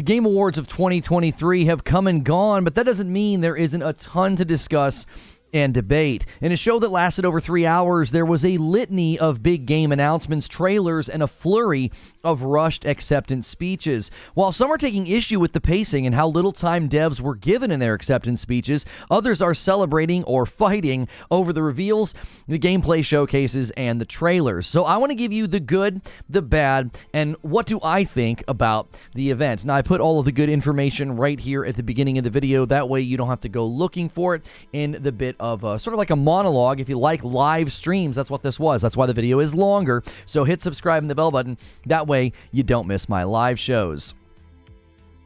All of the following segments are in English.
The Game Awards of 2023 have come and gone, but that doesn't mean there isn't a ton to discuss and debate. In a show that lasted over 3 hours, there was a litany of big game announcements, trailers, and a flurry of rushed acceptance speeches. While some are taking issue with the pacing and how little time devs were given in their acceptance speeches, others are celebrating or fighting over the reveals, the gameplay showcases, and the trailers. So I want to give you the good, the bad, and what do I think about the event. Now, I put all of the good information right here at the beginning of the video. That way you don't have to go looking for it in the bit of sort of like a monologue. If you like live streams, that's what this was. That's why the video is longer. So hit subscribe and the bell button. That way you don't miss my live shows.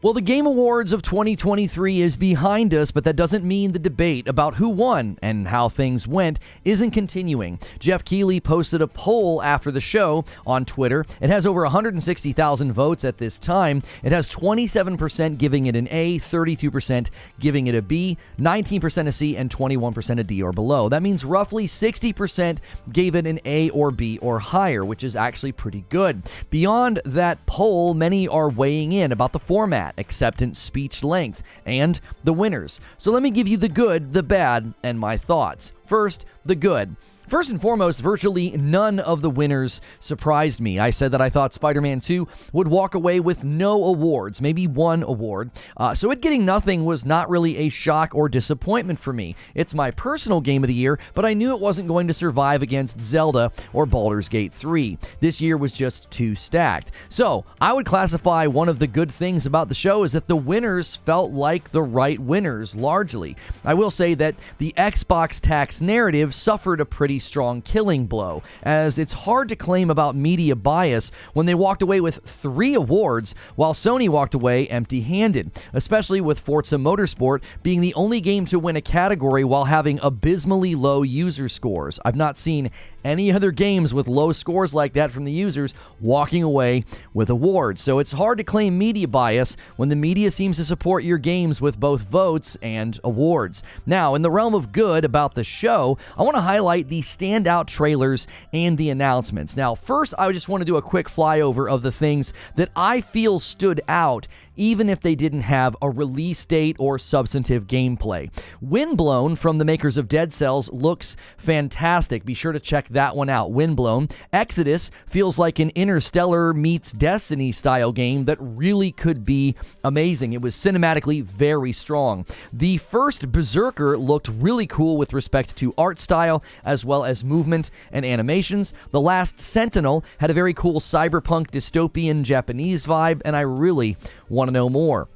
Well, the Game Awards of 2023 is behind us, but that doesn't mean the debate about who won and how things went isn't continuing. Geoff Keighley posted a poll after the show on Twitter. It has over 160,000 votes at this time. It has 27% giving it an A, 32% giving it a B, 19% a C, and 21% a D or below. That means roughly 60% gave it an A or B or higher, which is actually pretty good. Beyond that poll, many are weighing in about the format, acceptance speech length, and the winners. So let me give you the good, the bad, and my thoughts. First, the good. First and foremost, virtually none of the winners surprised me. I said that I thought Spider-Man 2 would walk away with no awards, maybe one award. So it getting nothing was not really a shock or disappointment for me. It's my personal game of the year, but I knew it wasn't going to survive against Zelda or Baldur's Gate 3. This year was just too stacked. So I would classify one of the good things about the show is that the winners felt like the right winners, largely. I will say that the Xbox tax narrative suffered a pretty strong killing blow, as it's hard to claim about media bias when they walked away with 3 awards while Sony walked away empty-handed, especially with Forza Motorsport being the only game to win a category while having abysmally low user scores. I've not seen any other games with low scores like that from the users walking away with awards. So it's hard to claim media bias when the media seems to support your games with both votes and awards. Now, in the realm of good about the show, I want to highlight the standout trailers and the announcements. Now, first, I just want to do a quick flyover of the things that I feel stood out even if they didn't have a release date or substantive gameplay. Windblown from the makers of Dead Cells looks fantastic. Be sure to check that one out. Windblown. Exodus feels like an Interstellar meets Destiny style game that really could be amazing. It was cinematically very strong. The first Berserker looked really cool with respect to art style as well as movement and animations. The Last Sentinel had a very cool cyberpunk dystopian Japanese vibe, and I really want to know more.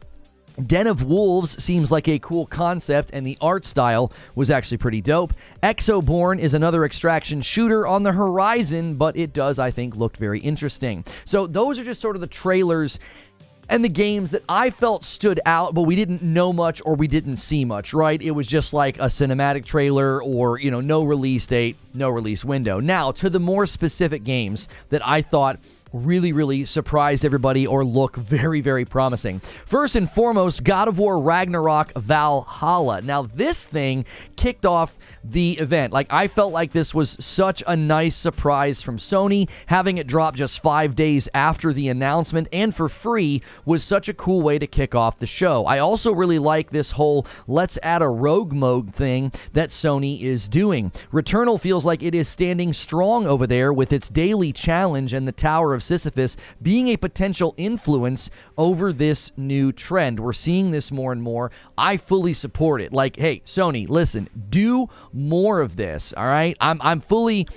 Den of Wolves seems like a cool concept, and the art style was actually pretty dope. Exoborn is another extraction shooter on the horizon, but it does, I think, look very interesting. So those are just sort of the trailers and the games that I felt stood out, but we didn't know much or we didn't see much, right? It was just like a cinematic trailer or, no release date, no release window. Now, to the more specific games that I thought really surprised everybody or look very, very promising. First and foremost, God of War Ragnarok Valhalla. Now, this thing kicked off the event. I felt like this was such a nice surprise from Sony. Having it drop just 5 days after the announcement and for free was such a cool way to kick off the show. I also really like this whole let's add a rogue mode thing that Sony is doing. Returnal feels like it is standing strong over there with its daily challenge and the Tower of Sisyphus being a potential influence over this new trend. We're seeing this more and more. I fully support it. Hey, Sony, listen, do more of this, all right? I'm fully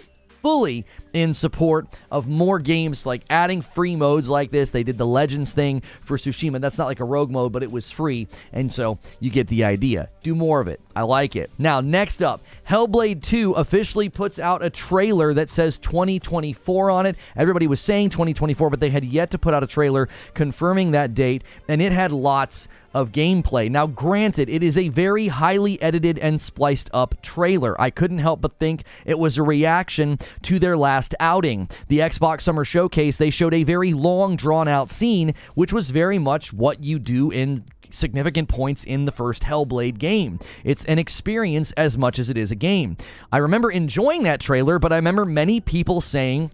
in support of more games, like adding free modes like this. They did the Legends thing for Tsushima. That's not like a rogue mode, but it was free, and so you get the idea. Do more of it. I like it. Now, next up, Hellblade 2 officially puts out a trailer that says 2024 on it. Everybody was saying 2024, but they had yet to put out a trailer confirming that date, and it had lots of gameplay. Now, granted, it is a very highly edited and spliced up trailer. I couldn't help but think it was a reaction to their last outing. The Xbox Summer Showcase, they showed a very long, drawn-out scene, which was very much what you do in significant points in the first Hellblade game. It's an experience as much as it is a game. I remember enjoying that trailer, but I remember many people saying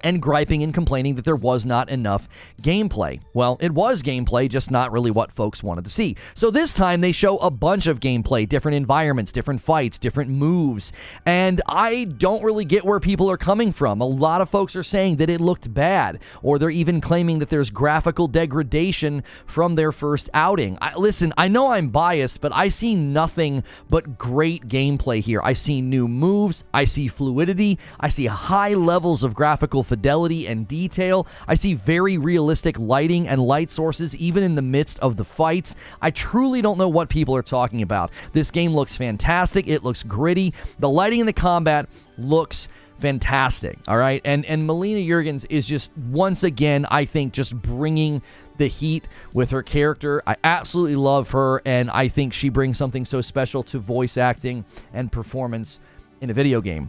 and griping and complaining that there was not enough gameplay. Well, it was gameplay, just not really what folks wanted to see. So this time they show a bunch of gameplay, different environments, different fights, different moves, and I don't really get where people are coming from. A lot of folks are saying that it looked bad, or they're even claiming that there's graphical degradation from their first outing. Listen, I know I'm biased, but I see nothing but great gameplay here. I see new moves, I see fluidity, I see high levels of graphical fidelity and detail. I see very realistic lighting and light sources even in the midst of the fights. I truly don't know what people are talking about. This game looks fantastic. It looks gritty. The lighting in the combat looks fantastic, all right? And Melina Juergens is just, once again, I think, just bringing the heat with her character. I absolutely love her, and I think she brings something so special to voice acting and performance in a video game.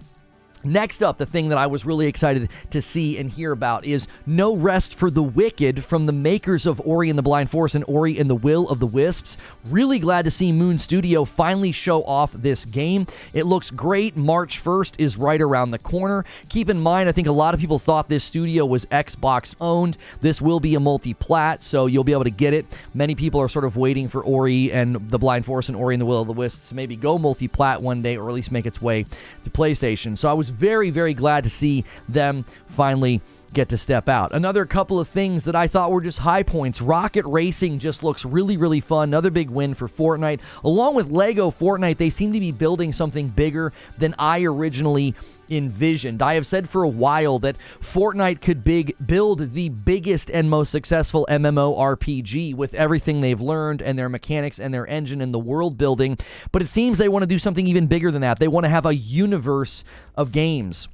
Next up, the thing that I was really excited to see and hear about is No Rest for the Wicked from the makers of Ori and the Blind Forest and Ori and the Will of the Wisps. Really glad to see Moon Studio finally show off this game. It looks great. March 1st is right around the corner. Keep in mind, I think a lot of people thought this studio was Xbox owned. This will be a multi-plat, so you'll be able to get it. Many people are sort of waiting for Ori and the Blind Forest and Ori and the Will of the Wisps to maybe go multi-plat one day, or at least make its way to PlayStation. So I was very, very glad to see them finally get to step out. Another couple of things that I thought were just high points. Rocket Racing just looks really, really fun. Another big win for Fortnite. Along with Lego Fortnite, they seem to be building something bigger than I originally envisioned. I have said for a while that Fortnite could build the biggest and most successful MMORPG with everything they've learned and their mechanics and their engine and the world building, but it seems they want to do something even bigger than that. They want to have a universe of games,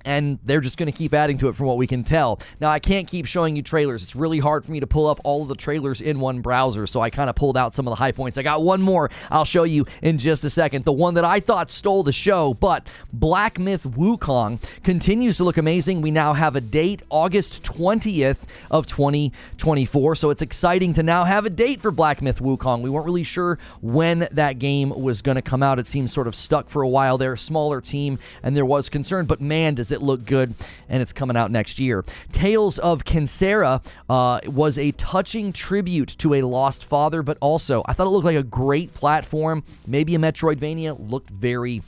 and they're just going to keep adding to it from what we can tell. Now, I can't keep showing you trailers. It's really hard for me to pull up all of the trailers in one browser, so I kind of pulled out some of the high points. I got one more I'll show you in just a second. The one that I thought stole the show, but Black Myth Wukong continues to look amazing. We now have a date, August 20th of 2024, so it's exciting to now have a date for Black Myth Wukong. We weren't really sure when that game was going to come out. It seems sort of stuck for a while there, smaller team, and there was concern, but man, does it look good, and it's coming out next year. Tales of Kensera was a touching tribute to a lost father, but also I thought it looked like a great platform, maybe a Metroidvania. Looked very,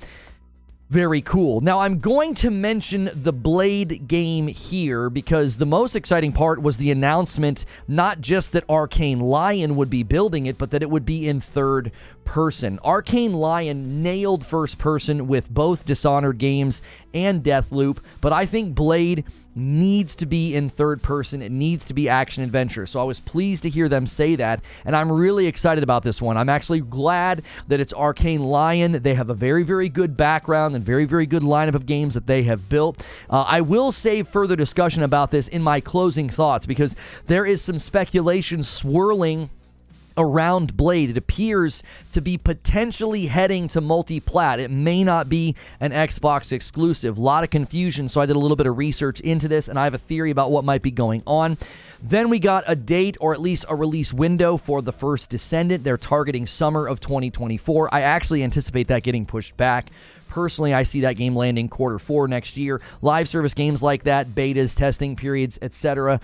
very cool. Now, I'm going to mention the Blade game here because the most exciting part was the announcement, not just that Arcane Lion would be building it, but that it would be in third person. Arcane Lion nailed first person with both Dishonored games and Deathloop, but I think Blade needs to be in third person. It needs to be action adventure. So I was pleased to hear them say that, and I'm really excited about this one. I'm actually glad that it's Arcane Lion. They have a very, very good background and very, very good lineup of games that they have built. I will save further discussion about this in my closing thoughts because there is some speculation swirling around Blade. It appears to be potentially heading to multi-plat. It may not be an Xbox exclusive. A lot of confusion, so I did a little bit of research into this, and I have a theory about what might be going on. Then we got a date, or at least a release window, for the first Descendant. They're targeting summer of 2024. I actually anticipate that getting pushed back. Personally, I see that game landing Q4 next year. Live service games like that, betas, testing periods, etc.,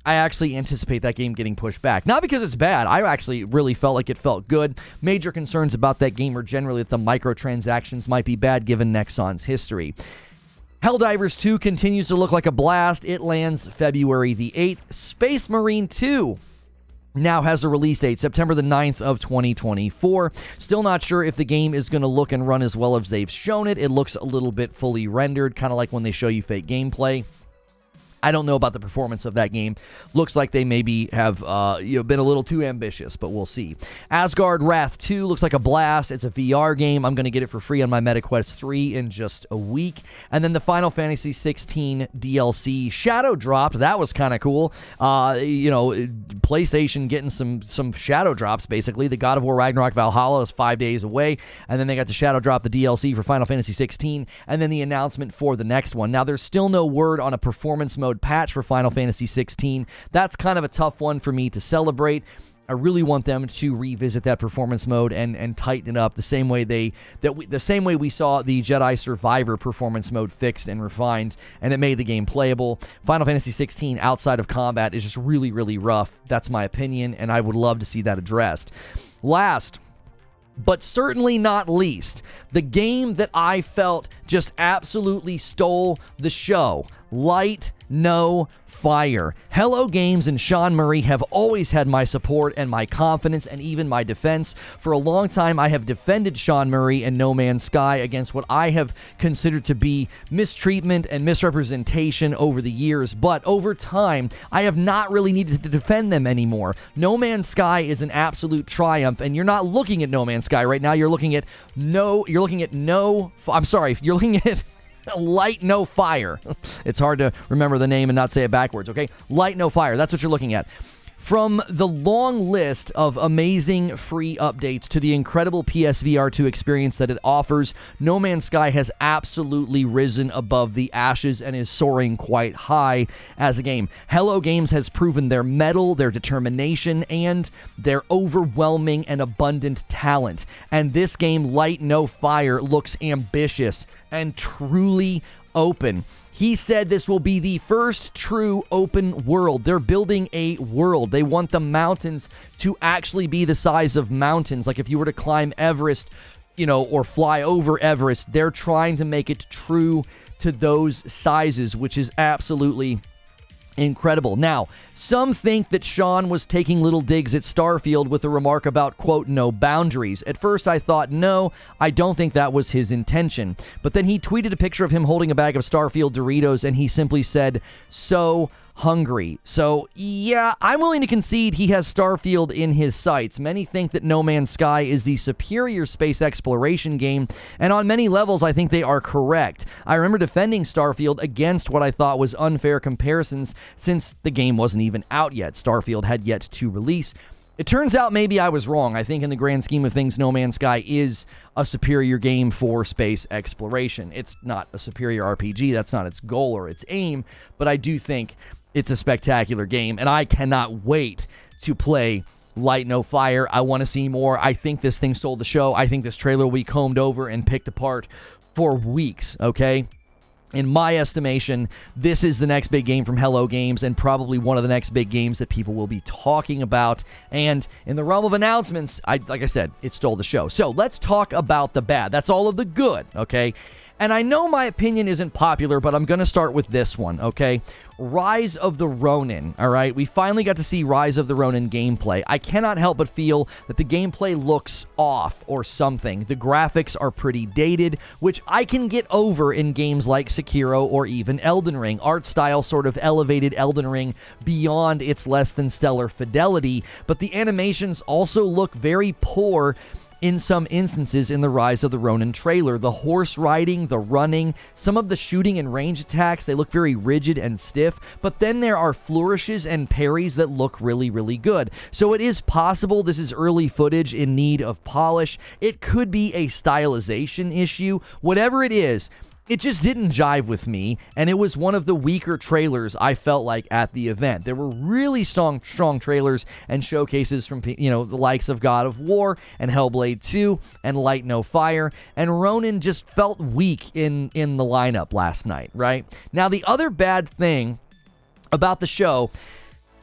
I actually anticipate that game getting pushed back. Not because it's bad. I actually really felt like it felt good. Major concerns about that game are generally that the microtransactions might be bad given Nexon's history. Helldivers 2 continues to look like a blast. It lands February the 8th. Space Marine 2 now has a release date, September the 9th of 2024. Still not sure if the game is going to look and run as well as they've shown it. It looks a little bit fully rendered, kind of like when they show you fake gameplay. I don't know about the performance of that game. Looks like they maybe have been a little too ambitious, but we'll see. Asgard Wrath 2 looks like a blast. It's a VR game. I'm going to get it for free on my MetaQuest 3 in just a week. And then the Final Fantasy 16 DLC shadow dropped. That was kind of cool. PlayStation getting some shadow drops, basically. The God of War Ragnarok Valhalla is 5 days away. And then they got to shadow drop the DLC for Final Fantasy 16. And then the announcement for the next one. Now, there's still no word on a performance mode patch for Final Fantasy 16. That's kind of a tough one for me to celebrate. I really want them to revisit that performance mode and tighten it up the same way we saw the Jedi Survivor performance mode fixed and refined, and it made the game playable. Final Fantasy 16 outside of combat is just really, really rough. That's my opinion, and I would love to see that addressed. Last, but certainly not least, the game that I felt just absolutely stole the show. Light, no fire. Hello Games and Sean Murray have always had my support and my confidence and even my defense. For a long time, I have defended Sean Murray and No Man's Sky against what I have considered to be mistreatment and misrepresentation over the years, but over time, I have not really needed to defend them anymore. No Man's Sky is an absolute triumph, and you're not looking at No Man's Sky right now. You're looking at Light No Fire. It's hard to remember the name and not say it backwards, okay? Light No Fire. That's what you're looking at. From the long list of amazing free updates to the incredible PSVR 2 experience that it offers, No Man's Sky has absolutely risen above the ashes and is soaring quite high as a game. Hello Games has proven their mettle, their determination, and their overwhelming and abundant talent. And this game, Light No Fire, looks ambitious and truly open. He said this will be the first true open world. They're building a world. They want the mountains to actually be the size of mountains. Like if you were to climb Everest, or fly over Everest, they're trying to make it true to those sizes, which is absolutely incredible. Now, some think that Sean was taking little digs at Starfield with a remark about, quote, no boundaries. At first, I thought, no, I don't think that was his intention. But then he tweeted a picture of him holding a bag of Starfield Doritos, and he simply said, so hungry. So, yeah, I'm willing to concede he has Starfield in his sights. Many think that No Man's Sky is the superior space exploration game, and on many levels, I think they are correct. I remember defending Starfield against what I thought was unfair comparisons since the game wasn't even out yet. Starfield had yet to release. It turns out maybe I was wrong. I think in the grand scheme of things, No Man's Sky is a superior game for space exploration. It's not a superior RPG. That's not its goal or its aim, but I do think it's a spectacular game, and I cannot wait to play Light No Fire. I want to see more. I think this thing stole the show. I think this trailer will be combed over and picked apart for weeks, okay? In my estimation, this is the next big game from Hello Games and probably one of the next big games that people will be talking about. And in the realm of announcements, like I said, it stole the show. So let's talk about the bad. That's all of the good, okay? And I know my opinion isn't popular, but I'm going to start with this one, okay? Rise of the Ronin, all right? We finally got to see Rise of the Ronin gameplay. I cannot help but feel that the gameplay looks off or something. The graphics are pretty dated, which I can get over in games like Sekiro or even Elden Ring. Art style sort of elevated Elden Ring beyond its less than stellar fidelity, but the animations also look very poor in some instances in the Rise of the Ronin trailer. The horse riding, the running, some of the shooting and range attacks, they look very rigid and stiff, but then there are flourishes and parries that look really, really good. So it is possible this is early footage in need of polish. It could be a stylization issue. Whatever it is, it just didn't jive with me, and it was one of the weaker trailers I felt like at the event. There were really strong trailers and showcases from, the likes of God of War and Hellblade 2 and Light No Fire, and Ronin just felt weak in the lineup last night, right? Now, the other bad thing about the show,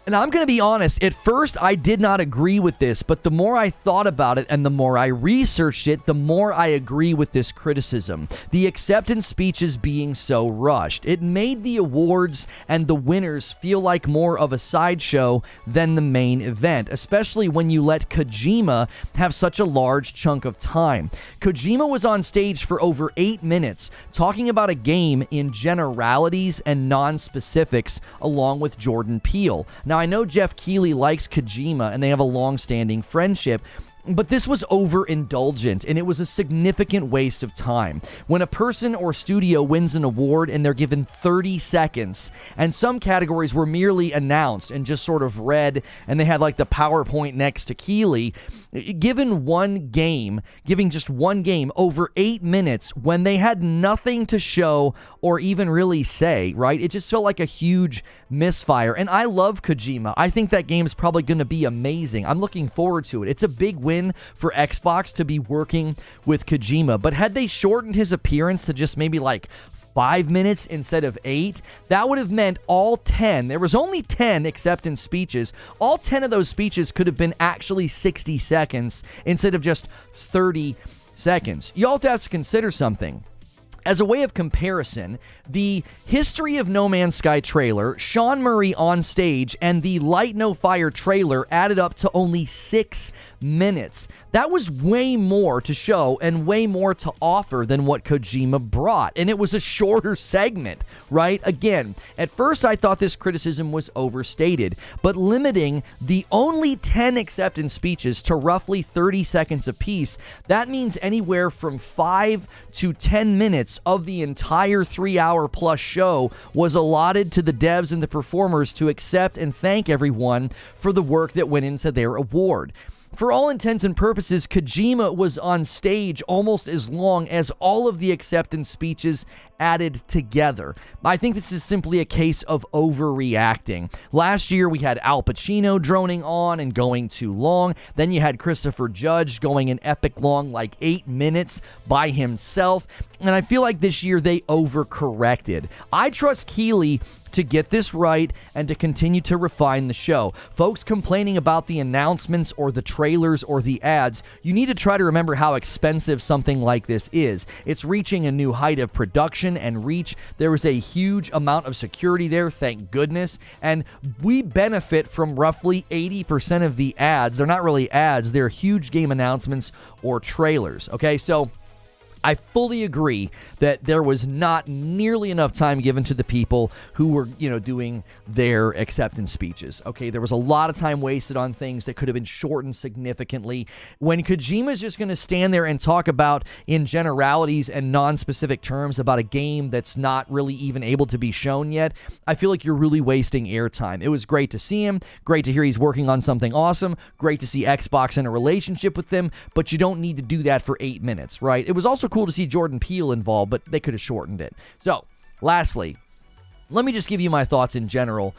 and I'm going to be honest, at first I did not agree with this, but the more I thought about it and the more I researched it, the more I agree with this criticism. The acceptance speeches being so rushed. It made the awards and the winners feel like more of a sideshow than the main event, especially when you let Kojima have such a large chunk of time. Kojima was on stage for over 8 minutes talking about a game in generalities and non-specifics along with Jordan Peele. Now, I know Geoff Keighley likes Kojima and they have a long-standing friendship, But this was overindulgent, and it was a significant waste of time. When a person or studio wins an award and they're given 30 seconds, and some categories were merely announced and just sort of read, and they had like the PowerPoint next to Keighley, giving just one game over 8 minutes when they had nothing to show or even really say, right? It just felt like a huge misfire. And I love Kojima. I think that game is probably going to be amazing. I'm looking forward to it. It's a big win for Xbox to be working with Kojima. But had they shortened his appearance to just maybe like 5 minutes instead of 8, that would have meant all 10. There was only 10 acceptance speeches. All 10 of those speeches could have been actually 60 seconds instead of just 30 seconds. You also have to consider something. As a way of comparison, the History of No Man's Sky trailer, Sean Murray on stage, and the Light No Fire trailer added up to only 6 minutes. That was way more to show and way more to offer than what Kojima brought. And it was a shorter segment, right? Again, at first I thought this criticism was overstated, but limiting the only 10 acceptance speeches to roughly 30 seconds apiece, that means anywhere from 5 to 10 minutes of the entire 3-hour plus show was allotted to the devs and the performers to accept and thank everyone for the work that went into their award. For all intents and purposes, Kojima was on stage almost as long as all of the acceptance speeches added together. I think this is simply a case of overreacting. Last year, we had Al Pacino droning on and going too long. Then you had Christopher Judge going an epic long, like 8 minutes by himself. And I feel like this year they overcorrected. I trust Keighley to get this right and to continue to refine the show. Folks complaining about the announcements or the trailers or the ads, you need to try to remember how expensive something like this is. It's reaching a new height of production and reach. There was a huge amount of security there, thank goodness, and we benefit from roughly 80% of the ads. They're not really ads, they're huge game announcements or trailers, okay? So I fully agree that there was not nearly enough time given to the people who were, doing their acceptance speeches. Okay, there was a lot of time wasted on things that could have been shortened significantly. When Kojima's just going to stand there and talk about in generalities and non-specific terms about a game that's not really even able to be shown yet, I feel like you're really wasting airtime. It was great to see him, great to hear he's working on something awesome, great to see Xbox in a relationship with them, but you don't need to do that for 8 minutes, right? It was also cool to see Jordan Peele involved, but they could have shortened it. So, lastly, let me just give you my thoughts in general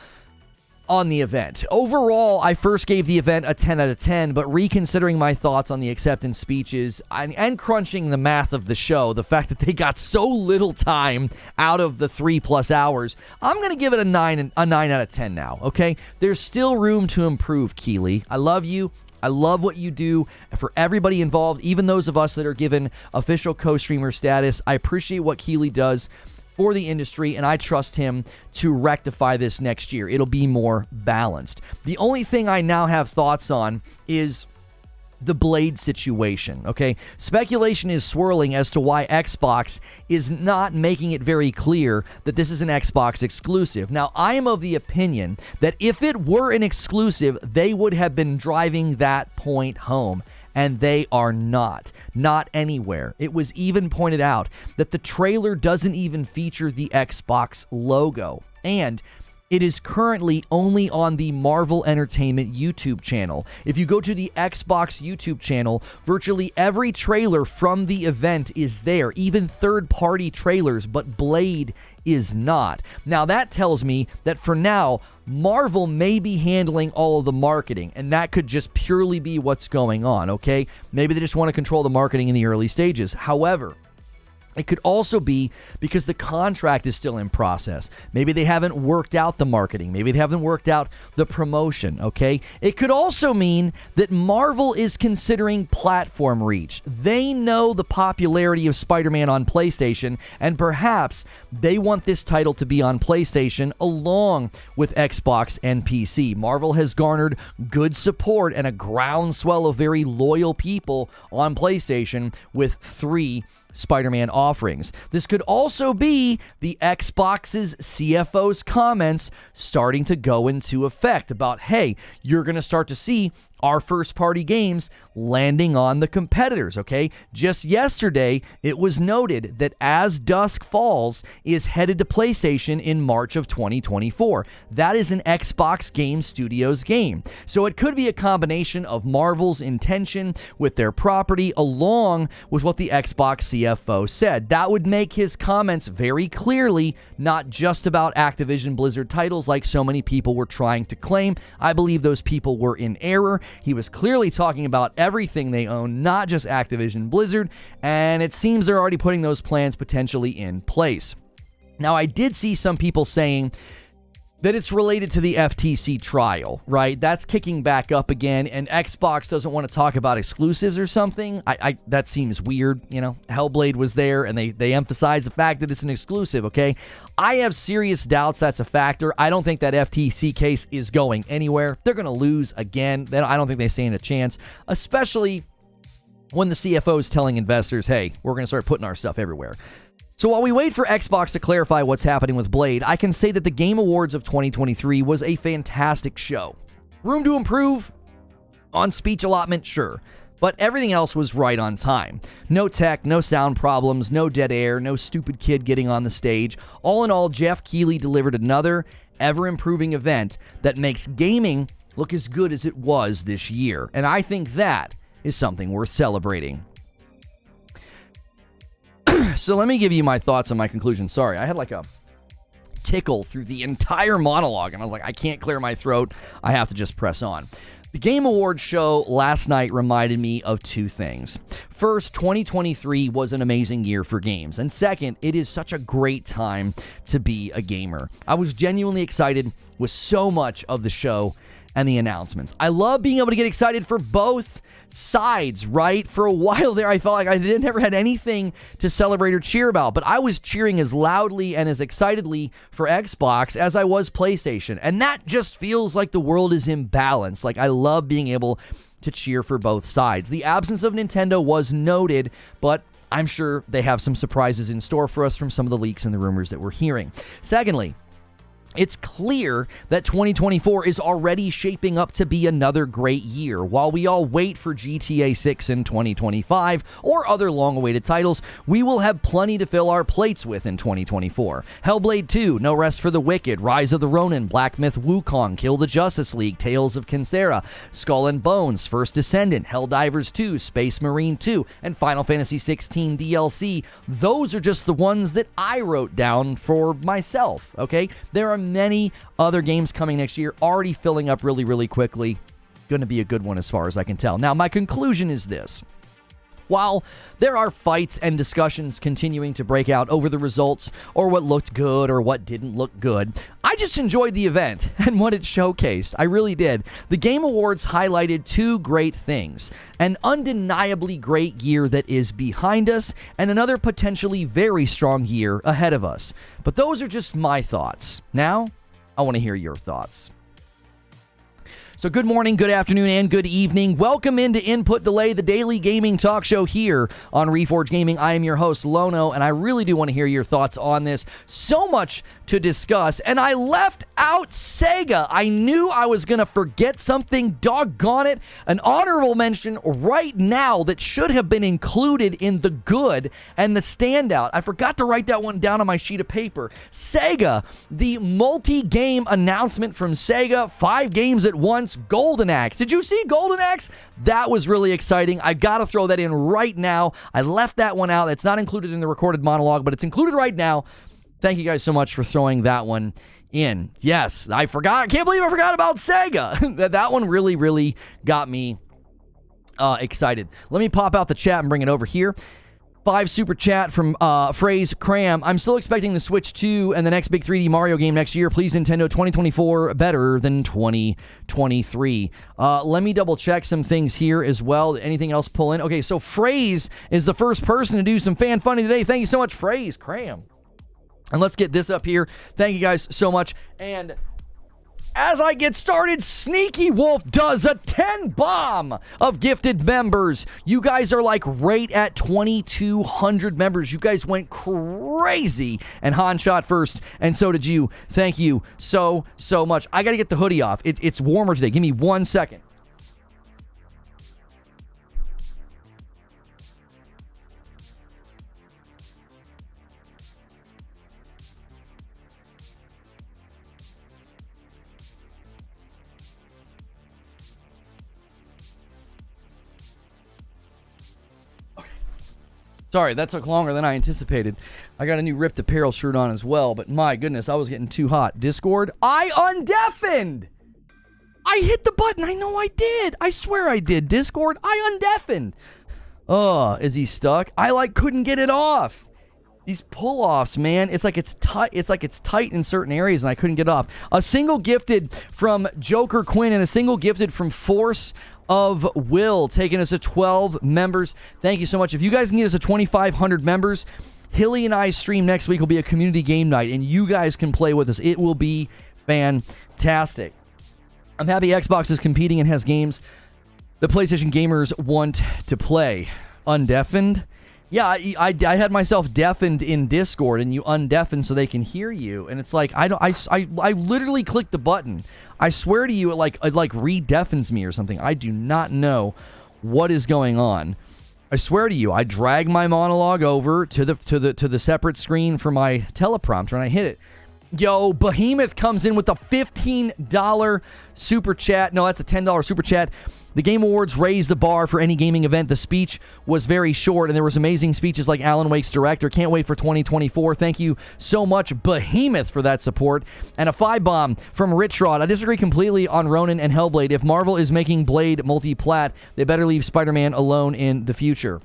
on the event. Overall, I first gave the event a 10 out of 10, but reconsidering my thoughts on the acceptance speeches and crunching the math of the show, the fact that they got so little time out of the 3+ hours, I'm going to give it a 9 out of 10 now, okay? There's still room to improve, Keighley. I love you. I love what you do for everybody involved, even those of us that are given official co-streamer status. I appreciate what Keighley does for the industry, and I trust him to rectify this next year. It'll be more balanced. The only thing I now have thoughts on is the Blade situation, okay? Speculation is swirling as to why Xbox is not making it very clear that this is an Xbox exclusive. Now, I am of the opinion that if it were an exclusive, they would have been driving that point home, and they are not anywhere. It was even pointed out that the trailer doesn't even feature the Xbox logo, and it is currently only on the Marvel Entertainment YouTube channel. If you go to the Xbox YouTube channel, virtually every trailer from the event is there, even third-party trailers, but Blade is not. Now, that tells me that for now, Marvel may be handling all of the marketing, and that could just purely be what's going on, okay? Maybe they just want to control the marketing in the early stages. However, it could also be because the contract is still in process. Maybe they haven't worked out the marketing. Maybe they haven't worked out the promotion, okay? It could also mean that Marvel is considering platform reach. They know the popularity of Spider-Man on PlayStation, and perhaps they want this title to be on PlayStation along with Xbox and PC. Marvel has garnered good support and a groundswell of very loyal people on PlayStation with 3 Spider-Man offerings. This could also be the Xbox's CFO's comments starting to go into effect about, hey, you're going to start to see our first-party games landing on the competitors, okay? Just yesterday, it was noted that As Dusk Falls is headed to PlayStation in March of 2024. That is an Xbox Game Studios game. So it could be a combination of Marvel's intention with their property along with what the Xbox CFO said. That would make his comments very clearly not just about Activision Blizzard titles like so many people were trying to claim. I believe those people were in error. He was clearly talking about everything they own, not just Activision Blizzard, and it seems they're already putting those plans potentially in place. Now, I did see some people saying that it's related to the FTC trial, right? That's kicking back up again, and Xbox doesn't want to talk about exclusives or something. That seems weird, you know? Hellblade was there, and they emphasize the fact that it's an exclusive, okay? I have serious doubts that's a factor. I don't think that FTC case is going anywhere. They're going to lose again. I don't think they stand a chance, especially when the CFO is telling investors, hey, we're going to start putting our stuff everywhere. So while we wait for Xbox to clarify what's happening with Blade, I can say that the Game Awards of 2023 was a fantastic show. Room to improve? On speech allotment, sure. But everything else was right on time. No tech, no sound problems, no dead air, no stupid kid getting on the stage. All in all, Geoff Keighley delivered another ever-improving event that makes gaming look as good as it was this year. And I think that is something worth celebrating. So let me give you my thoughts on my conclusion. Sorry, I had like a tickle through the entire monologue, and I was like, I can't clear my throat. I have to just press on. The Game Awards show last night reminded me of two things. First, 2023 was an amazing year for games. And second, it is such a great time to be a gamer. I was genuinely excited with so much of the show and the announcements. I love being able to get excited for both sides, right? For a while there, I felt like I never had anything to celebrate or cheer about, but I was cheering as loudly and as excitedly for Xbox as I was PlayStation. And that just feels like the world is in balance. Like, I love being able to cheer for both sides. The absence of Nintendo was noted, but I'm sure they have some surprises in store for us from some of the leaks and the rumors that we're hearing. Secondly, it's clear that 2024 is already shaping up to be another great year. While we all wait for GTA 6 in 2025 or other long-awaited titles, we will have plenty to fill our plates with in 2024. Hellblade 2, No Rest for the Wicked, Rise of the Ronin, Black Myth Wukong, Kill the Justice League, Tales of Kinsera, Skull and Bones, First Descendant, Helldivers 2, Space Marine 2, and Final Fantasy 16 DLC. Those are just the ones that I wrote down for myself, okay? There are many other games coming next year, already filling up really, really quickly. Going to be a good one as far as I can tell. Now, my conclusion is this. While there are fights and discussions continuing to break out over the results or what looked good or what didn't look good, I just enjoyed the event and what it showcased. I really did. The Game Awards highlighted two great things: an undeniably great year that is behind us and another potentially very strong year ahead of us. But those are just my thoughts. Now, I want to hear your thoughts. So good morning, good afternoon, and good evening. Welcome into Input Delay, the daily gaming talk show here on Reforge Gaming. I am your host, Lono, and I really do want to hear your thoughts on this. So much to discuss, and I left out Sega. I knew I was going to forget something. Doggone it. An honorable mention right now that should have been included in the good and the standout. I forgot to write that one down on my sheet of paper. Sega, the multi-game announcement from Sega, 5 games at once. Golden Axe. Did you see Golden Axe? That was really exciting. I got to throw that in right now. I left that one out. It's not included in the recorded monologue, but it's included right now. Thank you guys so much for throwing that one in. Yes, I forgot. I can't believe I forgot about Sega. That one really, really got me excited. Let me pop out the chat and bring it over here. 5 super chat from Phrase Cram. I'm still expecting the Switch 2 and the next big 3D Mario game next year. Please, Nintendo, 2024 better than 2023. Let me double check some things here as well. Anything else pull in? Okay, so Phrase is the first person to do some fan funny today. Thank you so much, Phrase Cram. And let's get this up here. Thank you guys so much. And as I get started, Sneaky Wolf does a 10 bomb of gifted members. You guys are like right at 2,200 members. You guys went crazy. And Han shot first, and so did you. Thank you so much. I got to get the hoodie off. It's warmer today. Give me 1 second. Sorry, that took longer than I anticipated. I got a new Ripped Apparel shirt on as well, but my goodness, I was getting too hot. Discord, I undeafened! I hit the button. I know I did. I swear I did. Discord, I undeafened. Oh, is he stuck? I couldn't get it off. These pull-offs, man, it's like it's tight. It's like it's tight in certain areas, and I couldn't get off. A single gifted from Joker Quinn and a single gifted from Force of Will, taking us to 12 members. Thank you so much. If you guys can get us to 2,500 members, Hilly and I stream next week will be a community game night, and you guys can play with us. It will be fantastic. I'm happy Xbox is competing and has games the PlayStation gamers want to play. Undeafened? Yeah, I had myself deafened in Discord, and you undeafen so they can hear you, and it's like I literally clicked the button. I swear to you, it re-deafens me or something. I do not know what is going on. I swear to you, I drag my monologue over to the separate screen for my teleprompter, and I hit it. Yo, Behemoth comes in with a $15 super chat. No, that's a $10 super chat. The Game Awards raised the bar for any gaming event. The speech was very short, and there was amazing speeches like Alan Wake's director. Can't wait for 2024. Thank you so much, Behemoth, for that support. And a 5-bomb from Rich Rod. I disagree completely on Ronin and Hellblade. If Marvel is making Blade multi-plat, they better leave Spider-Man alone in the future.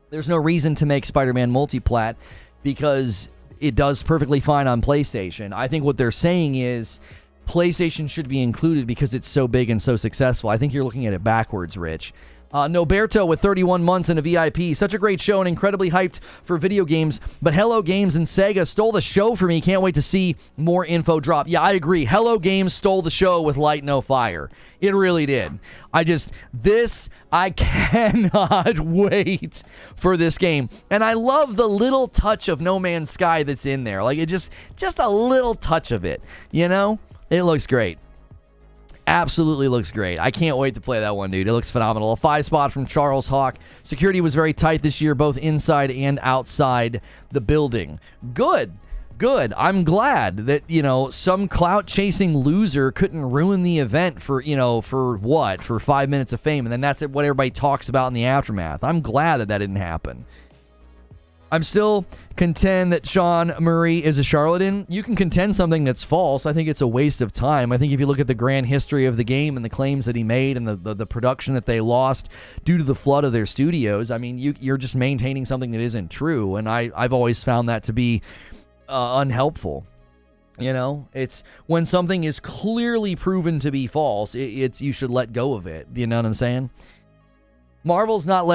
There's no reason to make Spider-Man multi-plat because it does perfectly fine on PlayStation. I think what they're saying is PlayStation should be included because it's so big and so successful. I think you're looking at it backwards, Rich. Noberto with 31 months and a VIP. Such a great show and incredibly hyped for video games. But Hello Games and Sega stole the show for me. Can't wait to see more info drop. Yeah, I agree. Hello Games stole the show with Light No Fire. It really did. I cannot wait for this game. And I love the little touch of No Man's Sky that's in there. Like, it just a little touch of it, you know? It looks great. Absolutely looks great. I can't wait to play that one, dude. It looks phenomenal. A 5-spot from Charles Hawk. Security was very tight this year, both inside and outside the building. Good. I'm glad that, some clout-chasing loser couldn't ruin the event for 5 minutes of fame, and then that's what everybody talks about in the aftermath. I'm glad that didn't happen. I'm still contend that Sean Murray is a charlatan. You can contend something that's false. I think it's a waste of time. I think if you look at the grand history of the game and the claims that he made and the production that they lost due to the flood of their studios, I mean, you're just maintaining something that isn't true, and I've always found that to be unhelpful. It's when something is clearly proven to be false, you should let go of it. You know what I'm saying? Marvel's not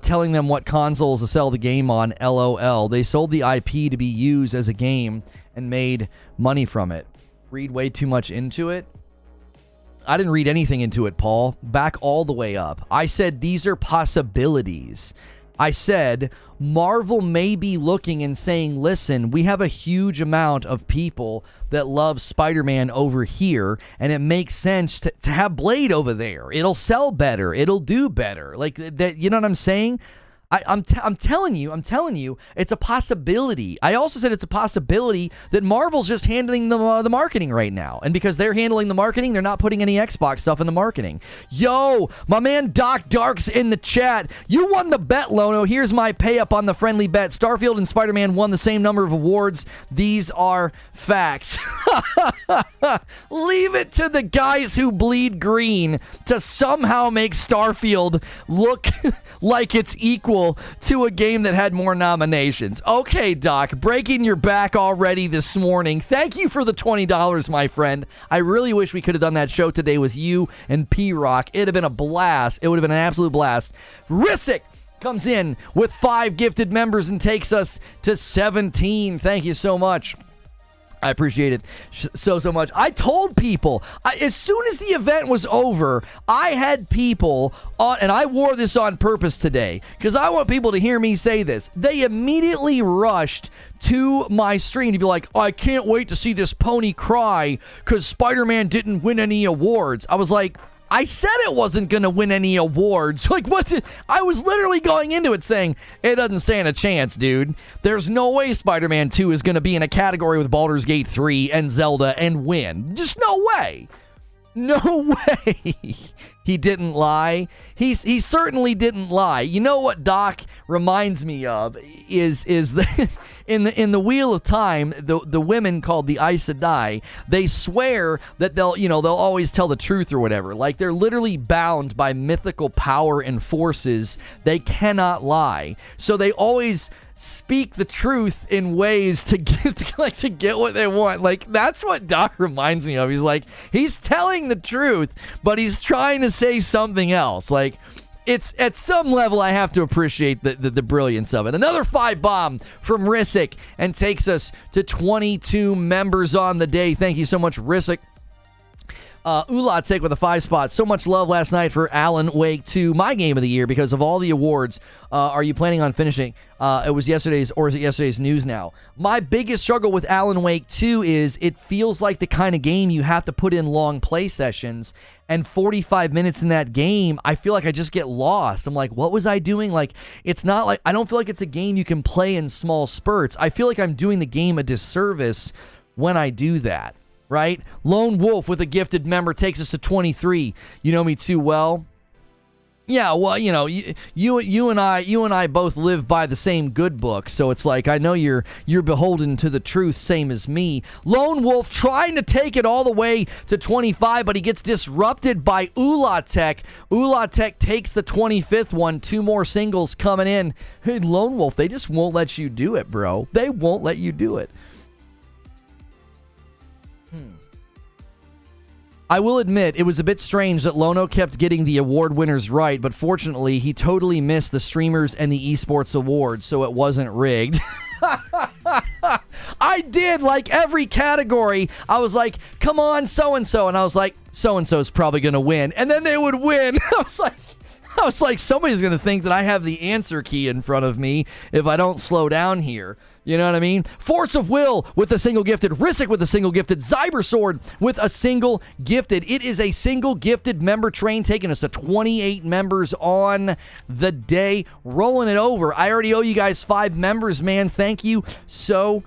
telling them what consoles to sell the game on, LOL. They sold the IP to be used as a game and made money from it. Read way too much into it? I didn't read anything into it, Paul. Back all the way up. I said these are possibilities. I said Marvel may be looking and saying, listen, we have a huge amount of people that love Spider-Man over here, and it makes sense to have Blade over there. It'll sell better. It'll do better. Like that, you know what I'm saying? I'm telling you, it's a possibility. I also said it's a possibility that Marvel's just handling the marketing right now. And because they're handling the marketing, they're not putting any Xbox stuff in the marketing. Yo, my man Doc Dark's in the chat. You won the bet, Lono. Here's my pay up on the friendly bet. Starfield and Spider-Man won the same number of awards. These are facts. Leave it to the guys who bleed green to somehow make Starfield look like it's equal to a game that had more nominations. Okay, Doc, breaking your back already this morning. Thank you for the $20, my friend. I really wish we could have done that show today with you and P-Rock. It'd have been a blast. It would have been an absolute blast. Rissick comes in with 5 gifted members and takes us to 17. Thank you so much. I appreciate it so much. I told people, as soon as the event was over, I had people on, and I wore this on purpose today, because I want people to hear me say this. They immediately rushed to my stream to be like, I can't wait to see this pony cry because Spider-Man didn't win any awards. I was like, I said it wasn't going to win any awards. Like, I was literally going into it saying, it doesn't stand a chance, dude. There's no way Spider-Man 2 is going to be in a category with Baldur's Gate 3 and Zelda and win. Just no way. No way. He didn't lie. He certainly didn't lie. You know what Doc reminds me of is the in the Wheel of Time, the women called the Aes Sedai, they swear that they'll always tell the truth or whatever. Like, they're literally bound by mythical power and forces. They cannot lie. So they always speak the truth in ways to get what they want. Like, that's what Doc reminds me of. He's like, he's telling the truth, but he's trying to say something else. Like, it's at some level I have to appreciate the brilliance of it. Another 5-bomb from Rissick and takes us to 22 members on the day. Thank you so much, Rissick. Ulatek with a 5 spot. So much love last night for Alan Wake 2, my game of the year, because of all the awards. Are you planning on finishing? It was yesterday's, or is it yesterday's news now? My biggest struggle with Alan Wake 2 is it feels like the kind of game you have to put in long play sessions, and 45 minutes in that game, I feel like I just get lost. I'm like, what was I doing? Like, it's not like, I don't feel like it's a game you can play in small spurts. I feel like I'm doing the game a disservice when I do that. Right? Lone Wolf with a gifted member takes us to 23. You know me too well. Yeah, well, you know, you and I both live by the same good book, so it's like I know you're beholden to the truth, same as me. Lone Wolf trying to take it all the way to 25, but he gets disrupted by Ulatek. Ulatek takes the 25th one. 2 more singles coming in. Hey, Lone Wolf, they just won't let you do it, bro. They won't let you do it. I will admit, it was a bit strange that Lono kept getting the award winners right, but fortunately, he totally missed the streamers and the esports awards, so it wasn't rigged. I did, like, every category. I was like, come on, so-and-so, and I was like, so-and-so's probably going to win, and then they would win. I was like, somebody's going to think that I have the answer key in front of me if I don't slow down here. You know what I mean? Force of Will with a single gifted. Rissick with a single gifted. Cybersword with a single gifted. It is a single gifted member train taking us to 28 members on the day. Rolling it over. I already owe you guys 5 members, man. Thank you so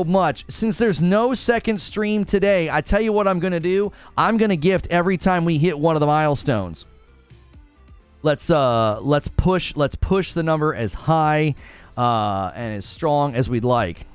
much. Since there's no second stream today, I tell you what I'm going to do. I'm going to gift every time we hit one of the milestones. Let's push the number as high and as strong as we'd like.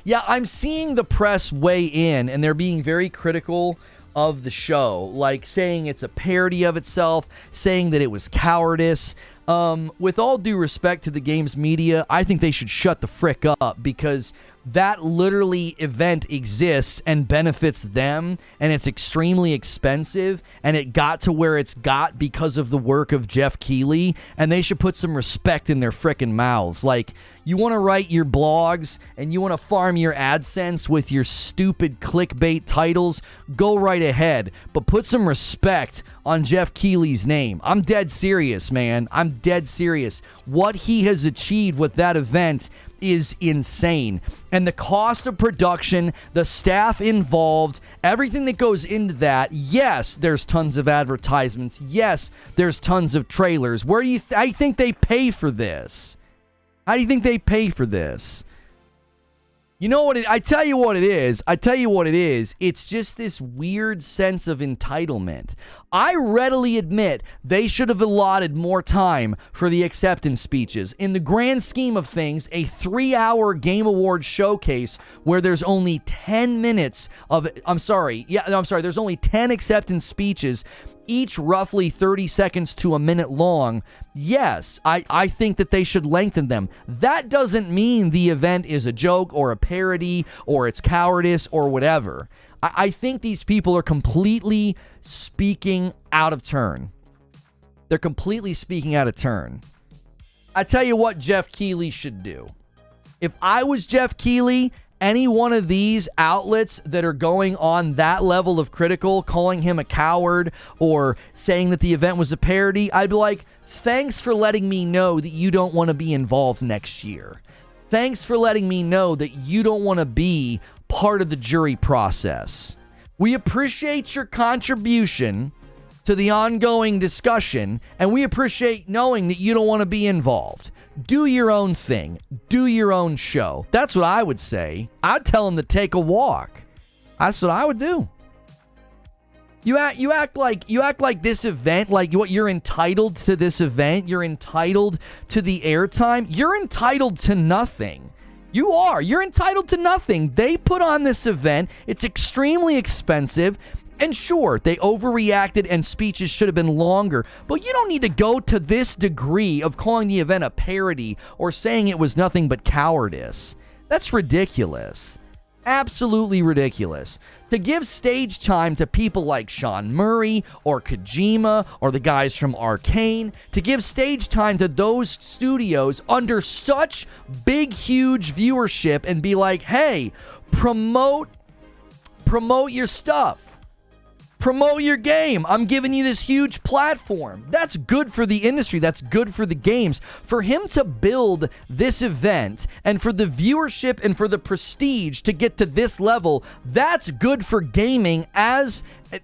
Yeah, I'm seeing the press weigh in, and they're being very critical of the show, like saying it's a parody of itself, saying that it was cowardice. With all due respect to the game's media, I think they should shut the frick up, because that literally event exists and benefits them, and it's extremely expensive, and it got to where it's got because of the work of Geoff Keighley, and they should put some respect in their frickin' mouths. Like, you want to write your blogs and you want to farm your AdSense with your stupid clickbait titles, go right ahead, but put some respect on Geoff Keighley's name. I'm dead serious, man. I'm dead serious. What he has achieved with that event is insane. And the cost of production, the staff involved, everything that goes into that, yes, there's tons of advertisements. Yes, there's tons of trailers. Where do you I think they pay for this? How do you think they pay for this? You know what? I tell you what it is. It's just this weird sense of entitlement. I readily admit they should have allotted more time for the acceptance speeches. In the grand scheme of things, a 3-hour Game Awards showcase where there's only 10 minutes of... there's only 10 acceptance speeches, each roughly 30 seconds to a minute long. Yes, I think that they should lengthen them. That doesn't mean the event is a joke or a parody or it's cowardice or whatever. I think these people are completely speaking out of turn. They're completely speaking out of turn. I tell you what Geoff Keighley should do. If I was Geoff Keighley, any one of these outlets that are going on that level of critical, calling him a coward or saying that the event was a parody, I'd be like, thanks for letting me know that you don't want to be involved next year. Thanks for letting me know that you don't want to be part of the jury process. We appreciate your contribution to the ongoing discussion, and we appreciate knowing that you don't want to be involved. Do your own thing. Do your own show. That's what I would say. I'd tell him to take a walk. That's what I would do. You act like this event, like what you're entitled to this event, you're entitled to the airtime. You're entitled to nothing. You're entitled to nothing. They put on this event. It's extremely expensive. And sure, they overreacted and speeches should have been longer, but you don't need to go to this degree of calling the event a parody or saying it was nothing but cowardice. That's ridiculous. Absolutely ridiculous. To give stage time to people like Sean Murray or Kojima or the guys from Arcane, to give stage time to those studios under such big, huge viewership and be like, hey, promote your stuff. Promote your game. I'm giving you this huge platform. That's good for the industry. That's good for the games. For him to build this event and for the viewership and for the prestige to get to this level, that's good for gaming as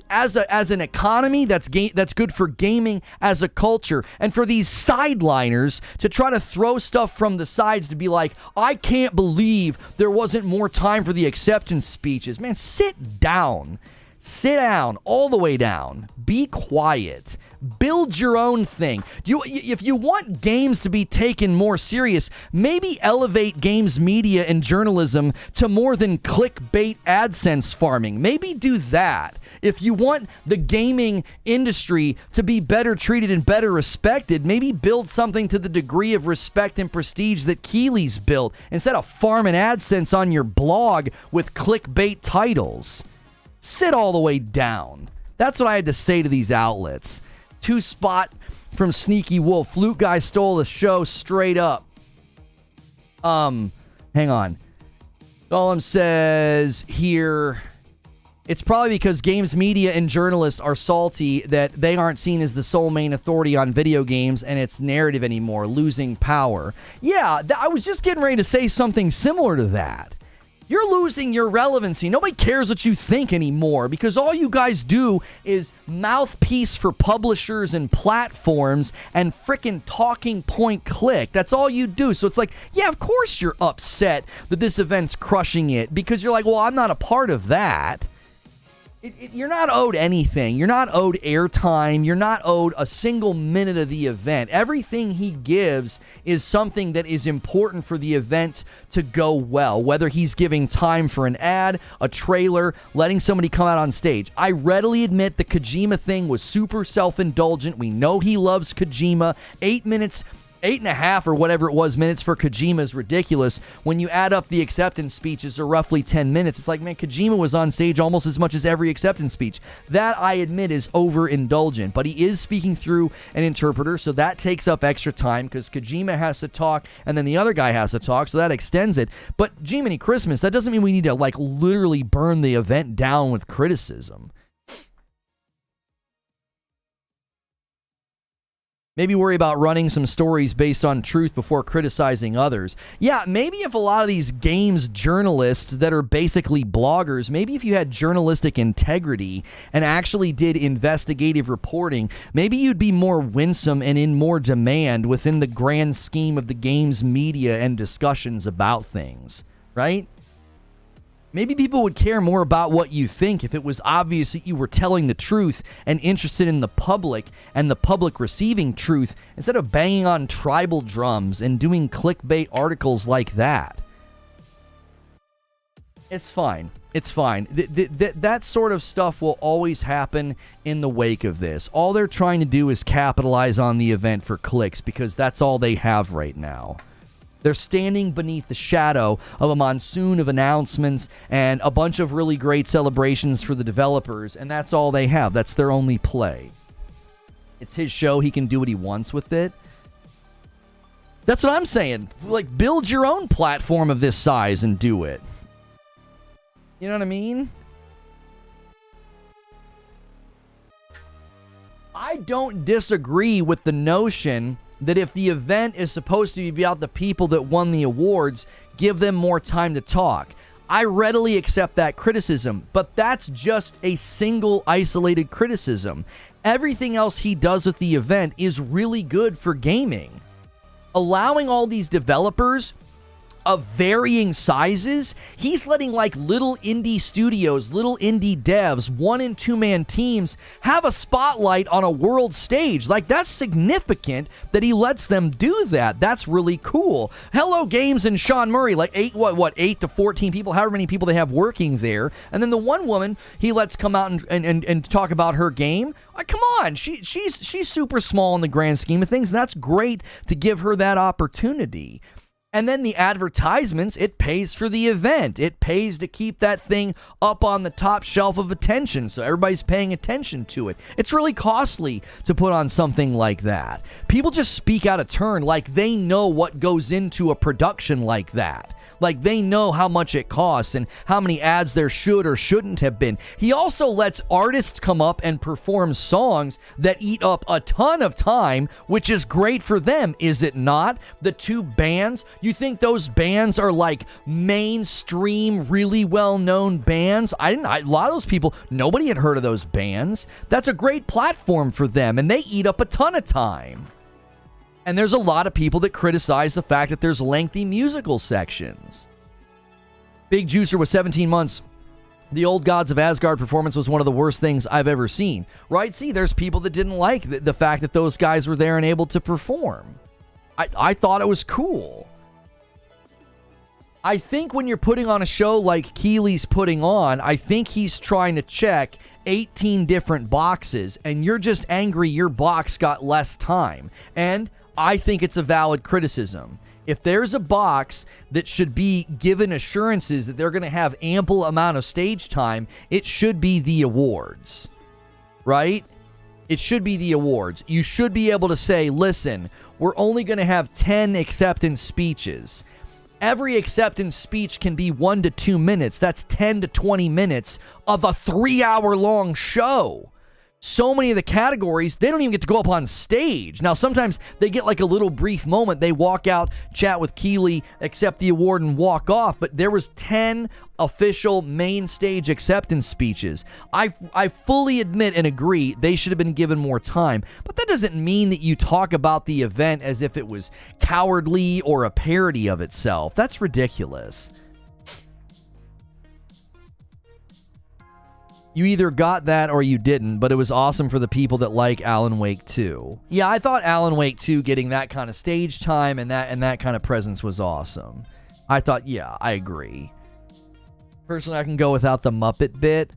an economy. That's good for gaming as a culture. And for these sideliners to try to throw stuff from the sides to be like, I can't believe there wasn't more time for the acceptance speeches. Man, sit down. Sit down, all the way down. Be quiet. Build your own thing. If you want games to be taken more serious, maybe elevate games media and journalism to more than clickbait AdSense farming. Maybe do that. If you want the gaming industry to be better treated and better respected, maybe build something to the degree of respect and prestige that Keighley's built, instead of farming AdSense on your blog with clickbait titles. Sit all the way down. That's what I had to say to these outlets. 2Spot from Sneaky Wolf. Flute Guy stole the show straight up. Hang on. Gollum says here, it's probably because games media and journalists are salty that they aren't seen as the sole main authority on video games and its narrative anymore, losing power. Yeah, I was just getting ready to say something similar to that. You're losing your relevancy. Nobody cares what you think anymore because all you guys do is mouthpiece for publishers and platforms and frickin' talking point click. That's all you do. So it's like, yeah, of course you're upset that this event's crushing it because you're like, well, I'm not a part of that. You're not owed anything. You're not owed airtime. You're not owed a single minute of the event. Everything he gives is something that is important for the event to go well, whether he's giving time for an ad, a trailer, letting somebody come out on stage. I readily admit the Kojima thing was super self-indulgent. We know he loves Kojima. 8 minutes, 8.5 or whatever it was minutes for Kojima is ridiculous. When you add up the acceptance speeches are roughly 10 minutes. It's like, man, Kojima was on stage almost as much as every acceptance speech. That, I admit, is overindulgent. But he is speaking through an interpreter, so that takes up extra time because Kojima has to talk and then the other guy has to talk, so that extends it. But Jiminy Christmas, that doesn't mean we need to, like, literally burn the event down with criticism. Maybe worry about running some stories based on truth before criticizing others. Yeah, maybe if a lot of these games journalists that are basically bloggers, maybe if you had journalistic integrity and actually did investigative reporting, maybe you'd be more winsome and in more demand within the grand scheme of the games media and discussions about things, right? Maybe people would care more about what you think if it was obvious that you were telling the truth and interested in the public and the public receiving truth instead of banging on tribal drums and doing clickbait articles like that. It's fine. It's fine. That sort of stuff will always happen in the wake of this. All they're trying to do is capitalize on the event for clicks because that's all they have right now. They're standing beneath the shadow of a monsoon of announcements and a bunch of really great celebrations for the developers, and that's all they have. That's their only play. It's his show. He can do what he wants with it. That's what I'm saying. Like, build your own platform of this size and do it. You know what I mean? I don't disagree with the notion that if the event is supposed to be about the people that won the awards, give them more time to talk. I readily accept that criticism, but that's just a single isolated criticism. Everything else he does with the event is really good for gaming. Allowing all these developers of varying sizes. He's letting like little indie studios, little indie devs, 1- and 2-man teams have a spotlight on a world stage. Like, that's significant that he lets them do that. That's really cool. Hello Games and Sean Murray, like 8 to 14 people, however many people they have working there. And then the one woman he lets come out and talk about her game. Come on, she's super small in the grand scheme of things, and that's great to give her that opportunity. And then the advertisements, it pays for the event. It pays to keep that thing up on the top shelf of attention, so everybody's paying attention to it. It's really costly to put on something like that. People just speak out of turn like they know what goes into a production like that. Like, they know how much it costs and how many ads there should or shouldn't have been. He also lets artists come up and perform songs that eat up a ton of time, which is great for them, is it not? The two bands, you think those bands are like mainstream, really well-known bands? A lot of those people, nobody had heard of those bands. That's a great platform for them, and they eat up a ton of time. And there's a lot of people that criticize the fact that there's lengthy musical sections. Big Juicer was 17 months. The Old Gods of Asgard performance was one of the worst things I've ever seen. Right? See, there's people that didn't like the fact that those guys were there and able to perform. I thought it was cool. I think when you're putting on a show like Keighley's putting on, I think he's trying to check 18 different boxes, and you're just angry your box got less time. And I think it's a valid criticism. If there's a box that should be given assurances that they're going to have ample amount of stage time, it should be the awards, right? It should be the awards. You should be able to say, listen, we're only going to have 10 acceptance speeches. Every acceptance speech can be 1 to 2 minutes. That's 10 to 20 minutes of a 3-hour-long show. So many of the categories, they don't even get to go up on stage. Now, sometimes they get like a little brief moment. They walk out, chat with Keighley, accept the award, and walk off. But there was 10 official main stage acceptance speeches. I fully admit and agree they should have been given more time. But that doesn't mean that you talk about the event as if it was cowardly or a parody of itself. That's ridiculous. You either got that or you didn't, but it was awesome for the people that like Alan Wake 2. Yeah, I thought Alan Wake 2 getting that kind of stage time and that kind of presence was awesome. I thought, yeah, I agree. Personally, I can go without the Muppet bit.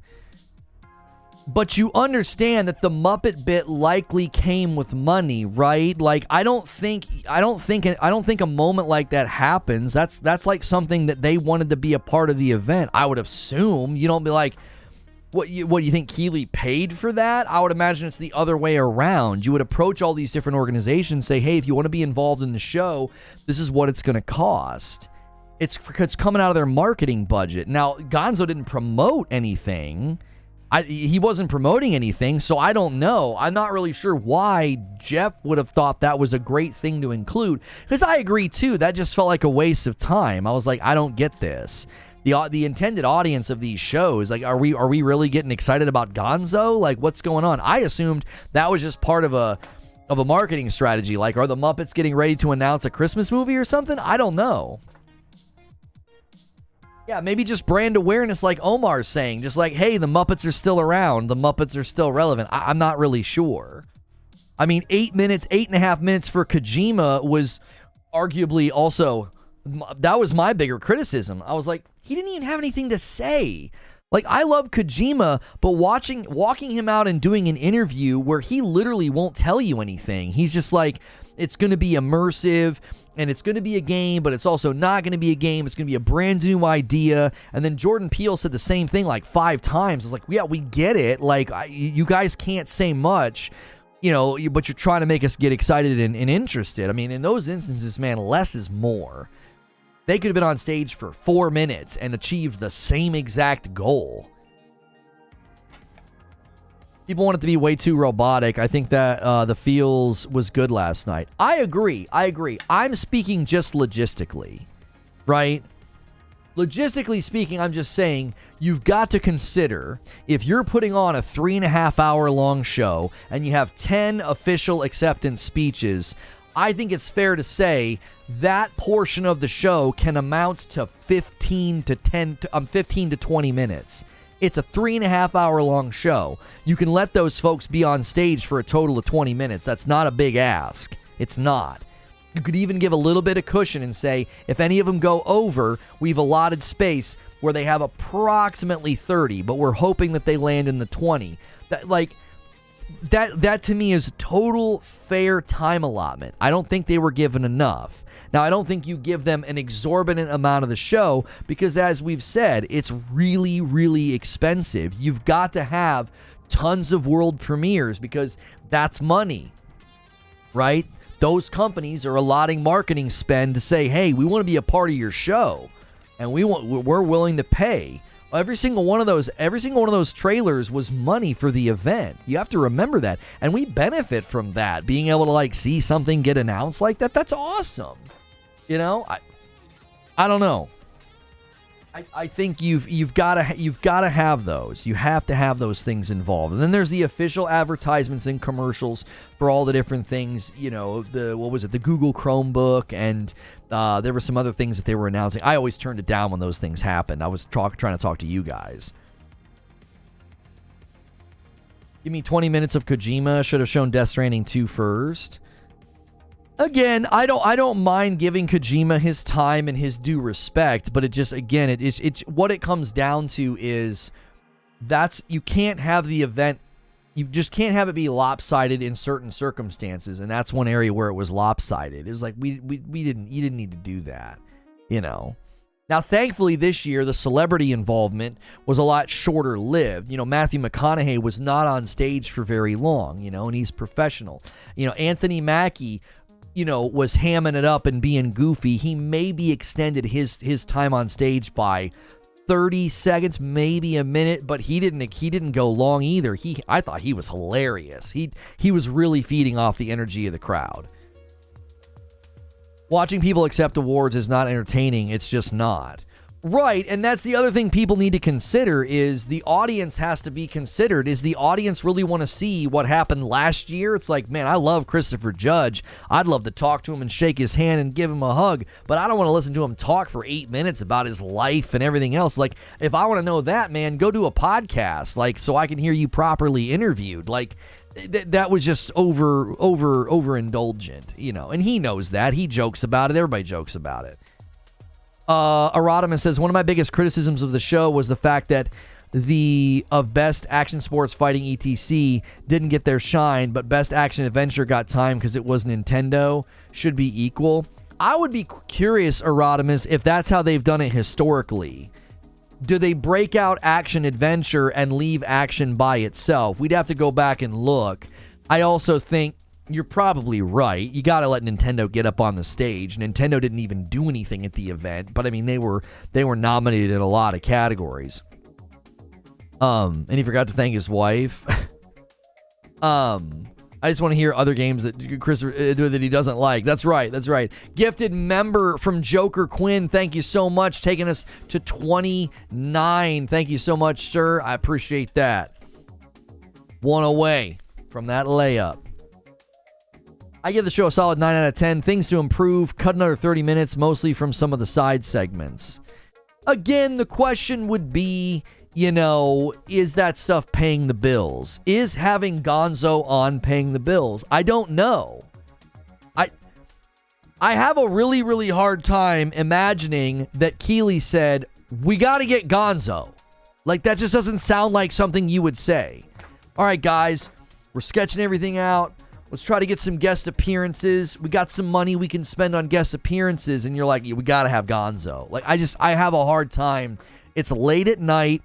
But you understand that the Muppet bit likely came with money, right? Like, I don't think a moment like that happens. That's like something that they wanted to be a part of the event. I would assume. You don't be like, What you think Keighley paid for that? I would imagine it's the other way around. You would approach all these different organizations, say, hey, if you want to be involved in the show, this is what it's going to cost. It's coming out of their marketing budget. Now, Gonzo didn't promote anything. He wasn't promoting anything, so I don't know. I'm not really sure why Geoff would have thought that was a great thing to include. Because I agree, too. That just felt like a waste of time. I was like, I don't get this. The intended audience of these shows, like, are we really getting excited about Gonzo? Like, what's going on? I assumed that was just part of a marketing strategy. Like, are the Muppets getting ready to announce a Christmas movie or something? I don't know. Yeah, maybe just brand awareness, like Omar's saying, just like, hey, the Muppets are still around, the Muppets are still relevant. I'm not really sure. I mean, 8.5 minutes for Kojima was arguably also, that was my bigger criticism. I was like, he didn't even have anything to say. Like, I love Kojima, but walking him out and doing an interview where he literally won't tell you anything. He's just like, it's going to be immersive, and it's going to be a game, but it's also not going to be a game. It's going to be a brand new idea. And then Jordan Peele said the same thing like 5 times. It's like, yeah, we get it. Like, you guys can't say much, but you're trying to make us get excited and interested. I mean, in those instances, man, less is more. They could have been on stage for 4 minutes and achieved the same exact goal. People want it to be way too robotic. I think that the feels was good last night. I agree. I'm speaking just logistically, right? Logistically speaking, I'm just saying you've got to consider if you're putting on a 3.5 hour long show and you have 10 official acceptance speeches, I think it's fair to say that portion of the show can amount to 15 to 20 minutes. It's a 3.5 hour long show. You can let those folks be on stage for a total of 20 minutes. That's not a big ask. It's not. You could even give a little bit of cushion and say, if any of them go over, we've allotted space where they have approximately 30, but we're hoping that they land in the 20. That to me is total fair time allotment. I don't think they were given enough. Now, I don't think you give them an exorbitant amount of the show because, as we've said, it's really, really expensive. You've got to have tons of world premieres because that's money, right? Those companies are allotting marketing spend to say, hey, we want to be a part of your show, and we're willing to pay. Every single one of those trailers was money for the event. You have to remember that. And we benefit from that. Being able to see something get announced like that, that's awesome. You know, I don't know. I think you've got to have those. You have to have those things involved. And then there's the official advertisements and commercials for all the different things. You know, the Google Chromebook, and there were some other things that they were announcing. I always turned it down when those things happened. I was trying to talk to you guys. Give me 20 minutes of Kojima. Should have shown Death Stranding 2 first. Again, I don't mind giving Kojima his time and his due respect, but it's what it comes down to is you can't have the event, you just can't have it be lopsided in certain circumstances, and that's one area where it was lopsided. It was like you didn't need to do that, you know. Now, thankfully, this year, the celebrity involvement was a lot shorter lived. You know, Matthew McConaughey was not on stage for very long, you know, and he's professional. You know, Anthony Mackie, you know, was hamming it up and being goofy. He maybe extended his time on stage by 30 seconds, maybe a minute, but he didn't go long either. I thought he was hilarious. He was really feeding off the energy of the crowd. Watching people accept awards is not entertaining. It's just not. Right, and that's the other thing people need to consider is the audience has to be considered. Is the audience really want to see what happened last year? It's like, man, I love Christopher Judge. I'd love to talk to him and shake his hand and give him a hug, but I don't want to listen to him talk for 8 minutes about his life and everything else. Like, if I want to know that, man, go do a podcast, like, so I can hear you properly interviewed. Like, that was just overindulgent, you know, and he knows that. He jokes about it. Everybody jokes about it. Erotimus says, one of my biggest criticisms of the show was the fact that the best action sports fighting etc didn't get their shine, but best action adventure got time because it was Nintendo. Should be equal. I would be curious, Erotimus, if that's how they've done it historically. Do they break out action adventure and leave action by itself? We'd have to go back and look. I also think you're probably right. You got to let Nintendo get up on the stage. Nintendo didn't even do anything at the event, but I mean, they were nominated in a lot of categories. And he forgot to thank his wife. I just want to hear other games that Chris that he doesn't like. That's right. Gifted member from Joker Quinn. Thank you so much, taking us to 29. Thank you so much, sir. I appreciate that. One away from that layup. I give the show a solid 9 out of 10. Things to improve. Cut another 30 minutes, mostly from some of the side segments. Again, the question would be, you know, is that stuff paying the bills? Is having Gonzo on paying the bills? I don't know. I have a really, really hard time imagining that Keighley said, we got to get Gonzo. Like, that just doesn't sound like something you would say. All right, guys, we're sketching everything out. Let's try to get some guest appearances. We got some money we can spend on guest appearances. And you're like, yeah, we got to have Gonzo. Like, I have a hard time. It's late at night.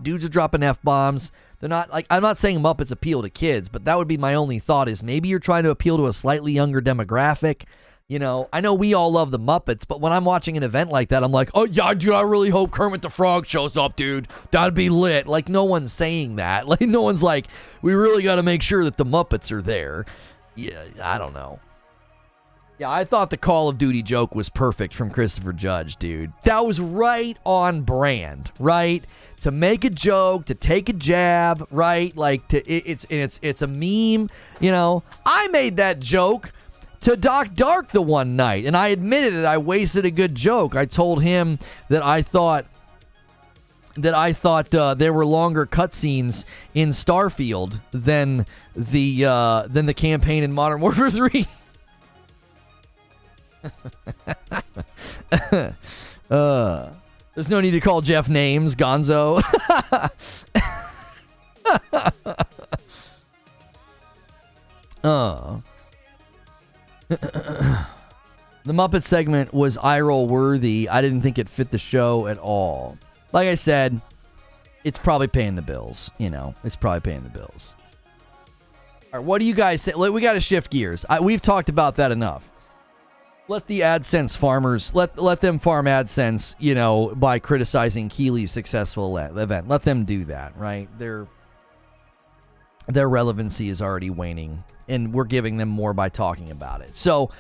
Dudes are dropping F-bombs. They're not, like, I'm not saying Muppets appeal to kids, but that would be my only thought is maybe you're trying to appeal to a slightly younger demographic. You know, I know we all love the Muppets, but when I'm watching an event like that, I'm like, oh, yeah, dude, I really hope Kermit the Frog shows up, dude. That'd be lit. Like, no one's saying that. Like, no one's like, we really got to make sure that the Muppets are there. Yeah, I don't know. Yeah, I thought the Call of Duty joke was perfect from Christopher Judge, dude. That was right on brand, right? To make a joke, to take a jab, right? Like it's a meme, you know. I made that joke to Doc Dark the one night, and I admitted it. I wasted a good joke. I told him that I thought there were longer cutscenes in Starfield than the campaign in Modern Warfare 3. There's no need to call Jeff names, Gonzo. The Muppet segment was eye-roll worthy. I didn't think it fit the show at all. Like I said, it's probably paying the bills. You know, it's probably paying the bills. All right, what do you guys say? We got to shift gears. We've talked about that enough. Let the AdSense farmers, let them farm AdSense, you know, by criticizing Keighley's successful event. Let them do that, right? Their relevancy is already waning, and we're giving them more by talking about it. So,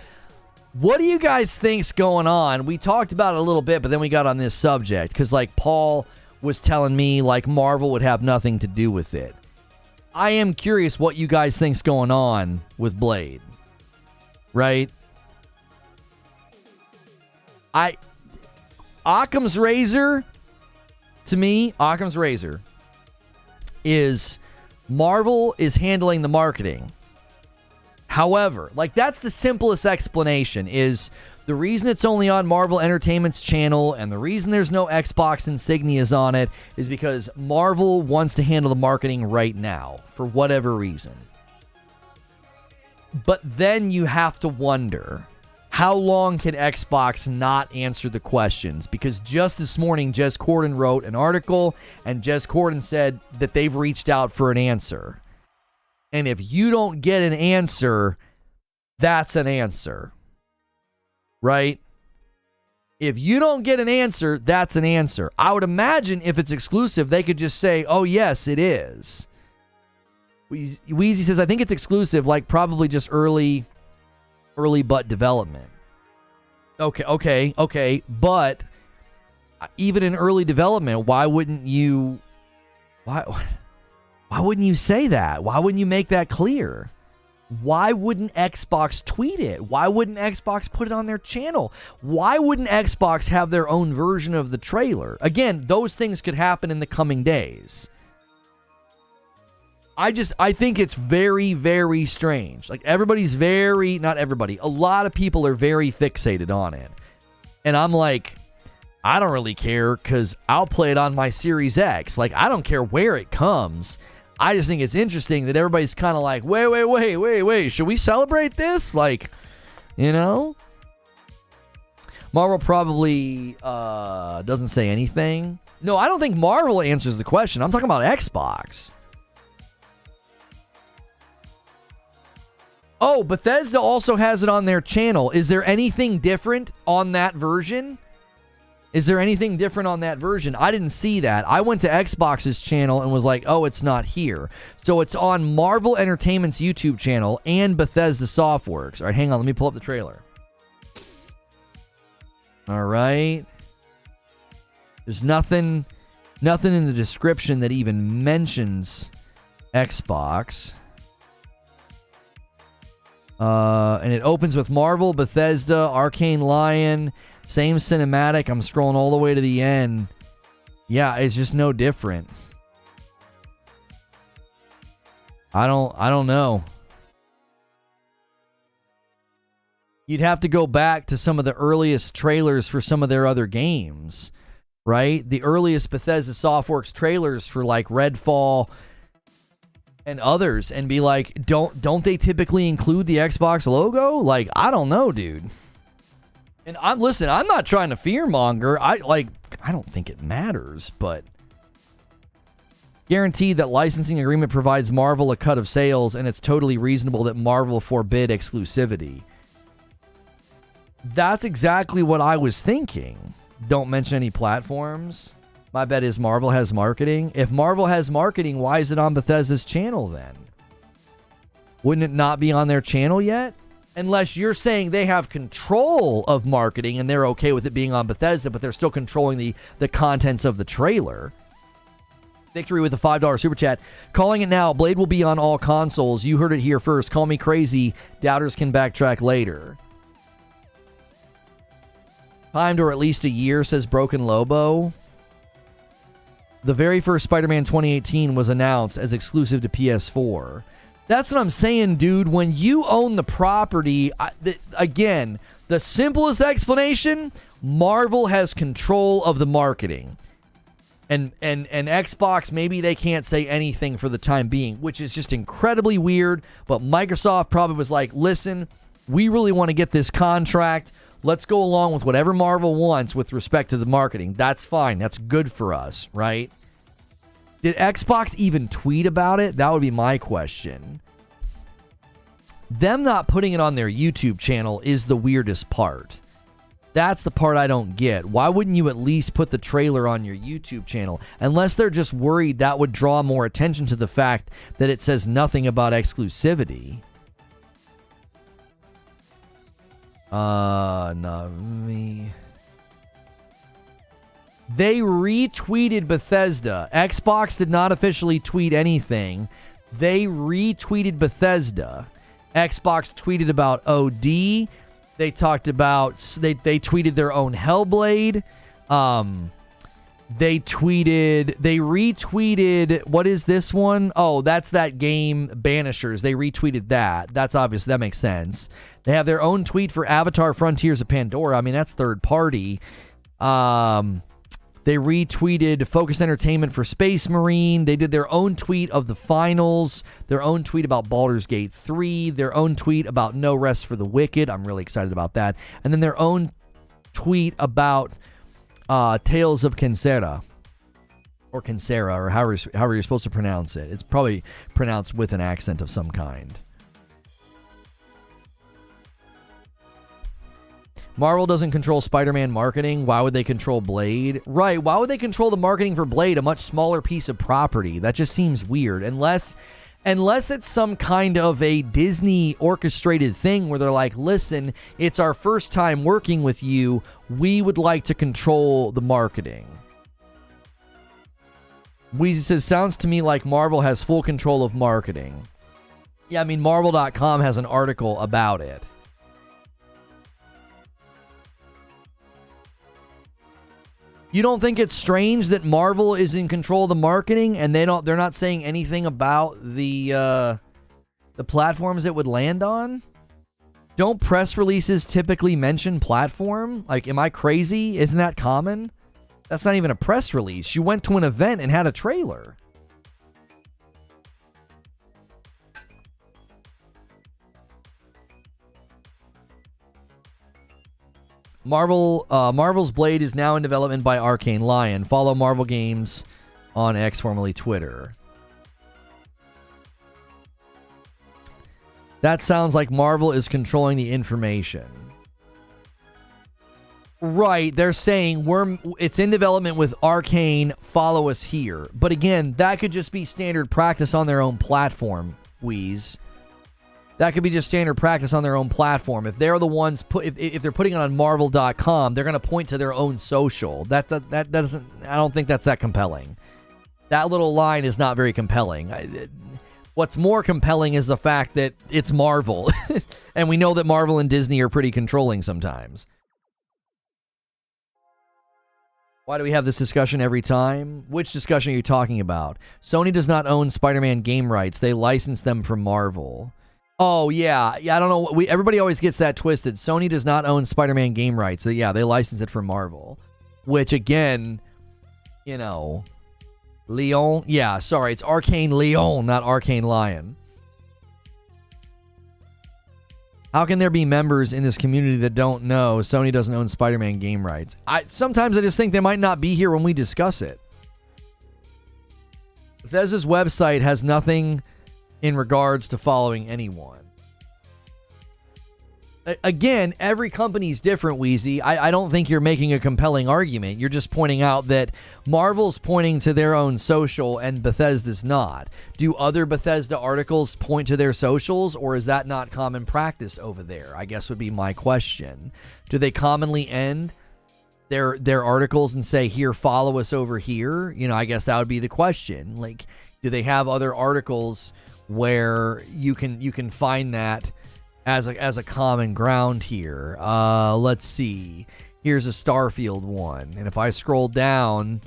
what do you guys think's going on? We talked about it a little bit, but then we got on this subject because, like, Paul was telling me, like, Marvel would have nothing to do with it. I am curious what you guys think's going on with Blade, right? Occam's razor, to me, Occam's razor is Marvel is handling the marketing. However, like, that's the simplest explanation, is the reason it's only on Marvel Entertainment's channel and the reason there's no Xbox insignias on it is because Marvel wants to handle the marketing right now for whatever reason. But then you have to wonder, how long can Xbox not answer the questions? Because just this morning, Jez Corden wrote an article, and Jez Corden said that they've reached out for an answer. And if you don't get an answer, that's an answer. Right? If you don't get an answer, that's an answer. I would imagine if it's exclusive, they could just say, oh, yes, it is. Wheezy says, I think it's exclusive, like probably just early but development. Okay. But even in early development, why wouldn't you say that? Why wouldn't you make that clear? Why wouldn't Xbox tweet it? Why wouldn't Xbox put it on their channel? Why wouldn't Xbox have their own version of the trailer? Again, those things could happen in the coming days. I think it's very, very strange. Like, not everybody, a lot of people are very fixated on it. And I'm like, I don't really care because I'll play it on my Series X. Like, I don't care where it comes. I just think it's interesting that everybody's kind of like, wait. Should we celebrate this? Like, you know? Marvel probably doesn't say anything. No, I don't think Marvel answers the question. I'm talking about Xbox. Oh, Bethesda also has it on their channel. Is there anything different on that version? I didn't see that. I went to Xbox's channel and was like, oh, it's not here. So it's on Marvel Entertainment's YouTube channel and Bethesda Softworks. All right, hang on. Let me pull up the trailer. All right. There's nothing in the description that even mentions Xbox. And it opens with Marvel, Bethesda, Arcane Lion, same cinematic. I'm scrolling all the way to the end. Yeah, it's just no different. I don't know. You'd have to go back to some of the earliest trailers for some of their other games, right? The earliest Bethesda Softworks trailers for like Redfall and others, and be like, don't they typically include the Xbox logo? Like, I don't know, dude. And I'm not trying to fearmonger. I don't think it matters, but guaranteed that licensing agreement provides Marvel a cut of sales, and it's totally reasonable that Marvel forbid exclusivity. That's exactly what I was thinking. Don't mention any platforms. My bet is Marvel has marketing. If Marvel has marketing, why is it on Bethesda's channel then? Wouldn't it not be on their channel yet? Unless you're saying they have control of marketing and they're okay with it being on Bethesda, but they're still controlling the contents of the trailer. Victory with a $5 super chat. Calling it now. Blade will be on all consoles. You heard it here first. Call me crazy. Doubters can backtrack later. Timed or at least a year, says Broken Lobo. The very first Spider-Man 2018 was announced as exclusive to PS4. That's what I'm saying, dude. When you own the property, again, the simplest explanation, Marvel has control of the marketing. And Xbox, maybe they can't say anything for the time being, which is just incredibly weird. But Microsoft probably was like, listen, we really want to get this contract. Let's go along with whatever Marvel wants with respect to the marketing. That's fine. That's good for us, right? Did Xbox even tweet about it? That would be my question. Them not putting it on their YouTube channel is the weirdest part. That's the part I don't get. Why wouldn't you at least put the trailer on your YouTube channel? Unless they're just worried that would draw more attention to the fact that it says nothing about exclusivity. Not me. They retweeted Bethesda. Xbox did not officially tweet anything. They retweeted Bethesda. Xbox tweeted about OD. They talked about... They tweeted their own Hellblade. They retweeted... What is this one? Oh, that's that game, Banishers. They retweeted that. That's obvious. That makes sense. They have their own tweet for Avatar Frontiers of Pandora. I mean, that's third party. They retweeted Focus Entertainment for Space Marine. They did their own tweet of the finals, their own tweet about Baldur's Gate 3, their own tweet about No Rest for the Wicked. I'm really excited about that. And then their own tweet about Tales of Cancera, or Cancera, or however you're supposed to pronounce it. It's probably pronounced with an accent of some kind. Marvel doesn't control Spider-Man marketing. Why would they control Blade? Right, why would they control the marketing for Blade, a much smaller piece of property? That just seems weird. Unless it's some kind of a Disney orchestrated thing where they're like, listen, it's our first time working with you. We would like to control the marketing. Weezy says, sounds to me like Marvel has full control of marketing. Yeah, I mean, Marvel.com has an article about it. You don't think it's strange that Marvel is in control of the marketing and they're not saying anything about the platforms it would land on? Don't press releases typically mention platform? Like, am I crazy? Isn't that common? That's not even a press release. You went to an event and had a trailer. Marvel's Blade is now in development by Arcane Lion. Follow Marvel Games on X, formerly Twitter. That sounds like Marvel is controlling the information. Right, they're saying it's in development with Arcane, follow us here. But again, that could just be standard practice on their own platform, Wheeze. That could be just standard practice on their own platform. If they're the ones if they're putting it on Marvel.com, they're going to point to their own social. That doesn't. I don't think that's that compelling. That little line is not very compelling. What's more compelling is the fact that it's Marvel, and we know that Marvel and Disney are pretty controlling sometimes. Why do we have this discussion every time? Which discussion are you talking about? Sony does not own Spider-Man game rights. They license them from Marvel. Oh, yeah. I don't know. Everybody always gets that twisted. Sony does not own Spider-Man game rights. So, yeah, they license it from Marvel. Which, again, Leon. Yeah, sorry. It's Arcane Leon, not Arcane Lion. How can there be members in this community that don't know Sony doesn't own Spider-Man game rights? Sometimes I just think they might not be here when we discuss it. Bethesda's website has nothing in regards to following anyone. Again, every company's different, Wheezy. I don't think you're making a compelling argument. You're just pointing out that Marvel's pointing to their own social and Bethesda's not. Do other Bethesda articles point to their socials, or is that not common practice over there? I guess would be my question. Do they commonly end their articles and say, here, follow us over here? You know, I guess that would be the question. Like, do they have other articles where you can find that as a common ground here? Let's see. Here's a Starfield one. And if I scroll down,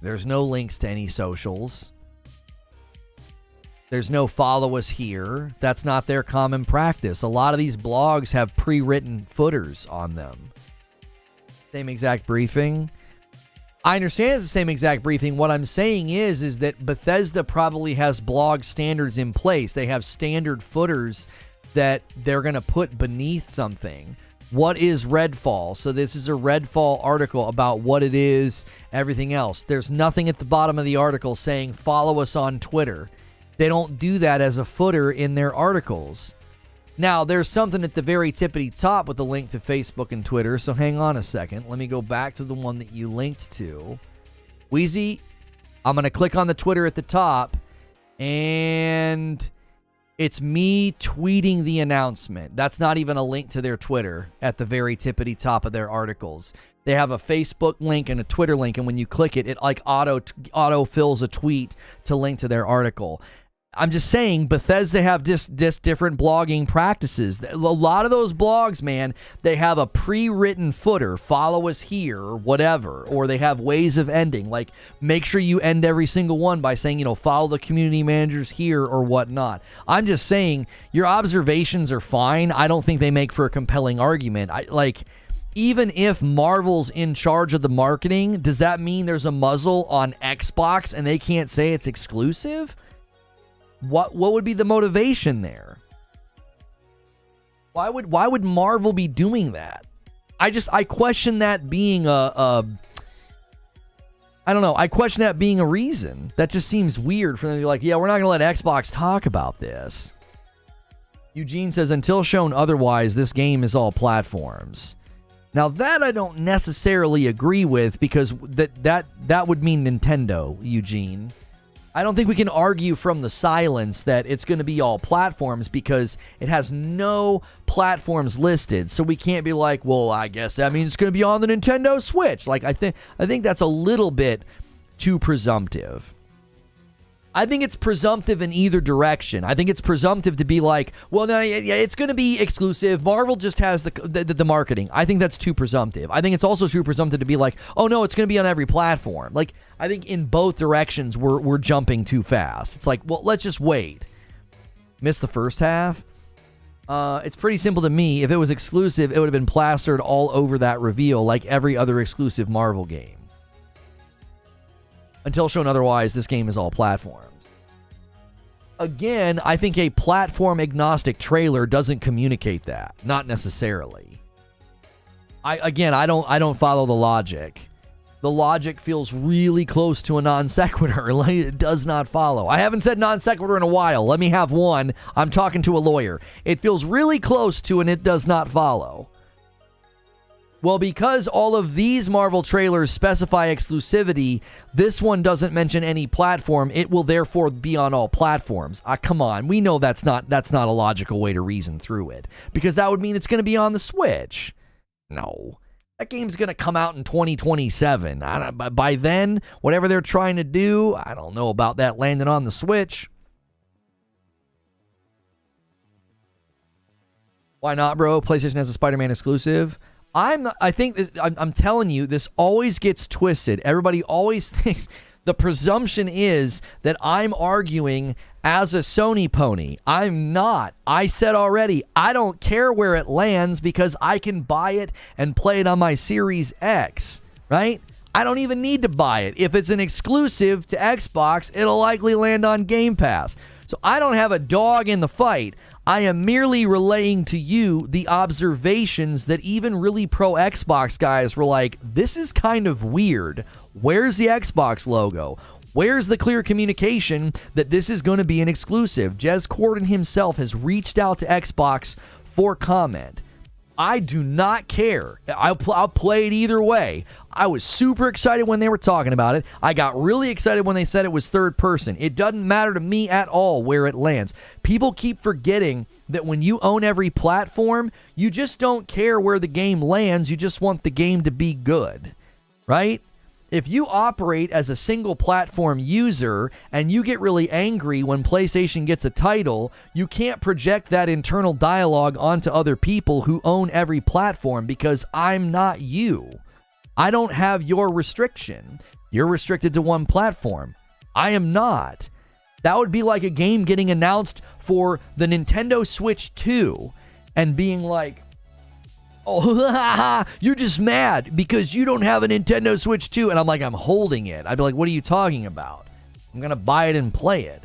there's no links to any socials. There's no follow us here. That's not their common practice. A lot of these blogs have pre-written footers on them. Same exact briefing. I understand it's the same exact briefing. What I'm saying is that Bethesda probably has blog standards in place. They have standard footers that they're going to put beneath something. What is Redfall? So this is a Redfall article about what it is, everything else. There's nothing at the bottom of the article saying follow us on Twitter. They don't do that as a footer in their articles. Now, there's something at the very tippity top with a link to Facebook and Twitter, so hang on a second. Let me go back to the one that you linked to. Wheezy, I'm going to click on the Twitter at the top, and it's me tweeting the announcement. That's not even a link to their Twitter at the very tippity top of their articles. They have a Facebook link and a Twitter link, and when you click it, it like auto fills a tweet to link to their article. I'm just saying, Bethesda have just different blogging practices. A lot of those blogs, man, they have a pre-written footer, follow us here, or whatever, or they have ways of ending. Like, make sure you end every single one by saying, follow the community managers here or whatnot. I'm just saying, your observations are fine. I don't think they make for a compelling argument. Even if Marvel's in charge of the marketing, does that mean there's a muzzle on Xbox and they can't say it's exclusive? What would be the motivation there? Why would Marvel be doing that? I question that being I don't know. I question that being a reason. That just seems weird for them to be like, yeah, we're not going to let Xbox talk about this. Eugene says, until shown otherwise, this game is all platforms. Now that I don't necessarily agree with, because that would mean Nintendo, Eugene. I don't think we can argue from the silence that it's going to be all platforms, because it has no platforms listed. So we can't be like, well, I guess that means it's going to be on the Nintendo Switch. Like, I think that's a little bit too presumptive. I think it's presumptive in either direction. I think it's presumptive to be like, well, no, yeah, it's going to be exclusive. Marvel just has the marketing. I think that's too presumptive. I think it's also too presumptive to be like, oh no, it's going to be on every platform. Like, I think in both directions we're jumping too fast. It's like, well, let's just wait. Missed the first half. It's pretty simple to me. If it was exclusive, it would have been plastered all over that reveal like every other exclusive Marvel game. Until shown otherwise, this game is all platforms. Again, I think a platform-agnostic trailer doesn't communicate that. Not necessarily. I don't follow the logic. The logic feels really close to a non sequitur. Like, it does not follow. I haven't said non sequitur in a while. Let me have one. I'm talking to a lawyer. It feels really close to an it does not follow. Well, because all of these Marvel trailers specify exclusivity, this one doesn't mention any platform. It will therefore be on all platforms. Come on, we know that's not a logical way to reason through it, because that would mean it's going to be on the Switch. No, that game's going to come out in 2027. By then, whatever they're trying to do, I don't know about that landing on the Switch. Why not, bro? PlayStation has a Spider-Man exclusive. I'm telling you, this always gets twisted. Everybody always thinks the presumption is that I'm arguing as a Sony pony. I'm not. I said already, I don't care where it lands because I can buy it and play it on my Series X, right? I don't even need to buy it. If it's an exclusive to Xbox, it'll likely land on Game Pass. So I don't have a dog in the fight. I am merely relaying to you the observations that even really pro Xbox guys were like, this is kind of weird. Where's the Xbox logo? Where's the clear communication that this is going to be an exclusive? Jez Corden himself has reached out to Xbox for comment. I do not care. I'll play it either way. I was super excited when they were talking about it. I got really excited when they said it was third person. It doesn't matter to me at all where it lands. People keep forgetting that when you own every platform, you just don't care where the game lands. You just want the game to be good, right? If you operate as a single platform user and you get really angry when PlayStation gets a title, you can't project that internal dialogue onto other people who own every platform, because I'm not you. I don't have your restriction. You're restricted to one platform. I am not. That would be like a game getting announced for the Nintendo Switch 2 and being like, oh, you're just mad because you don't have a Nintendo Switch 2. And I'm like, I'm holding it. I'd be like, what are you talking about? I'm going to buy it and play it.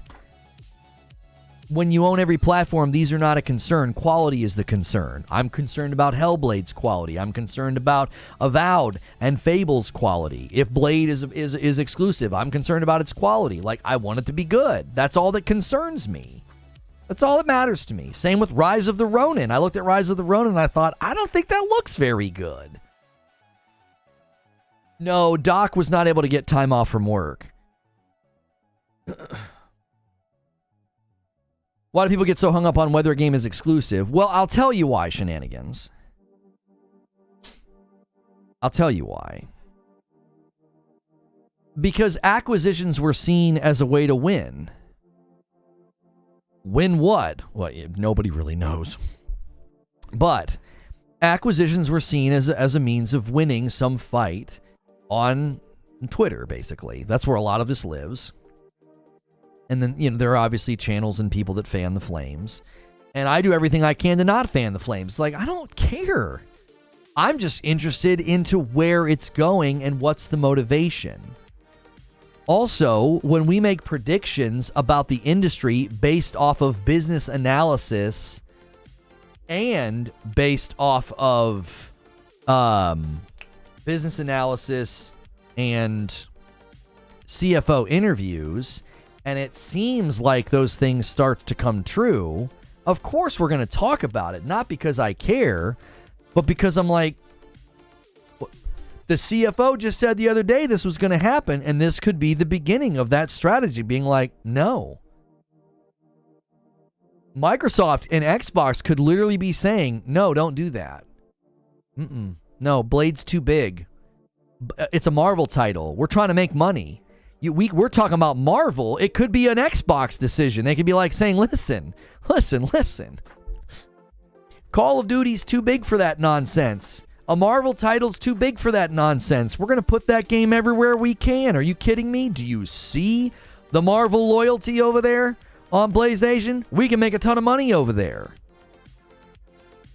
When you own every platform, these are not a concern. Quality is the concern. I'm concerned about Hellblade's quality. I'm concerned about Avowed and Fable's quality. If Blade is exclusive, I'm concerned about its quality. Like, I want it to be good. That's all that concerns me. That's all that matters to me. Same with Rise of the Ronin. I looked at Rise of the Ronin and I thought, I don't think that looks very good. No, Doc was not able to get time off from work. Why do people get so hung up on whether a game is exclusive? Well, I'll tell you why, Shenanigans. I'll tell you why. Because acquisitions were seen as a way to win. Win what? Well, nobody really knows. But acquisitions were seen as a means of winning some fight on Twitter, basically. That's where a lot of this lives. And then, there are obviously channels and people that fan the flames. And I do everything I can to not fan the flames. Like, I don't care. I'm just interested into where it's going and what's the motivation. Also, when we make predictions about the industry based off of business analysis and based off of business analysis and CFO interviews, and it seems like those things start to come true, of course we're going to talk about it. Not because I care, but because I'm like, the CFO just said the other day this was going to happen, and this could be the beginning of that strategy being like, no. Microsoft and Xbox could literally be saying, no, don't do that. No, Blade's too big. It's a Marvel title. We're trying to make money. We're talking about Marvel. It could be an Xbox decision. They could be like saying, listen. Call of Duty's too big for that nonsense. A Marvel title's too big for that nonsense. We're going to put that game everywhere we can. Are you kidding me? Do you see the Marvel loyalty over there on PlayStation? We can make a ton of money over there.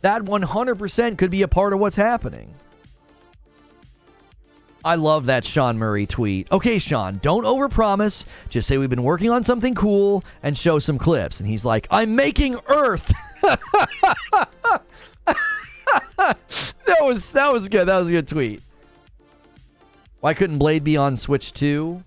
That 100% could be a part of what's happening. I love that Sean Murray tweet. Okay, Sean, don't overpromise. Just say we've been working on something cool and show some clips. And he's like, I'm making Earth. That was good. That was a good tweet. Why couldn't Blade be on Switch 2?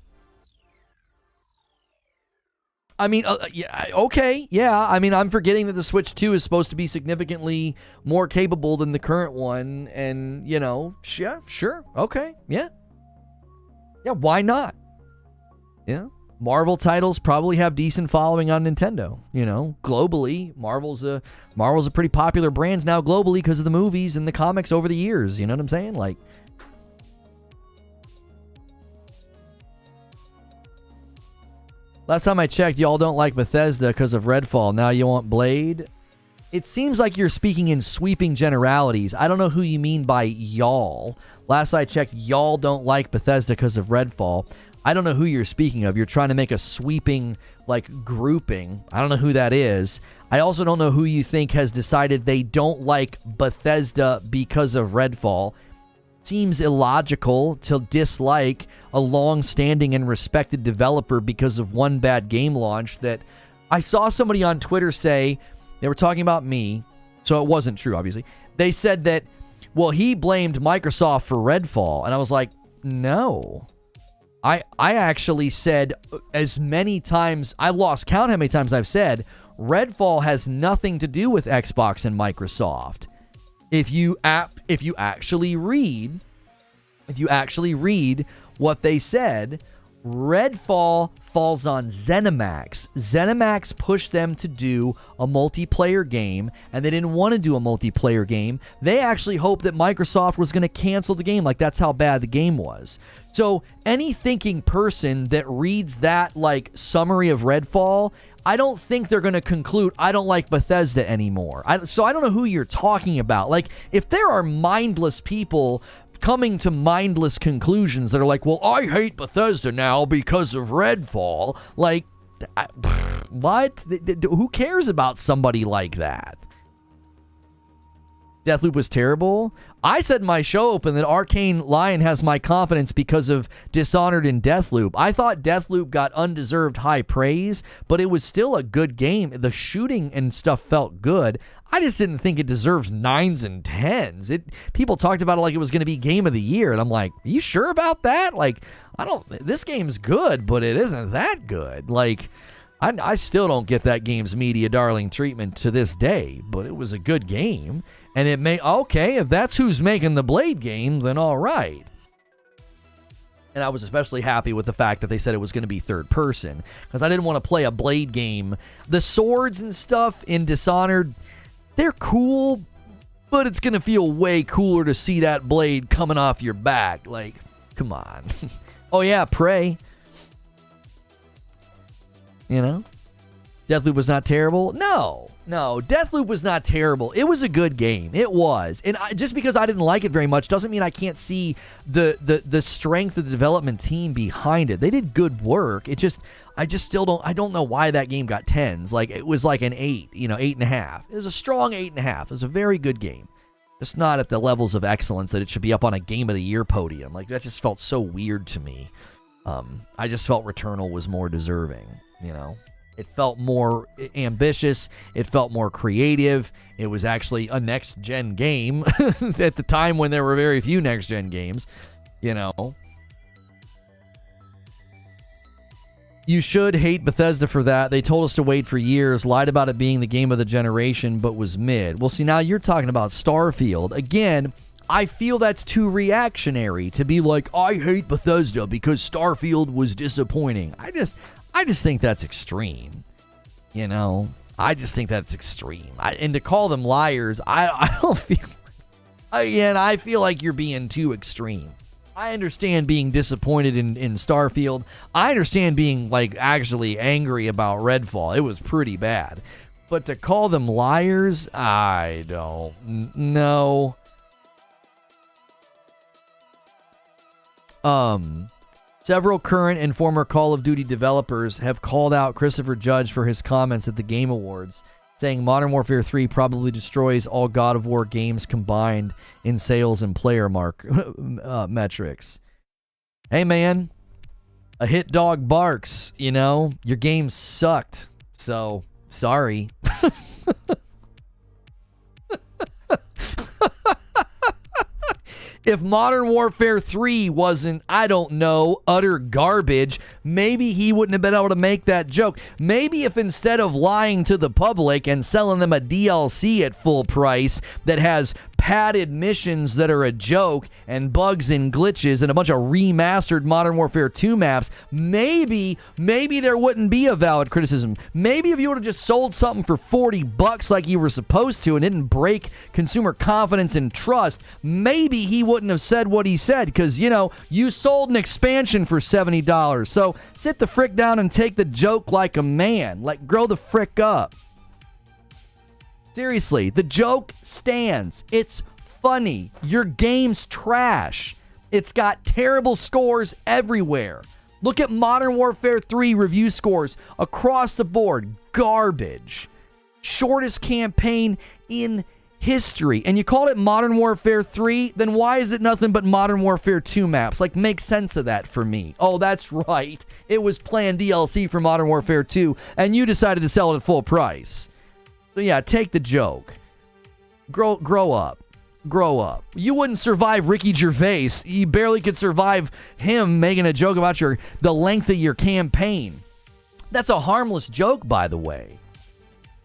I mean, yeah, okay, yeah. I mean, I'm forgetting that the Switch 2 is supposed to be significantly more capable than the current one, and, yeah, sure, okay, yeah. Yeah, why not? Yeah. Marvel titles probably have decent following on Nintendo, globally. Marvel's a pretty popular brand now globally because of the movies and the comics over the years, you know what I'm saying? Like, last time I checked, y'all don't like Bethesda because of Redfall. Now you want Blade? It seems like you're speaking in sweeping generalities. I don't know who you mean by y'all. Last I checked, y'all don't like Bethesda because of Redfall. I don't know who you're speaking of. You're trying to make a sweeping, grouping. I don't know who that is. I also don't know who you think has decided they don't like Bethesda because of Redfall. Seems illogical to dislike a long-standing and respected developer because of one bad game launch that I saw somebody on Twitter say, they were talking about me, so it wasn't true, obviously. They said that, well, he blamed Microsoft for Redfall, and I was like, no. I actually said as many times, I lost count how many times I've said, Redfall has nothing to do with Xbox and Microsoft. If you actually read what they said, Redfall falls on ZeniMax. ZeniMax pushed them to do a multiplayer game, and they didn't want to do a multiplayer game. They actually hoped that Microsoft was going to cancel the game. Like, that's how bad the game was. So any thinking person that reads that, like, summary of Redfall, I don't think they're going to conclude, I don't like Bethesda anymore. So I don't know who you're talking about. Like, if there are mindless people coming to mindless conclusions that are like, well, I hate Bethesda now because of Redfall. Like, what? Who cares about somebody like that? Deathloop was terrible. I said in my show open that Arcane Lion has my confidence because of Dishonored and Deathloop. I thought Deathloop got undeserved high praise, but it was still a good game. The shooting and stuff felt good. I just didn't think it deserves 9s and 10s. People talked about it like it was going to be Game of the Year, and I'm like, are you sure about that? Like, this game's good, but it isn't that good. Like, I still don't get that game's media darling treatment to this day, but it was a good game. And it okay, if that's who's making the Blade game, then all right. And I was especially happy with the fact that they said it was going to be third person, because I didn't want to play a Blade game. The swords and stuff in Dishonored, they're cool, but it's going to feel way cooler to see that blade coming off your back. Like, come on. Oh yeah, Prey. You know? Deathloop was not terrible? No, Deathloop was not terrible. It was a good game. It was. And just because I didn't like it very much doesn't mean I can't see the strength of the development team behind it. They did good work. I don't know why that game got 10s. Like, it was like an 8, 8.5. It was a strong 8.5. It was a very good game. Just not at the levels of excellence that it should be up on a Game of the Year podium. Like, that just felt so weird to me. I just felt Returnal was more deserving, It felt more ambitious. It felt more creative. It was actually a next-gen game at the time when there were very few next-gen games, You should hate Bethesda for that. They told us to wait for years, lied about it being the game of the generation, but was mid. Well, see, now you're talking about Starfield. Again, I feel that's too reactionary to be like, I hate Bethesda because Starfield was disappointing. I just think that's extreme, I just think that's extreme. And to call them liars, I don't feel... Again, I feel like you're being too extreme. I understand being disappointed in Starfield. I understand being, like, actually angry about Redfall. It was pretty bad. But to call them liars, I don't know. Several current and former Call of Duty developers have called out Christopher Judge for his comments at the Game Awards, saying Modern Warfare 3 probably destroys all God of War games combined in sales and player metrics. Hey, man, a hit dog barks, Your game sucked, so sorry. If Modern Warfare 3 wasn't, I don't know, utter garbage, maybe he wouldn't have been able to make that joke. Maybe if instead of lying to the public and selling them a DLC at full price that has padded missions that are a joke and bugs and glitches and a bunch of remastered Modern Warfare 2 maps, maybe there wouldn't be a valid criticism. Maybe if you would have just sold something for $40 like you were supposed to and didn't break consumer confidence and trust, maybe he wouldn't have said what he said, because, you sold an expansion for $70. So sit the frick down and take the joke like a man. Like, grow the frick up. Seriously, the joke stands. It's funny. Your game's trash. It's got terrible scores everywhere. Look at Modern Warfare 3 review scores across the board. Garbage. Shortest campaign in history. And you called it Modern Warfare 3? Then why is it nothing but Modern Warfare 2 maps? Like, make sense of that for me. Oh, that's right. It was planned DLC for Modern Warfare 2, and you decided to sell it at full price. So yeah, take the joke. Grow up. Grow up. You wouldn't survive Ricky Gervais. You barely could survive him making a joke about the length of your campaign. That's a harmless joke, by the way.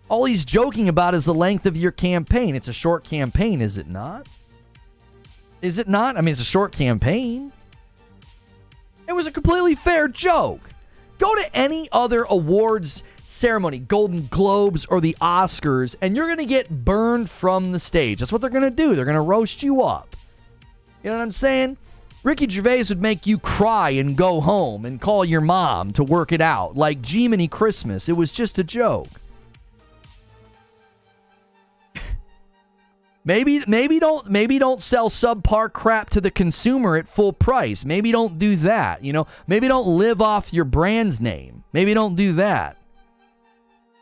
All he's joking about is the length of your campaign. It's a short campaign, is it not? Is it not? I mean, it's a short campaign. It was a completely fair joke. Go to any other awards ceremony, Golden Globes or the Oscars, and you're going to get burned from the stage. That's what they're going to do. They're going to roast you up. You know what I'm saying? Ricky Gervais would make you cry and go home and call your mom to work it out. Like Jiminy Christmas. It was just a joke. Maybe don't sell subpar crap to the consumer at full price. Maybe don't do that, you know? Maybe don't live off your brand's name. Maybe don't do that.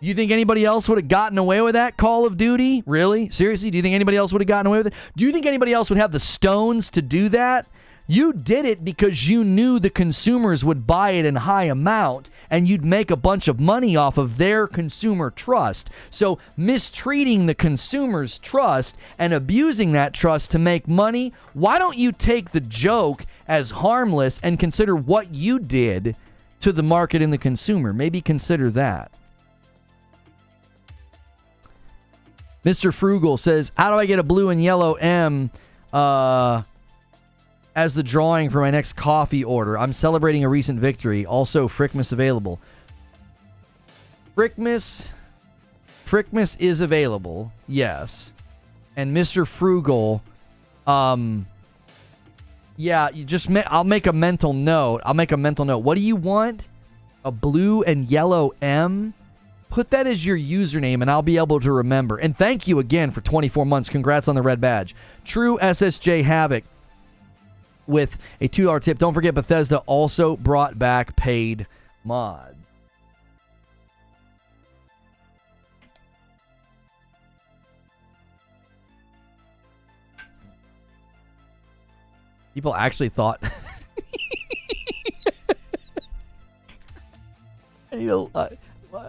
You think anybody else would have gotten away with that, Call of Duty? Really? Seriously? Do you think anybody else would have gotten away with it? Do you think anybody else would have the stones to do that? You did it because you knew the consumers would buy it in high amount and you'd make a bunch of money off of their consumer trust. So mistreating the consumer's trust and abusing that trust to make money, why don't you take the joke as harmless and consider what you did to the market and the consumer? Maybe consider that. Mr. Frugal says, how do I get a blue and yellow M as the drawing for my next coffee order? I'm celebrating a recent victory. Also, Frickmas available. Frickmas is available, yes. And Mr. Frugal, yeah, I'll make a mental note. What do you want? A blue and yellow M? Put that as your username and I'll be able to remember. And thank you again for 24 months. Congrats on the red badge. True SSJ Havoc with a $2 tip. Don't forget, Bethesda also brought back paid mods. People actually thought...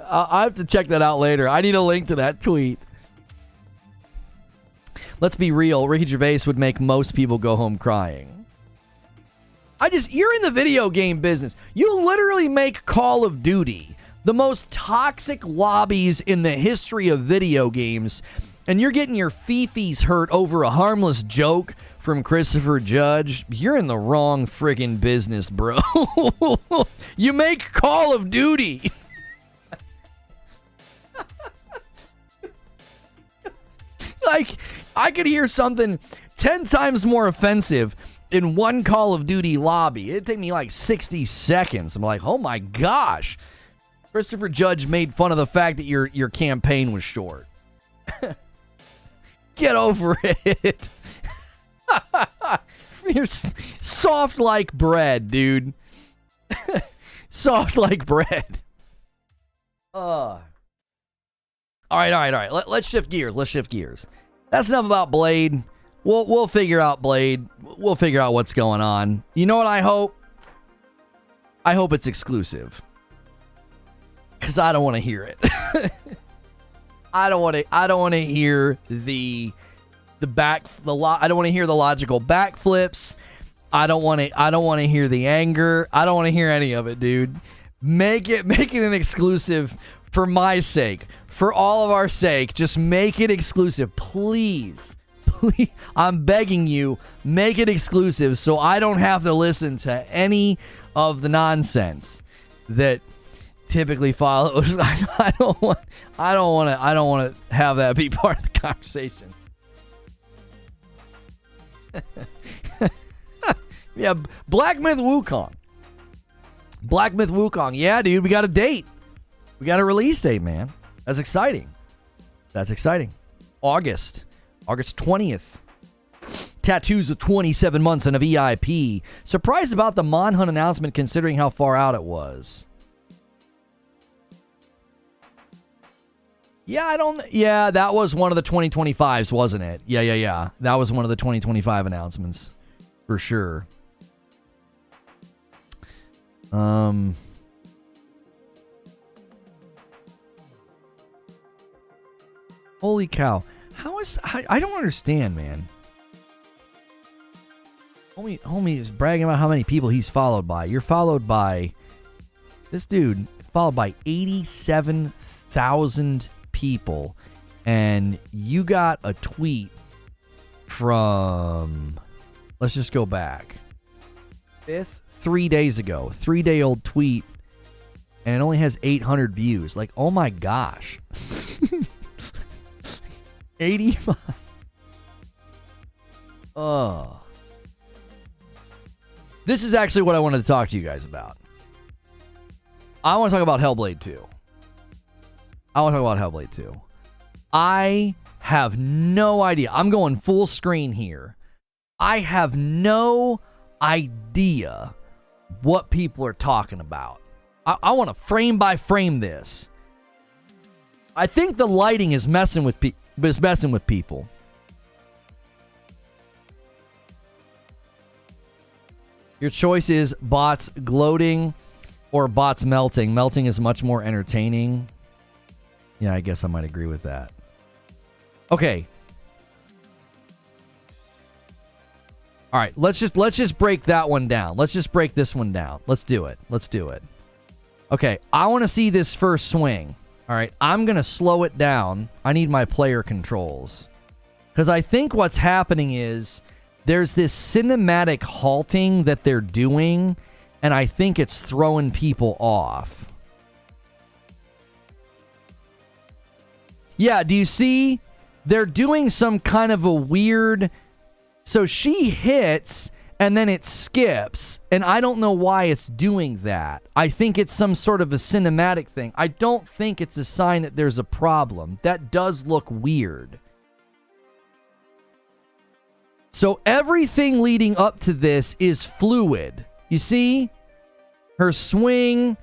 I have to check that out later. I need a link to that tweet. Let's be real. Ricky Gervais would make most people go home crying. You're in the video game business. You literally make Call of Duty the most toxic lobbies in the history of video games, and you're getting your fifis hurt over a harmless joke from Christopher Judge. You're in the wrong friggin' business, bro. You make Call of Duty. Like, I could hear something 10 times more offensive in one Call of Duty lobby. It'd take me like 60 seconds. I'm like, oh my gosh. Christopher Judge made fun of the fact that your campaign was short. Get over it. You're soft like bread, dude. Soft like bread. All right. Let's shift gears. That's enough about Blade. We'll figure out Blade. We'll figure out what's going on. You know what I hope? I hope it's exclusive. Because I don't want to hear it. I don't want to hear I don't want to hear the logical backflips. I don't want to hear the anger. I don't want to hear any of it, dude. Make it an exclusive for my sake. For all of our sake, just make it exclusive. Please. I'm begging you, make it exclusive so I don't have to listen to any of the nonsense that typically follows. I don't want to have that be part of the conversation. Yeah, Black Myth Wukong. Yeah, dude, we got a date. We got a release date, man. That's exciting. August 20th. Tattoos with 27 months and a VIP. Surprised about the Monhunt announcement considering how far out it was. Yeah, that was one of the 2025s, wasn't it? Yeah. That was one of the 2025 announcements. For sure. Holy cow. I don't understand, man. Homie is bragging about how many people he's followed by. You're followed by... This dude followed by 87,000 people, and you got a tweet from, let's just go back. This 3 days ago, 3-day-old tweet, and it only has 800 views. Like, oh my gosh. 85. Oh. This is actually what I wanted to talk to you guys about. I want to talk about Hellblade 2. I have no idea. I'm going full screen here. I have no idea what people are talking about. I want to frame by frame this. I think the lighting is messing with people. Your choice is bots gloating or bots melting. Melting is much more entertaining. Yeah, I guess I might agree with that. Okay. All right, let's just break that one down. Let's just break this one down. Let's do it. Okay, I want to see this first swing. All right, I'm going to slow it down. I need my player controls. Because I think what's happening is there's this cinematic halting that they're doing, and I think it's throwing people off. Yeah, do you see? They're doing some kind of a weird... So she hits, and then it skips, and I don't know why it's doing that. I think it's some sort of a cinematic thing. I don't think it's a sign that there's a problem. That does look weird. So everything leading up to this is fluid. You see? Her swing,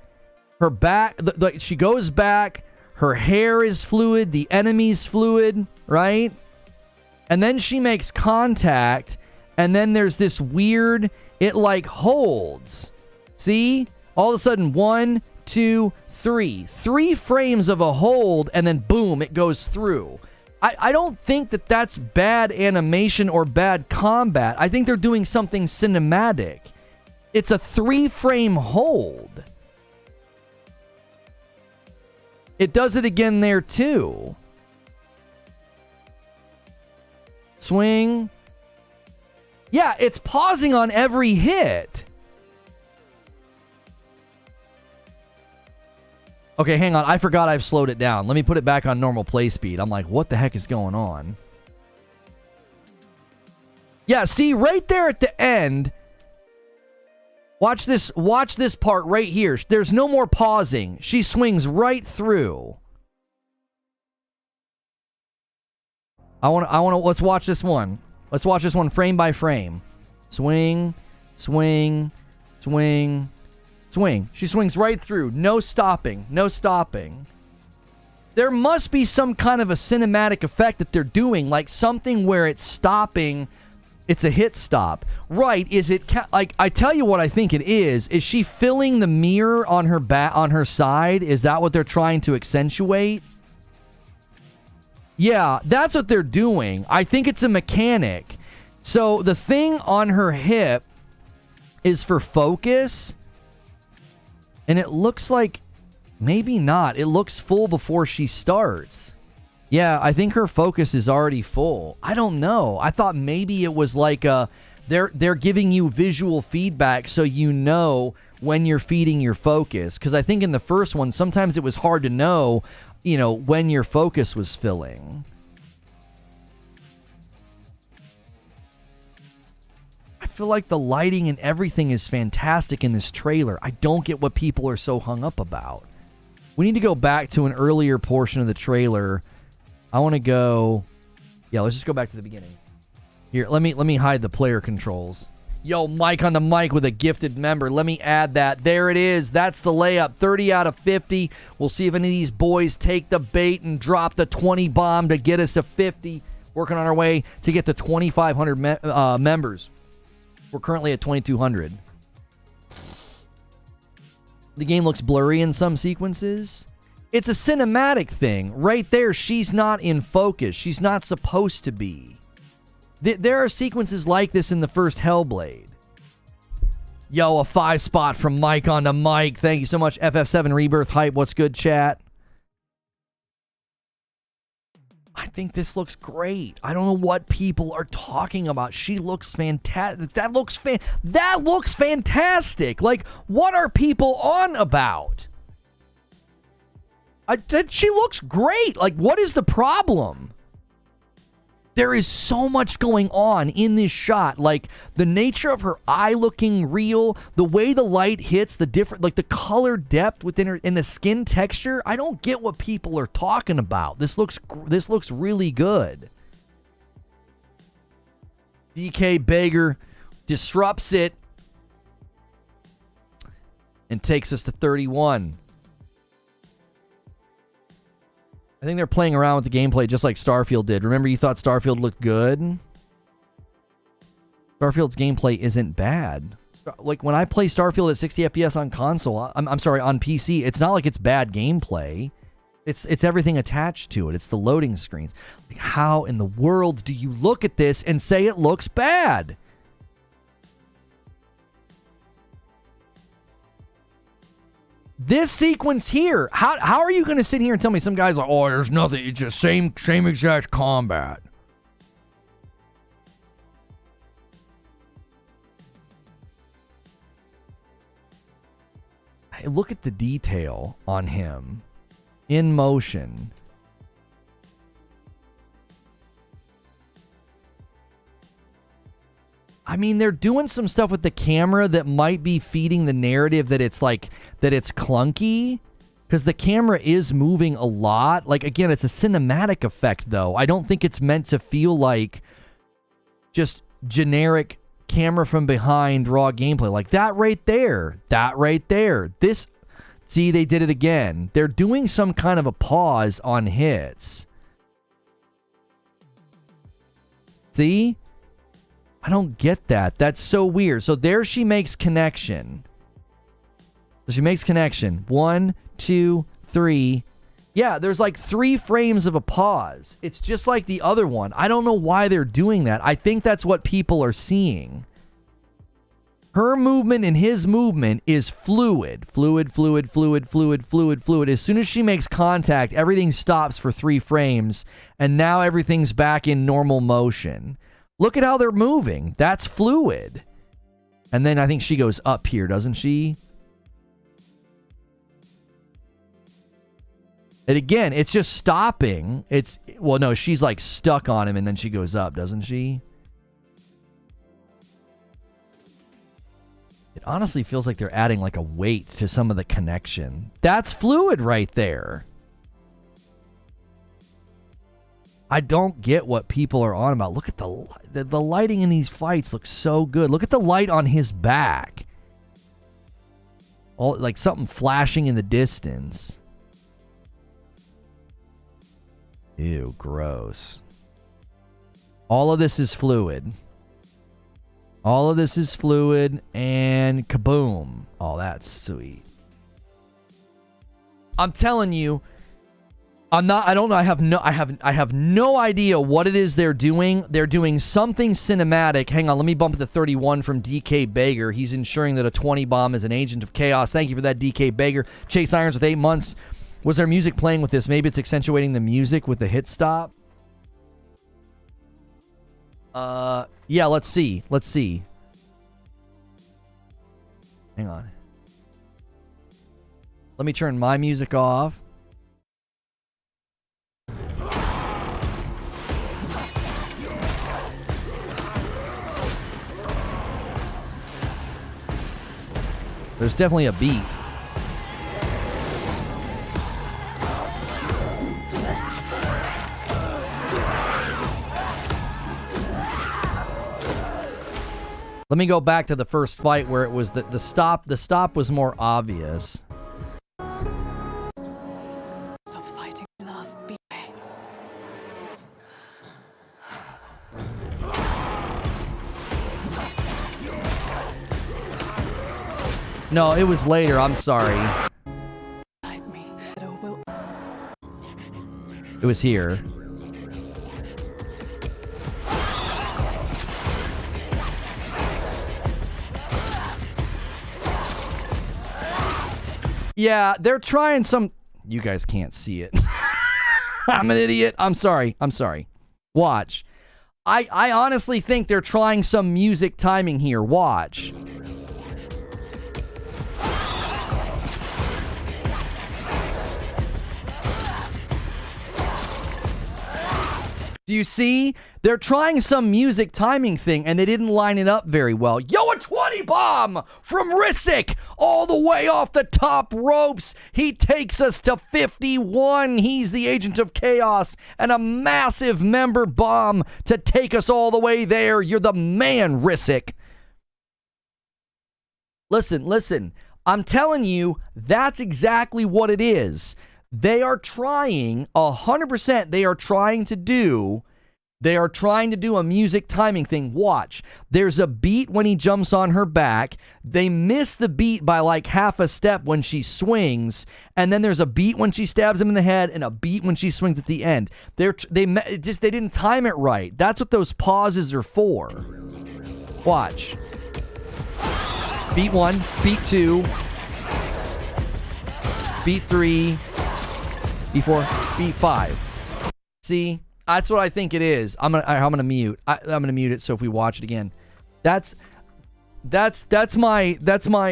her back, she goes back, her hair is fluid, the enemy's fluid, right? And then she makes contact, and then there's this weird, it like holds. See? All of a sudden, 1, 2, 3. 3 frames of a hold, and then boom, it goes through. I don't think that that's bad animation or bad combat. I think they're doing something cinematic. It's a 3-frame hold. It does it again there too. Swing. Yeah, it's pausing on every hit. Okay, hang on. I forgot I've slowed it down. Let me put it back on normal play speed. I'm like, what the heck is going on? Yeah, see, right there at the end. Watch this part right here. There's no more pausing. She swings right through. Let's watch this one. Let's watch this one frame by frame. Swing, swing, swing, swing. She swings right through. No stopping. No stopping. There must be some kind of a cinematic effect that they're doing, like something where it's stopping. It's a hit stop. Right, is it like, I tell you what I think it is. Is she filling the mirror on her on her side? Is that what they're trying to accentuate? Yeah, that's what they're doing. I think it's a mechanic. So the thing on her hip is for focus. And it looks like maybe not. It looks full before she starts. Yeah, I think her focus is already full. I don't know. I thought maybe it was like they're giving you visual feedback so you know when you're feeding your focus. Because I think in the first one, sometimes it was hard to know, you know, when your focus was filling. I feel like the lighting and everything is fantastic in this trailer. I don't get what people are so hung up about. We need to go back to an earlier portion of the trailer. I want to go... Yeah, let's just go back to the beginning. Here, let me hide the player controls. Yo, Mike on the mic with a gifted member. Let me add that. There it is. That's the layup. 30 out of 50. We'll see if any of these boys take the bait and drop the 20 bomb to get us to 50. Working on our way to get to 2,500 members. We're currently at 2,200. The game looks blurry in some sequences. It's a cinematic thing. Right there, she's not in focus. She's not supposed to be. There are sequences like this in the first Hellblade. Yo, a 5 spot from Mike on the mic. Thank you so much, FF7 Rebirth Hype. What's good, chat? I think this looks great. I don't know what people are talking about. She looks fantastic. That looks fantastic. Like, what are people on about? She looks great. Like, what is the problem? There is so much going on in this shot. Like, the nature of her eye looking real, the way the light hits, the different, like the color depth within her, and the skin texture. I don't get what people are talking about. This looks really good. DK Baker disrupts it and takes us to 31. I think they're playing around with the gameplay just like Starfield did. Remember, you thought Starfield looked good? Starfield's gameplay isn't bad. Like, when I play Starfield at 60 FPS on console, I'm sorry, on PC, it's not like it's bad gameplay. It's everything attached to it. It's the loading screens. Like, how in the world do you look at this and say it looks bad? This sequence here, how are you going to sit here and tell me some guy's like, oh, there's nothing, it's just same exact combat? Hey, look at the detail on him in motion. I mean, they're doing some stuff with the camera that might be feeding the narrative that it's like, that it's clunky, because the camera is moving a lot. Like, again, it's a cinematic effect, though. I don't think it's meant to feel like just generic camera from behind raw gameplay. Like that right there. This, see, they did it again. They're doing some kind of a pause on hits. See? I don't get that. That's so weird. So there she makes connection. So she makes connection. 1, 2, 3. Yeah, there's like 3 frames of a pause. It's just like the other one. I don't know why they're doing that. I think that's what people are seeing. Her movement and his movement is fluid. Fluid. As soon as she makes contact, everything stops for 3 frames, and now everything's back in normal motion. Look at how they're moving. That's fluid. And then I think she goes up here, doesn't she? And again, it's just stopping. Well, no, she's like stuck on him and then she goes up, doesn't she? It honestly feels like they're adding like a weight to some of the connection. That's fluid right there. I don't get what people are on about. Look at the lighting in these fights looks so good. Look at the light on his back. All like something flashing in the distance. Ew, gross. All of this is fluid. All of this is fluid and kaboom. Oh, that's sweet. I'm telling you, I don't know. I have no idea what it is they're doing. They're doing something cinematic. Hang on, let me bump to 31 from DK Baker. He's ensuring that a 20 bomb is an agent of chaos. Thank you for that, DK Baker. Chase Irons with 8 months. Was there music playing with this? Maybe it's accentuating the music with the hit stop. Yeah, let's see. Hang on. Let me turn my music off. There's definitely a beat. Let me go back to the first fight where it was the stop. The stop was more obvious. Stop fighting, last beat. No, it was later. I'm sorry. It was here. Yeah, they're trying some... You guys can't see it. I'm an idiot. I'm sorry. Watch. I honestly think they're trying some music timing here. Watch. Do you see? They're trying some music timing thing, and they didn't line it up very well. Yo, a 20 bomb from Risick all the way off the top ropes. He takes us to 51. He's the agent of chaos, and a massive member bomb to take us all the way there. You're the man, Risick. Listen. I'm telling you, that's exactly what it is. They are trying, 100%, they are trying to do a music timing thing. Watch. There's a beat when he jumps on her back. They miss the beat by like half a step when she swings. And then there's a beat when she stabs him in the head and a beat when she swings at the end. They didn't time it right. That's what those pauses are for. Watch. Beat 1, beat 2, beat 3, beat 4, beat 5. See? That's what I think it is. I'm gonna mute. I'm gonna mute it. So if we watch it again, that's my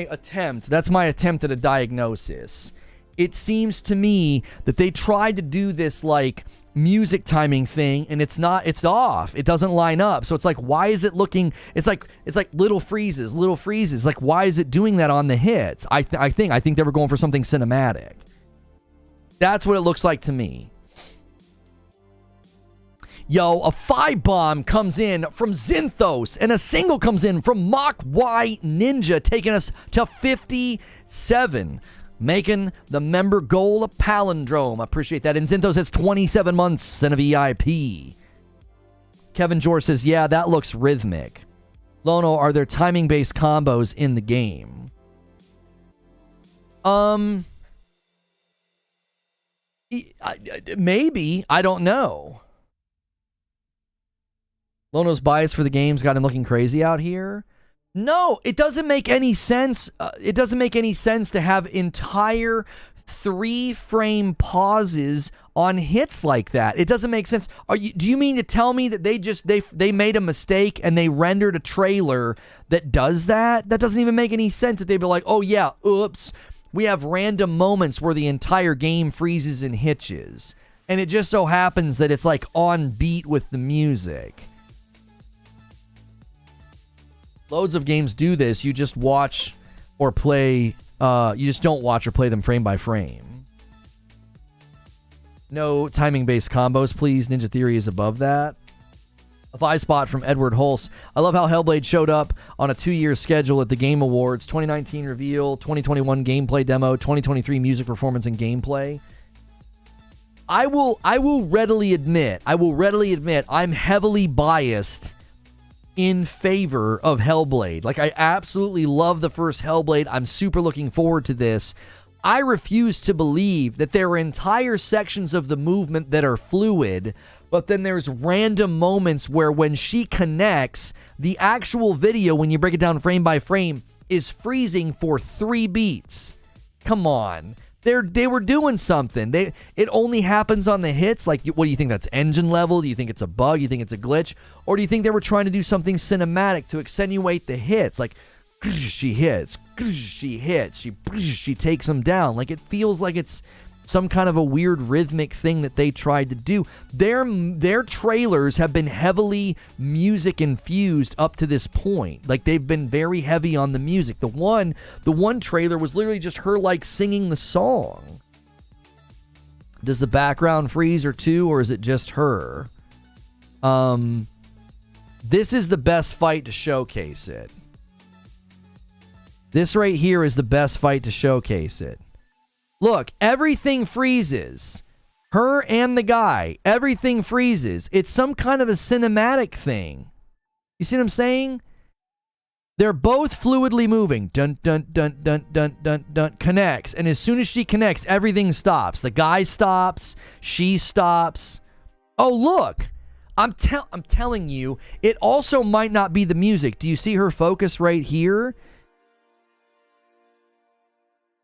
attempt. That's my attempt at a diagnosis. It seems to me that they tried to do this like music timing thing, and it's off. It doesn't line up. So it's like, why is it looking? It's like little freezes. Like, why is it doing that on the hits? I think they were going for something cinematic. That's what it looks like to me. Yo, a 5 bomb comes in from Zinthos, and a single comes in from Mach Y Ninja, taking us to 57, making the member goal a palindrome. I appreciate that. And Zinthos has 27 months and a VIP. Kevin George says, yeah, that looks rhythmic. Lono, are there timing-based combos in the game? Maybe. I don't know. Lono's bias for the game's got him looking crazy out here. No, it doesn't make any sense. It doesn't make any sense to have entire 3-frame pauses on hits like that. It doesn't make sense. Do you mean to tell me that they made a mistake and they rendered a trailer that does that? That doesn't even make any sense. That they'd be like, oh yeah, oops, we have random moments where the entire game freezes and hitches, and it just so happens that it's like on beat with the music. Loads of games do this. You just watch or play. You just don't watch or play them frame by frame. No timing-based combos, please. Ninja Theory is above that. A 5 spot from Edward Hulse. I love how Hellblade showed up on a 2-year schedule at the Game Awards. 2019 reveal, 2021 gameplay demo, 2023 music performance and gameplay. I will readily admit, I'm heavily biased in favor of Hellblade. Like, I absolutely love the first Hellblade. I'm super looking forward to this. I refuse to believe that there are entire sections of the movement that are fluid, but then there's random moments where when she connects, the actual video, when you break it down frame by frame, is freezing for 3 beats. Come on. They were doing something. It only happens on the hits. Like, what do you think? That's engine level? Do you think it's a bug? Do you think it's a glitch? Or do you think they were trying to do something cinematic to accentuate the hits? Like, she hits, she takes them down. Like, it feels like it's some kind of a weird rhythmic thing that they tried to do. Their trailers have been heavily music infused up to this point. Like, they've been very heavy on the music. The one trailer was literally just her like singing the song. Does the background freeze or two, or is it just her? This is the best fight to showcase it. This right here is the best fight to showcase it. Look, everything freezes. Her and the guy, everything freezes. It's some kind of a cinematic thing. You see what I'm saying? They're both fluidly moving. Dun, dun, dun, dun, dun, dun, dun. Connects. And as soon as she connects, everything stops. The guy stops. She stops. Oh, look. I'm telling you, it also might not be the music. Do you see her focus right here?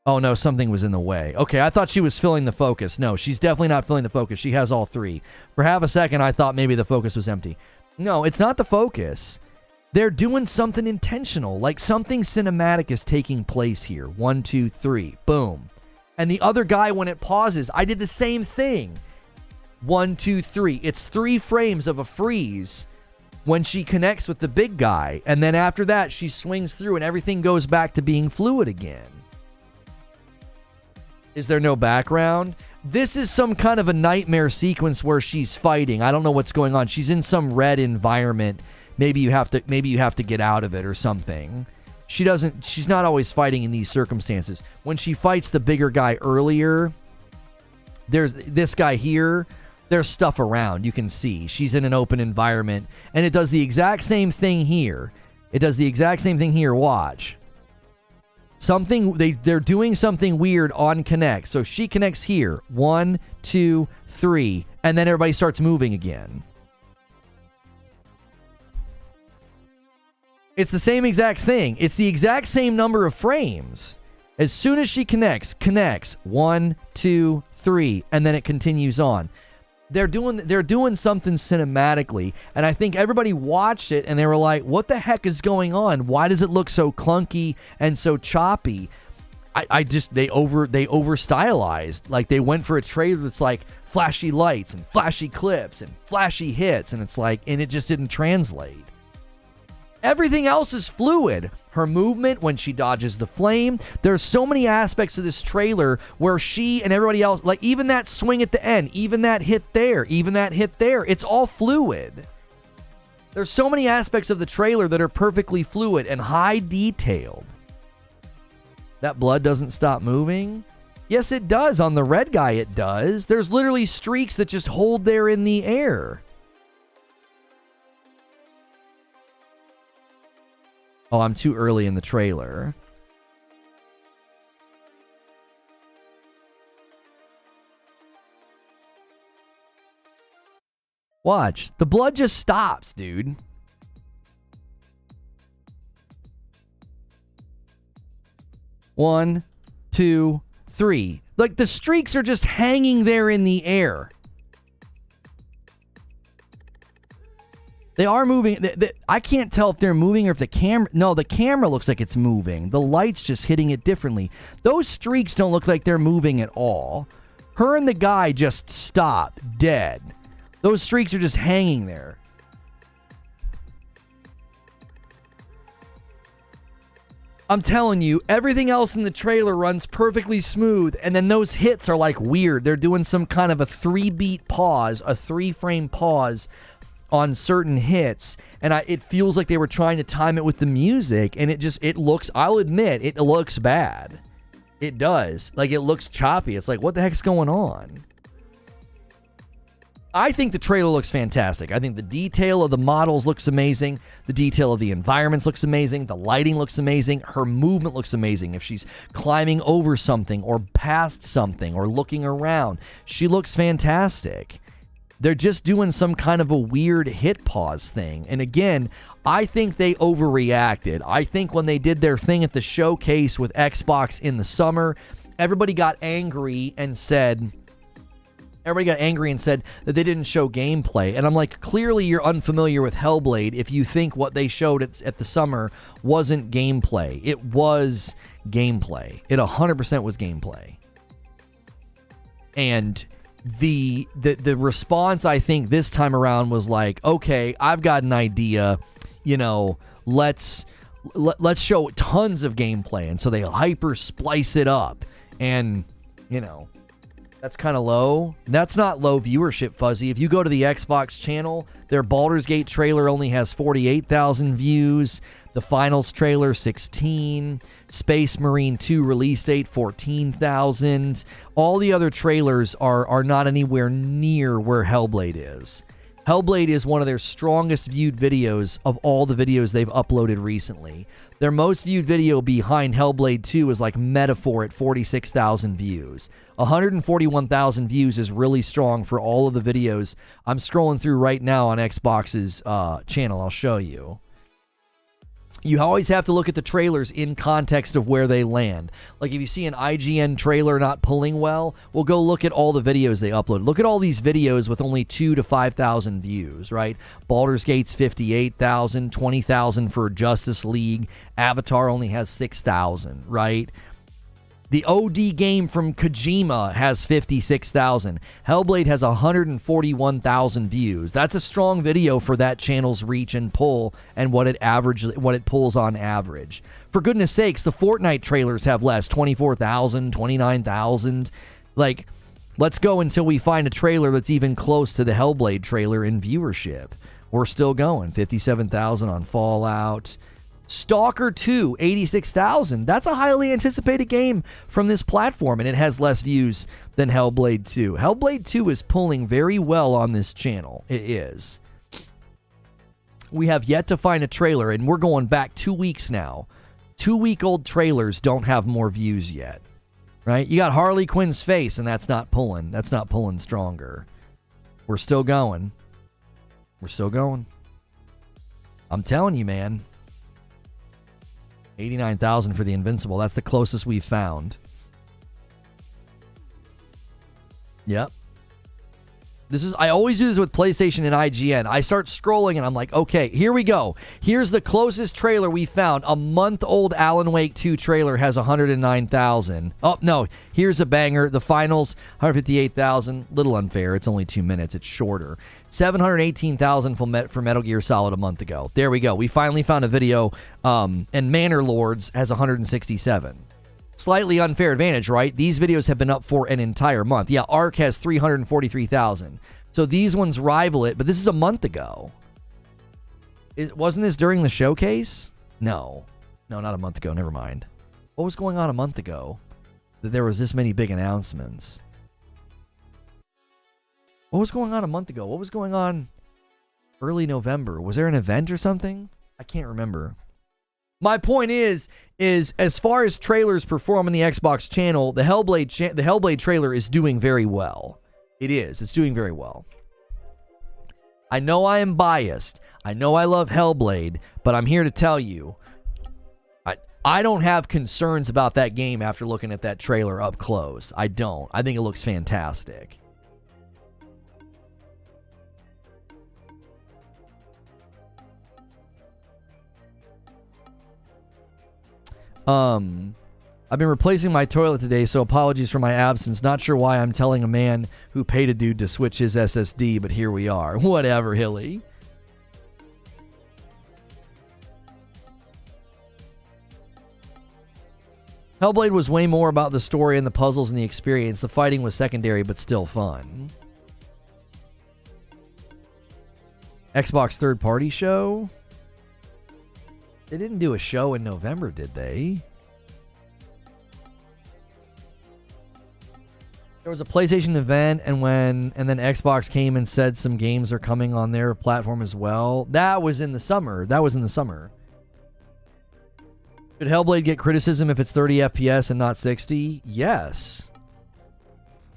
Oh, no, something was in the way. Okay, I thought she was filling the focus. No, she's definitely not filling the focus. She has all three. For half a second, I thought maybe the focus was empty. No, it's not the focus. They're doing something intentional, like something cinematic is taking place here. 1, 2, 3, boom. And the other guy, when it pauses, I did the same thing. 1, 2, 3. It's 3 frames of a freeze when she connects with the big guy. And then after that, she swings through and everything goes back to being fluid again. Is there no background? This is some kind of a nightmare sequence where she's fighting. I don't know what's going on. She's in some red environment. Maybe you have to get out of it or something. She's not always fighting in these circumstances. When she fights the bigger guy earlier, there's this guy here, there's stuff around. You can see she's in an open environment, and it does the exact same thing here. Watch. They're doing something weird on connect. So she connects here. 1, 2, 3, and then everybody starts moving again. It's the same exact thing. It's the exact same number of frames. As soon as she connects. 1, 2, 3, and then it continues on. They're doing something cinematically, and I think everybody watched it and they were like, "What the heck is going on? Why does it look so clunky and so choppy?" They over stylized. Like they went for a trailer that's like flashy lights and flashy clips and flashy hits, and it's like, and it just didn't translate. Everything else is fluid. Her movement when she dodges the flame. There's so many aspects of this trailer where she and everybody else, like even that swing at the end, even that hit there, it's all fluid. There's so many aspects of the trailer that are perfectly fluid and high detailed. That blood doesn't stop moving? Yes, it does. On the red guy, it does. There's literally streaks that just hold there in the air. Oh, I'm too early in the trailer. Watch. The blood just stops, dude. One, 2, 3. Like the streaks are just hanging there in the air. They are moving. I can't tell if they're moving or if the camera... No, the camera looks like it's moving. The light's just hitting it differently. Those streaks don't look like they're moving at all. Her and the guy just stop dead. Those streaks are just hanging there. I'm telling you, everything else in the trailer runs perfectly smooth, and then those hits are like weird. They're doing some kind of a 3-beat pause, a 3-frame pause on certain hits, and it feels like they were trying to time it with the music, and it looks, I'll admit, it looks bad. It does. Like, it looks choppy. It's like, what the heck's going on? I think the trailer looks fantastic. I think the detail of the models looks amazing. The detail of the environments looks amazing. The lighting looks amazing. Her movement looks amazing. If she's climbing over something or past something or looking around, she looks fantastic. They're just doing some kind of a weird hit pause thing. And again, I think they overreacted. I think when they did their thing at the showcase with Xbox in the summer, everybody got angry and said that they didn't show gameplay. And I'm like, clearly you're unfamiliar with Hellblade if you think what they showed at the summer wasn't gameplay. It was gameplay. It 100% was gameplay. And the response, I think, this time around was like, okay, I've got an idea, let's show tons of gameplay. And so they hyper splice it up, and that's kind of low. That's not low viewership, Fuzzy. If you go to the Xbox channel, their Baldur's Gate trailer only has 48,000 views. The Finals trailer, 16. Space Marine 2 release date, 14,000. All the other trailers are not anywhere near where Hellblade is. Hellblade is one of their strongest viewed videos of all the videos they've uploaded recently. Their most viewed video behind Hellblade 2 is like Metaphor at 46,000 views. 141,000 views is really strong for all of the videos. I'm scrolling through right now on Xbox's channel. I'll show you. You always have to look at the trailers in context of where they land. Like if you see an IGN trailer not pulling well, well, go look at all the videos they upload. Look at all these videos with only 2,000 to 5,000 views, right? Baldur's Gate's 58,000, 20,000 for Justice League. Avatar only has 6,000, right? The OD game from Kojima has 56,000. Hellblade has 141,000 views. That's a strong video for that channel's reach and pull and what it pulls on average. For goodness sakes, the Fortnite trailers have less, 24,000, 29,000. Like, let's go until we find a trailer that's even close to the Hellblade trailer in viewership. We're still going. 57,000 on Fallout. Stalker 2, 86,000. That's a highly anticipated game from this platform, and it has less views than Hellblade 2. Hellblade 2 is pulling very well on this channel. It is. We have yet to find a trailer, and we're going back 2 weeks now. 2-week-old trailers don't have more views yet, right? You got Harley Quinn's face, and that's not pulling. That's not pulling stronger. We're still going. We're still going. I'm telling you, man. 89,000 for the Invincible. That's the closest we've found. Yep. I always do this with PlayStation and IGN. I start scrolling and I'm like, okay, here we go. Here's the closest trailer we found. A month-old Alan Wake 2 trailer has 109,000. Oh, no. Here's a banger. The Finals, 158,000. Little unfair. It's only 2 minutes. It's shorter. 718,000 for Metal Gear Solid a month ago. There we go. We finally found a video. And Manor Lords has 167. Slightly unfair advantage, right? These videos have been up for an entire month. Yeah, Ark has 343,000. So these ones rival it, but this is a month ago. Wasn't this during the showcase? No. No, not a month ago. Never mind. What was going on a month ago that there was this many big announcements? What was going on a month ago? What was going on early November? Was there an event or something? I can't remember. My point is as far as trailers perform on the Xbox channel, the Hellblade trailer is doing very well. It is. It's doing very well. I know I am biased. I know I love Hellblade, but I'm here to tell you, I don't have concerns about that game after looking at that trailer up close. I don't. I think it looks fantastic. I've been replacing my toilet today, so apologies for my absence. Not sure why I'm telling a man who paid a dude to switch his SSD, but here we are. Whatever, Hilly. Hellblade was way more about the story and the puzzles and the experience. The fighting was secondary, but still fun. Xbox third-party show? They didn't do a show in November, did they? There was a PlayStation event, and then Xbox came and said some games are coming on their platform as well. That was in the summer. Should Hellblade get criticism if it's 30 FPS and not 60? Yes.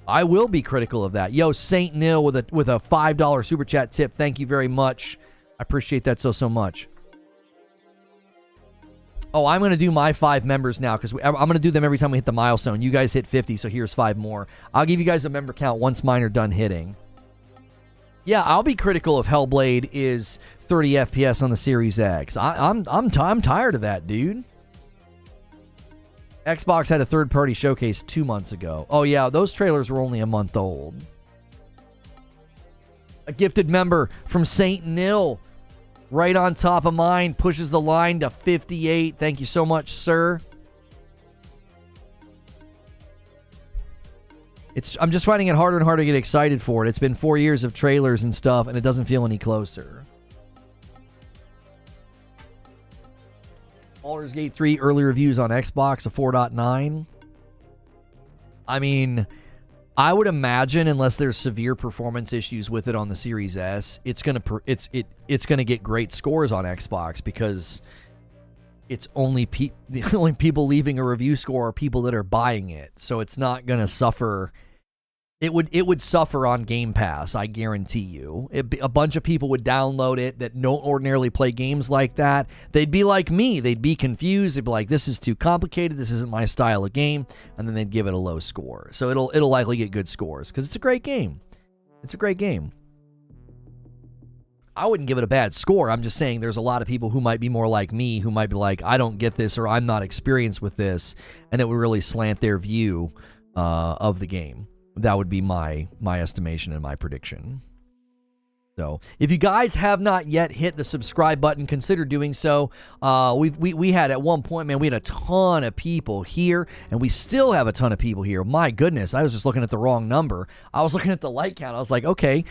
I will be critical of that. Yo, Saint Nil with a $5 super chat tip. Thank you very much. I appreciate that so much. Oh, I'm going to do my 5 members now because I'm going to do them every time we hit the milestone. You guys hit 50, so here's 5 more. I'll give you guys a member count once mine are done hitting. Yeah, I'll be critical if Hellblade is 30 FPS on the Series X. I'm tired of that, dude. Xbox had a third-party showcase 2 months ago. Oh, yeah, those trailers were only a month old. A gifted member from Saint Nil. Right on top of mine, pushes the line to 58. Thank you so much, sir. I'm just finding it harder and harder to get excited for it. It's been 4 years of trailers and stuff, and it doesn't feel any closer. Baldur's Gate 3 early reviews on Xbox, a 4.9. I mean, I would imagine, unless there's severe performance issues with it on the Series S, it's gonna get great scores on Xbox because it's the only people leaving a review score are people that are buying it, so it's not gonna suffer It would suffer on Game Pass, I guarantee you. A bunch of people would download it that don't ordinarily play games like that. They'd be like me. They'd be confused. They'd be like, this is too complicated. This isn't my style of game. And then they'd give it a low score. So it'll likely get good scores because it's a great game. It's a great game. I wouldn't give it a bad score. I'm just saying there's a lot of people who might be more like me, who might be like, I don't get this or I'm not experienced with this. And it would really slant their view of the game. That would be my estimation and my prediction. So, if you guys have not yet hit the subscribe button, consider doing so. We had at one point, man, we had a ton of people here, and we still have a ton of people here. My goodness, I was just looking at the wrong number. I was looking at the like count. I was like, okay,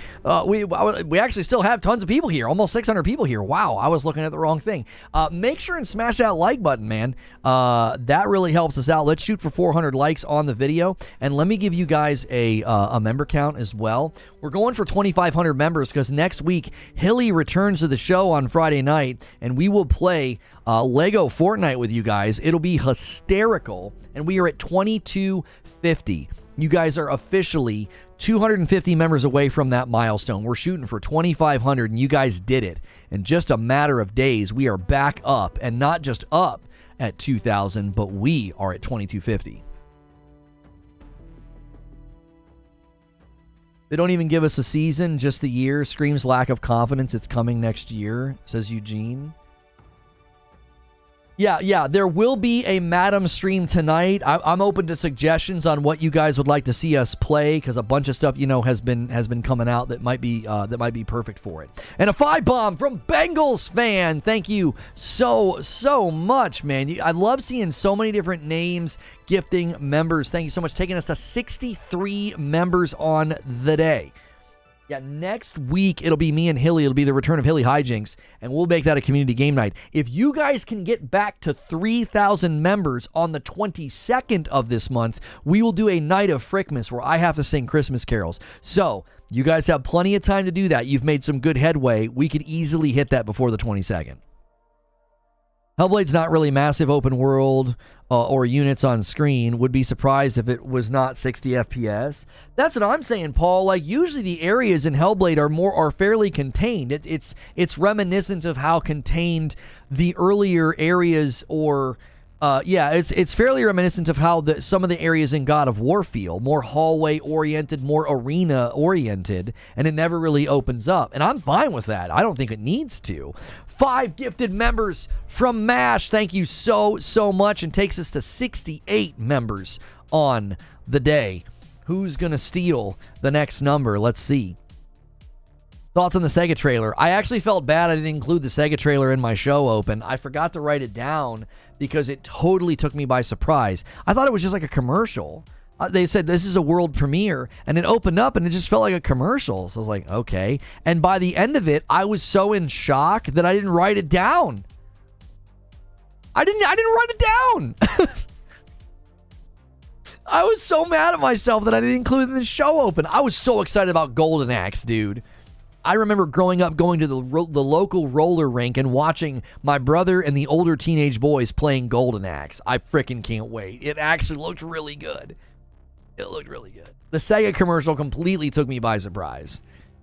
we actually still have tons of people here, almost 600 people here. Wow, I was looking at the wrong thing. Make sure and smash that like button, man. That really helps us out. Let's shoot for 400 likes on the video, and let me give you guys a member count as well. We're going for 2,500 members because next week, Hilly returns to the show on Friday night, and we will play Lego Fortnite with you guys. It'll be hysterical, and we are at 2250. You guys are officially 250 members away from that milestone. We're shooting for 2,500, and you guys did it. In just a matter of days, we are back up, and not just up at 2,000, but we are at 2250. They don't even give us a season, just the year. Screams lack of confidence. It's coming next year, says Eugene. Yeah, there will be a Madam stream tonight. I'm open to suggestions on what you guys would like to see us play, because a bunch of stuff, has been coming out that might be perfect for it. And a 5-bomb from Bengals fan. Thank you so much, man. I love seeing so many different names gifting members. Thank you so much. Taking us to 63 members on the day. Yeah, next week, it'll be me and Hilly. It'll be the return of Hilly Hijinks, and we'll make that a community game night. If you guys can get back to 3,000 members on the 22nd of this month, we will do a night of Frickmas where I have to sing Christmas carols. So, you guys have plenty of time to do that. You've made some good headway. We could easily hit that before the 22nd. Hellblade's not really massive open world or units on screen. Would be surprised if it was not 60 FPS. That's what I'm saying, Paul. Like, usually the areas in Hellblade are fairly contained. It's reminiscent of how contained the earlier areas it's fairly reminiscent of how some of the areas in God of War feel. More hallway oriented, more arena oriented, and it never really opens up. And I'm fine with that. I don't think it needs to. 5 gifted members from MASH. Thank you so much, and takes us to 68 members on the day. Who's going to steal the next number? Let's see. Thoughts on the Sega trailer? I actually felt bad I didn't include the Sega trailer in my show open. I forgot to write it down because it totally took me by surprise. I thought it was just like a commercial. They said this is a world premiere, and it opened up and it just felt like a commercial. So I was like, okay. And by the end of it, I was so in shock that I didn't write it down. I didn't write it down. I was so mad at myself that I didn't include it in the show open. I was so excited about Golden Axe, dude. I remember growing up going to the local roller rink and watching my brother and the older teenage boys playing Golden Axe. I freaking can't wait. It actually looked really good. It looked really good. The Sega commercial completely took me by surprise.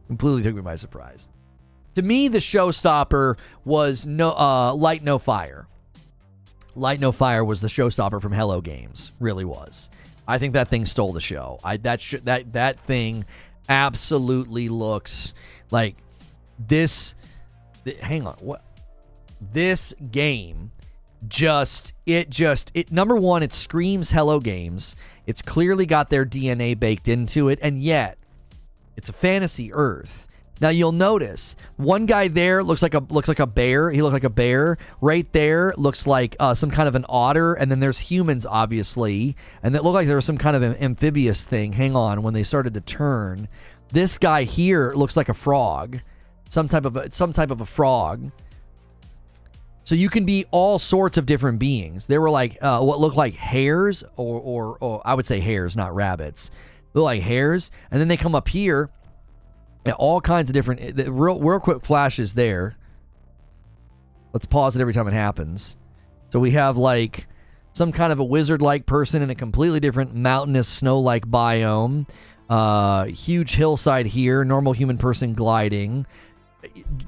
To me, the showstopper was Light No Fire. Light No Fire was the showstopper from Hello Games. Really was. I think that thing stole the show. That thing absolutely looks like this. Hang on. What? This game it number one, it screams Hello Games. It's clearly got their DNA baked into it, and yet it's a fantasy Earth. Now you'll notice one guy there looks like a bear. He looks like a bear. Right there looks like some kind of an otter, and then there's humans, obviously, and it looked like there was some kind of an amphibious thing. Hang on, when they started to turn, this guy here looks like a frog, some type of a frog. So you can be all sorts of different beings. There were like what looked like hares, or I would say hares, not rabbits. They look like hares, and then they come up here. All kinds of different, real quick flashes there. Let's pause it every time it happens. So we have like some kind of a wizard-like person in a completely different mountainous snow-like biome. Huge hillside here. Normal human person gliding.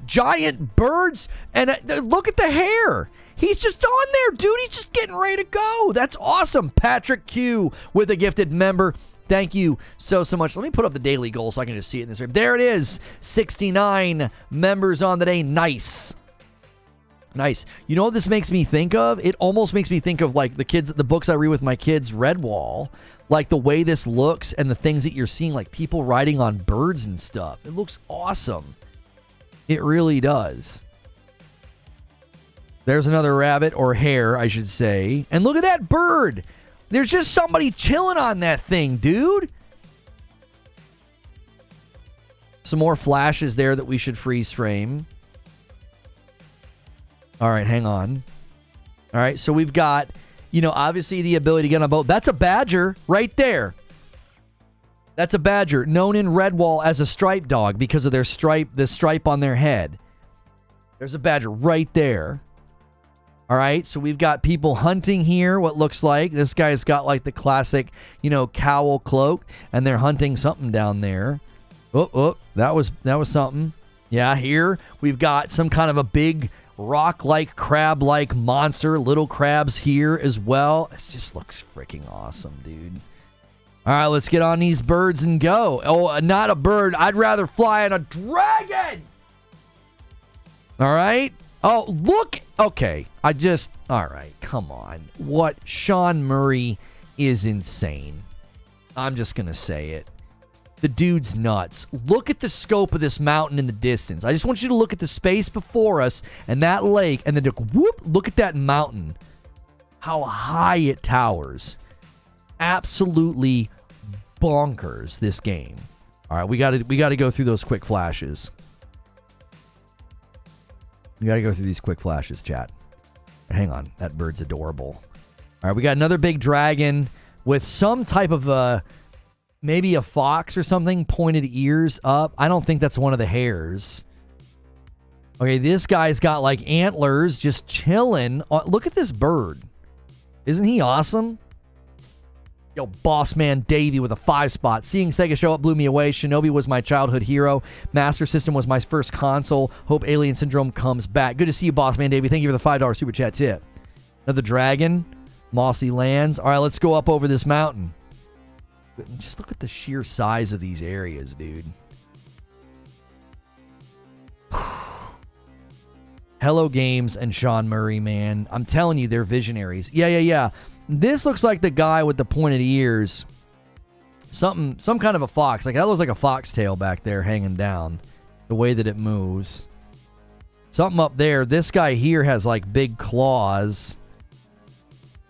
Giant birds. And look at the hair. He's just on there, dude. He's just getting ready to go. That's awesome. Patrick Q with a gifted member. Thank you so much. Let me put up the daily goal so I can just see it in this room. There it is. 69 members on the day. Nice. Nice. You know what this makes me think of? It almost makes me think of like the books I read with my kids, Redwall. Like the way this looks and the things that you're seeing, like people riding on birds and stuff. It looks awesome. It really does. There's another rabbit, or hare, I should say. And look at that bird. There's just somebody chilling on that thing, dude. Some more flashes there that we should freeze frame. All right, hang on. All right, so we've got, obviously the ability to get on a boat. That's a badger right there. That's a badger, known in Redwall as a stripe dog because of the stripe on their head. There's a badger right there. All right, so we've got people hunting here, what looks like. This guy's got like the classic, cowl cloak, and they're hunting something down there. Oh, that was something. Yeah, here we've got some kind of a big rock-like, crab-like monster. Little crabs here as well. It just looks freaking awesome, dude. All right, let's get on these birds and go. Oh, not a bird. I'd rather fly on a dragon. All right. Oh, look. Okay. All right. Come on. What? Sean Murray is insane. I'm just going to say it. The dude's nuts. Look at the scope of this mountain in the distance. I just want you to look at the space before us and that lake, and then look at that mountain. How high it towers. Absolutely bonkers, this game. All right, we got to go through those quick flashes. We got to go through these quick flashes, chat. Hang on. That bird's adorable. All right, we got another big dragon with some type of maybe a fox or something, pointed ears up. I don't think that's one of the hares. Okay, this guy's got like antlers just chilling. Look at this bird. Isn't he awesome? Yo, boss man Davey with a 5 spot. Seeing Sega show up blew me away. Shinobi was my childhood hero. Master System was my first console. Hope Alien Syndrome comes back. Good to see you, boss man Davey. Thank you for the $5 super chat tip. Another dragon. Mossy lands. All right, let's go up over this mountain. Just look at the sheer size of these areas, dude. Hello Games and Sean Murray, man. I'm telling you, they're visionaries. Yeah. This looks like the guy with the pointed ears. Some kind of a fox. Like that looks like a foxtail back there hanging down. The way that it moves. Something up there. This guy here has like big claws.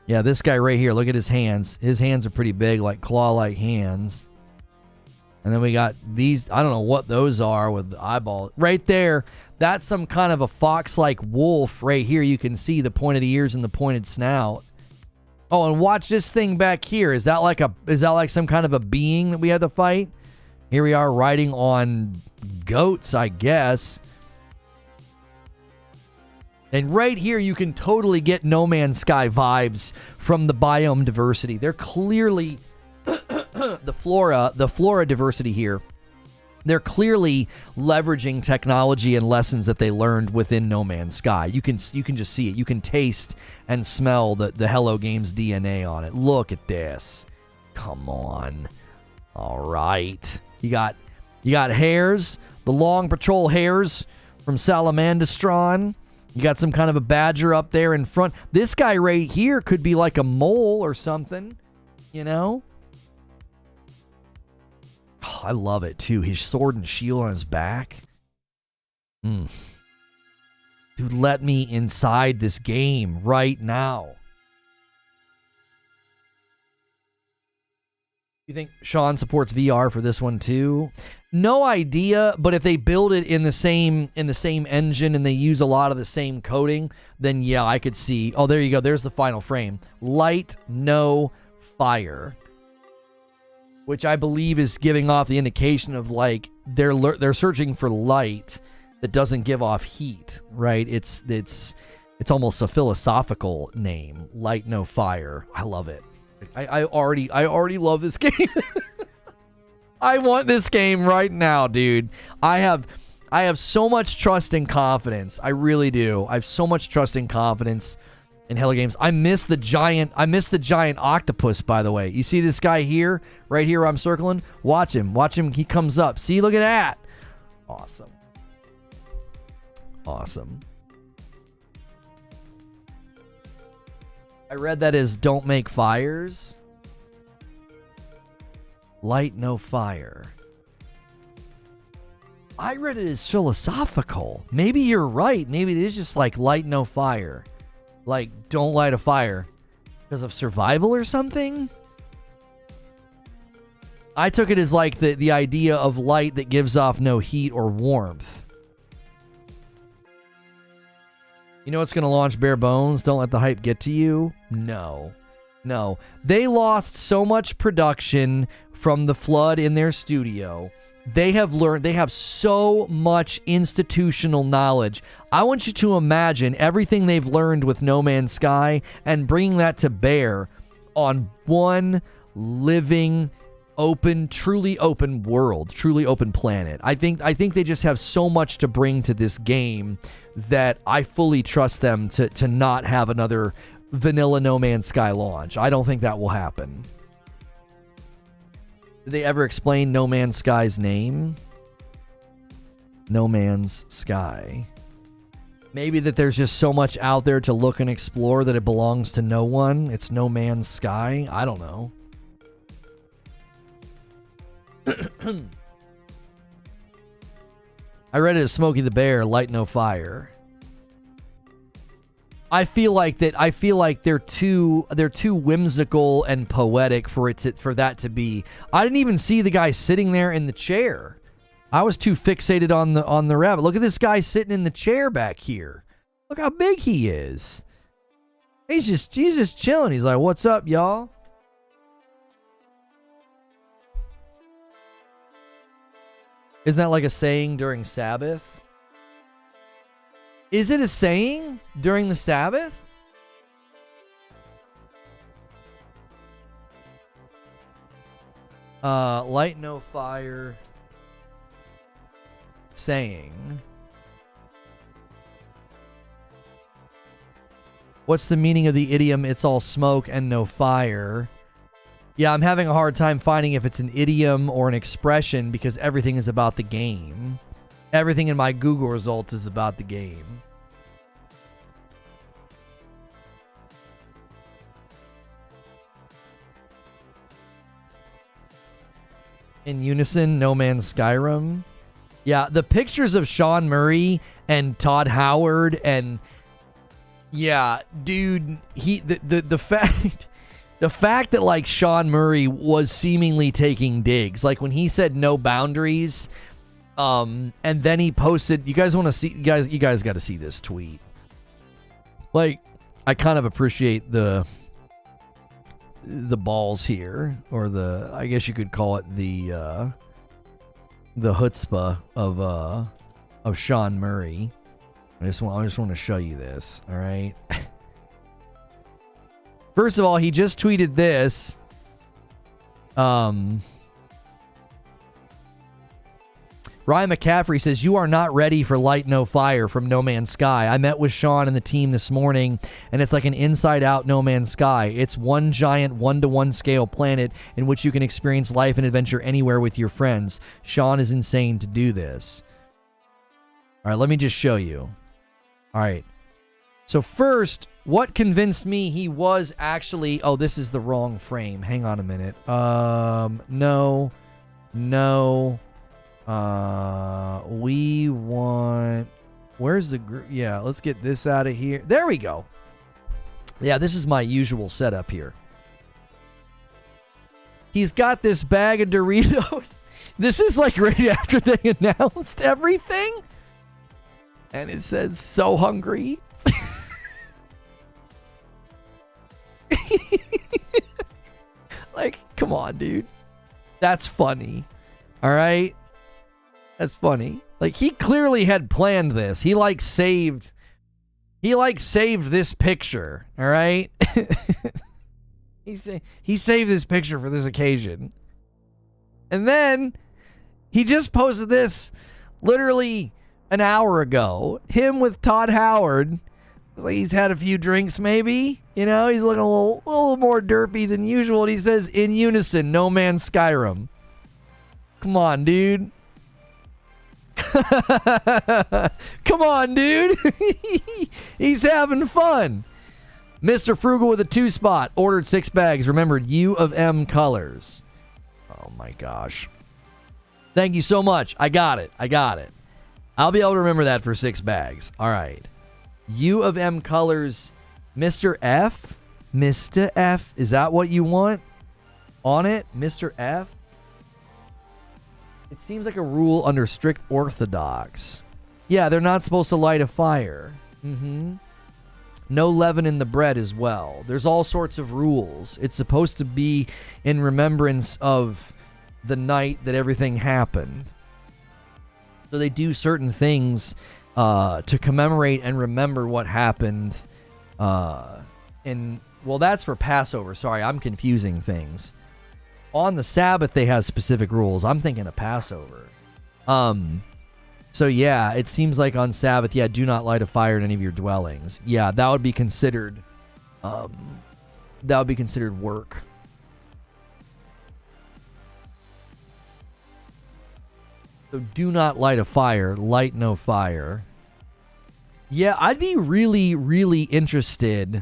Yeah, this guy right here. Look at his hands. His hands are pretty big, like claw-like hands. And then we got these. I don't know what those are with the eyeball. Right there. That's some kind of a fox-like wolf right here. You can see the pointed ears and the pointed snout. Oh, and watch this thing back here. Is that like some kind of a being that we had to fight? Here we are riding on goats, I guess. And right here, you can totally get No Man's Sky vibes from the biome diversity. They're clearly the flora diversity here. They're clearly leveraging technology and lessons that they learned within No Man's Sky. You can just see it. You can taste and smell the Hello Games DNA on it. Look at this. Come on. All right. You got hares, the long patrol hares from Salamandastron. You got some kind of a badger up there in front. This guy right here could be like a mole or something, you know? Oh, I love it, too. His sword and shield on his back. Dude, let me inside this game right now. You think Sean supports VR for this one, too? No idea, but if they build it in the same engine and they use a lot of the same coding, then yeah, I could see. Oh, there you go. There's the final frame. Light, no fire. Which I believe is giving off the indication of like they're searching for light that doesn't give off heat, right? It's almost a philosophical name. Light, no fire. I love it. I already love this game. I want this game right now, dude. I have so much trust and confidence. I really do. I have so much trust and confidence in Hello Games. I miss the giant octopus, by the way. You see this guy here, right here where I'm circling? Watch him. Watch him. He comes up. See, look at that. Awesome. Awesome. I read that as don't make fires. Light no fire. I read it as philosophical. Maybe you're right. Maybe it is just like light no fire. Like, don't light a fire because of survival or something? I took it as like the idea of light that gives off no heat or warmth. You know what's going to launch bare bones? Don't let the hype get to you? No. No. They lost so much production from the flood in their studio. They have so much institutional knowledge. I want you to imagine everything they've learned with No Man's Sky and bringing that to bear on one living, open, truly open world, truly open planet. I think they just have so much to bring to this game that I fully trust them to not have another vanilla No Man's Sky launch. I don't think that will happen. Did they ever explain No Man's Sky's name? No Man's Sky. Maybe that there's just so much out there to look and explore that it belongs to no one. It's No Man's Sky. I don't know. I read it as Smokey the Bear, light no fire. I feel like they're too whimsical and poetic for that to be. I didn't even see the guy sitting there in the chair. I was too fixated on the rabbit. Look at this guy sitting in the chair back here. Look how big he is. He's just chilling. He's like, "What's up, y'all?" Isn't that like a saying during Sabbath? Is it a saying during the Sabbath? Light no fire. Saying. What's the meaning of the idiom, it's all smoke and no fire? Yeah, I'm having a hard time finding if it's an idiom or an expression because everything is about the game. Everything in my Google results is about the game. In unison, No Man's Skyrim. Yeah, the pictures of Sean Murray and Todd Howard and yeah, dude, the fact that like Sean Murray was seemingly taking digs, like when he said no boundaries, and then he posted. You guys want to see? You guys got to see this tweet. Like, I kind of appreciate the balls here, or I guess you could call it the chutzpah of Sean Murray. I just want to show you this. All right. First of all, he just tweeted this. Ryan McCaffrey says, "You are not ready for Light No Fire" from No Man's Sky. I met with Sean and the team this morning, and it's like an inside-out No Man's Sky. It's one giant 1-to-1 scale planet in which you can experience life and adventure anywhere with your friends. Sean is insane to do this. All right, let me just show you. All right. So first, what convinced me he was actually... Oh, this is the wrong frame. Hang on a minute. No. We want... Where's the group? Yeah, let's get this out of here. There we go. Yeah, this is my usual setup here. He's got this bag of Doritos. This is like right after they announced everything. And it says, "So hungry." Like, come on, dude. That's funny. All right? That's funny. Like, he clearly had planned this. He saved this picture. All right? He saved this picture for this occasion. And then he just posted this literally an hour ago. Him with Todd Howard. Like he's had a few drinks, maybe. You know, he's looking a little more derpy than usual. And he says, in unison, No Man's Skyrim. Come on, dude. Come on, dude. He's having fun. Mr. Frugal with a 2-spot. Ordered 6 bags. Remembered U of M colors. Oh, my gosh. Thank you so much. I got it. I'll be able to remember that for 6 bags. All right. U of M colors. Mr. F? Mr. F? Is that what you want on it? Mr. F? It seems like a rule under strict orthodox. Yeah, they're not supposed to light a fire. No leaven in the bread as well. There's all sorts of rules. It's supposed to be in remembrance of the night that everything happened. So they do certain things to commemorate and remember what happened. Well, that's for Passover. Sorry, I'm confusing things. On the Sabbath, they have specific rules. I'm thinking of Passover. So yeah, it seems like on Sabbath, do not light a fire in any of your dwellings. Yeah, that would be considered work. So do not light a fire, light no fire. Yeah, I'd be really, really interested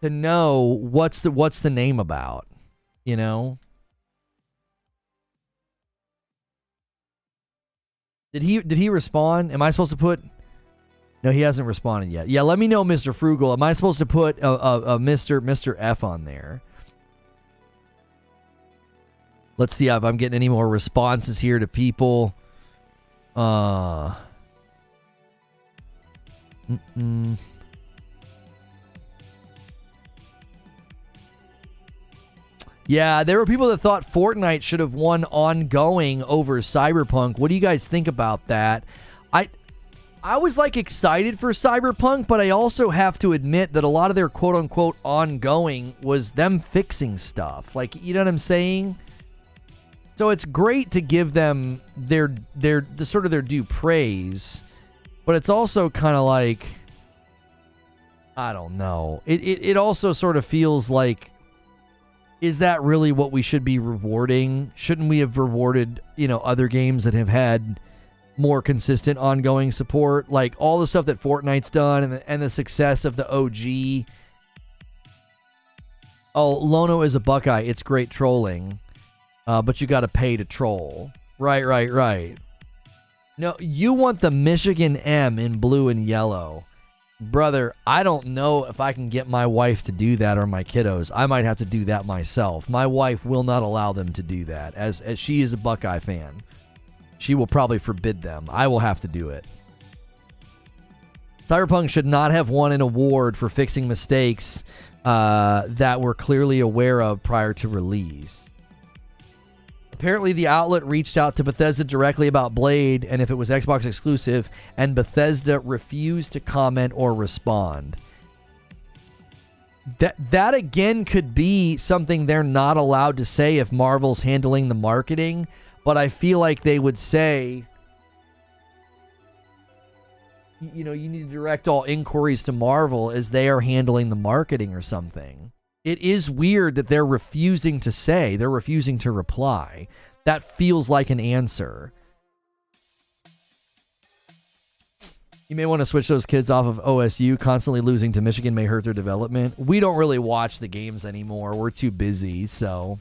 to know what's the name about, you know? Did he respond? Am I supposed to put... No, he hasn't responded yet. Yeah, let me know, Mr. Frugal. Am I supposed to put a Mr. F on there? Let's see if I'm getting any more responses here to people. Yeah, there were people that thought Fortnite should have won ongoing over Cyberpunk. What do you guys think about that? I was like excited for Cyberpunk, but I also have to admit that a lot of their quote unquote ongoing was them fixing stuff. Like, you know what I'm saying? So it's great to give them their due praise, but it's also kind of like, I don't know. It also sort of feels like, is that really what we should be rewarding? Shouldn't we have rewarded, other games that have had more consistent ongoing support? Like all the stuff that Fortnite's done and the success of the OG. Oh, Lono is a Buckeye. It's great trolling. But you got to pay to troll. Right. No, you want the Michigan M in blue and yellow. Brother, I don't know if I can get my wife to do that or my kiddos. I might have to do that myself. My wife will not allow them to do that, as she is a Buckeye fan. She will probably forbid them. I will have to do it. Cyberpunk should not have won an award for fixing mistakes that we're clearly aware of prior to release. Apparently, the outlet reached out to Bethesda directly about Blade and if it was Xbox exclusive, and Bethesda refused to comment or respond. That again could be something they're not allowed to say if Marvel's handling the marketing, but I feel like they would say, you need to direct all inquiries to Marvel as they are handling the marketing or something. It is weird that they're refusing to reply. That feels like an answer. You may want to switch those kids off of OSU. Constantly losing to Michigan may hurt their development. We don't really watch the games anymore. We're too busy, so.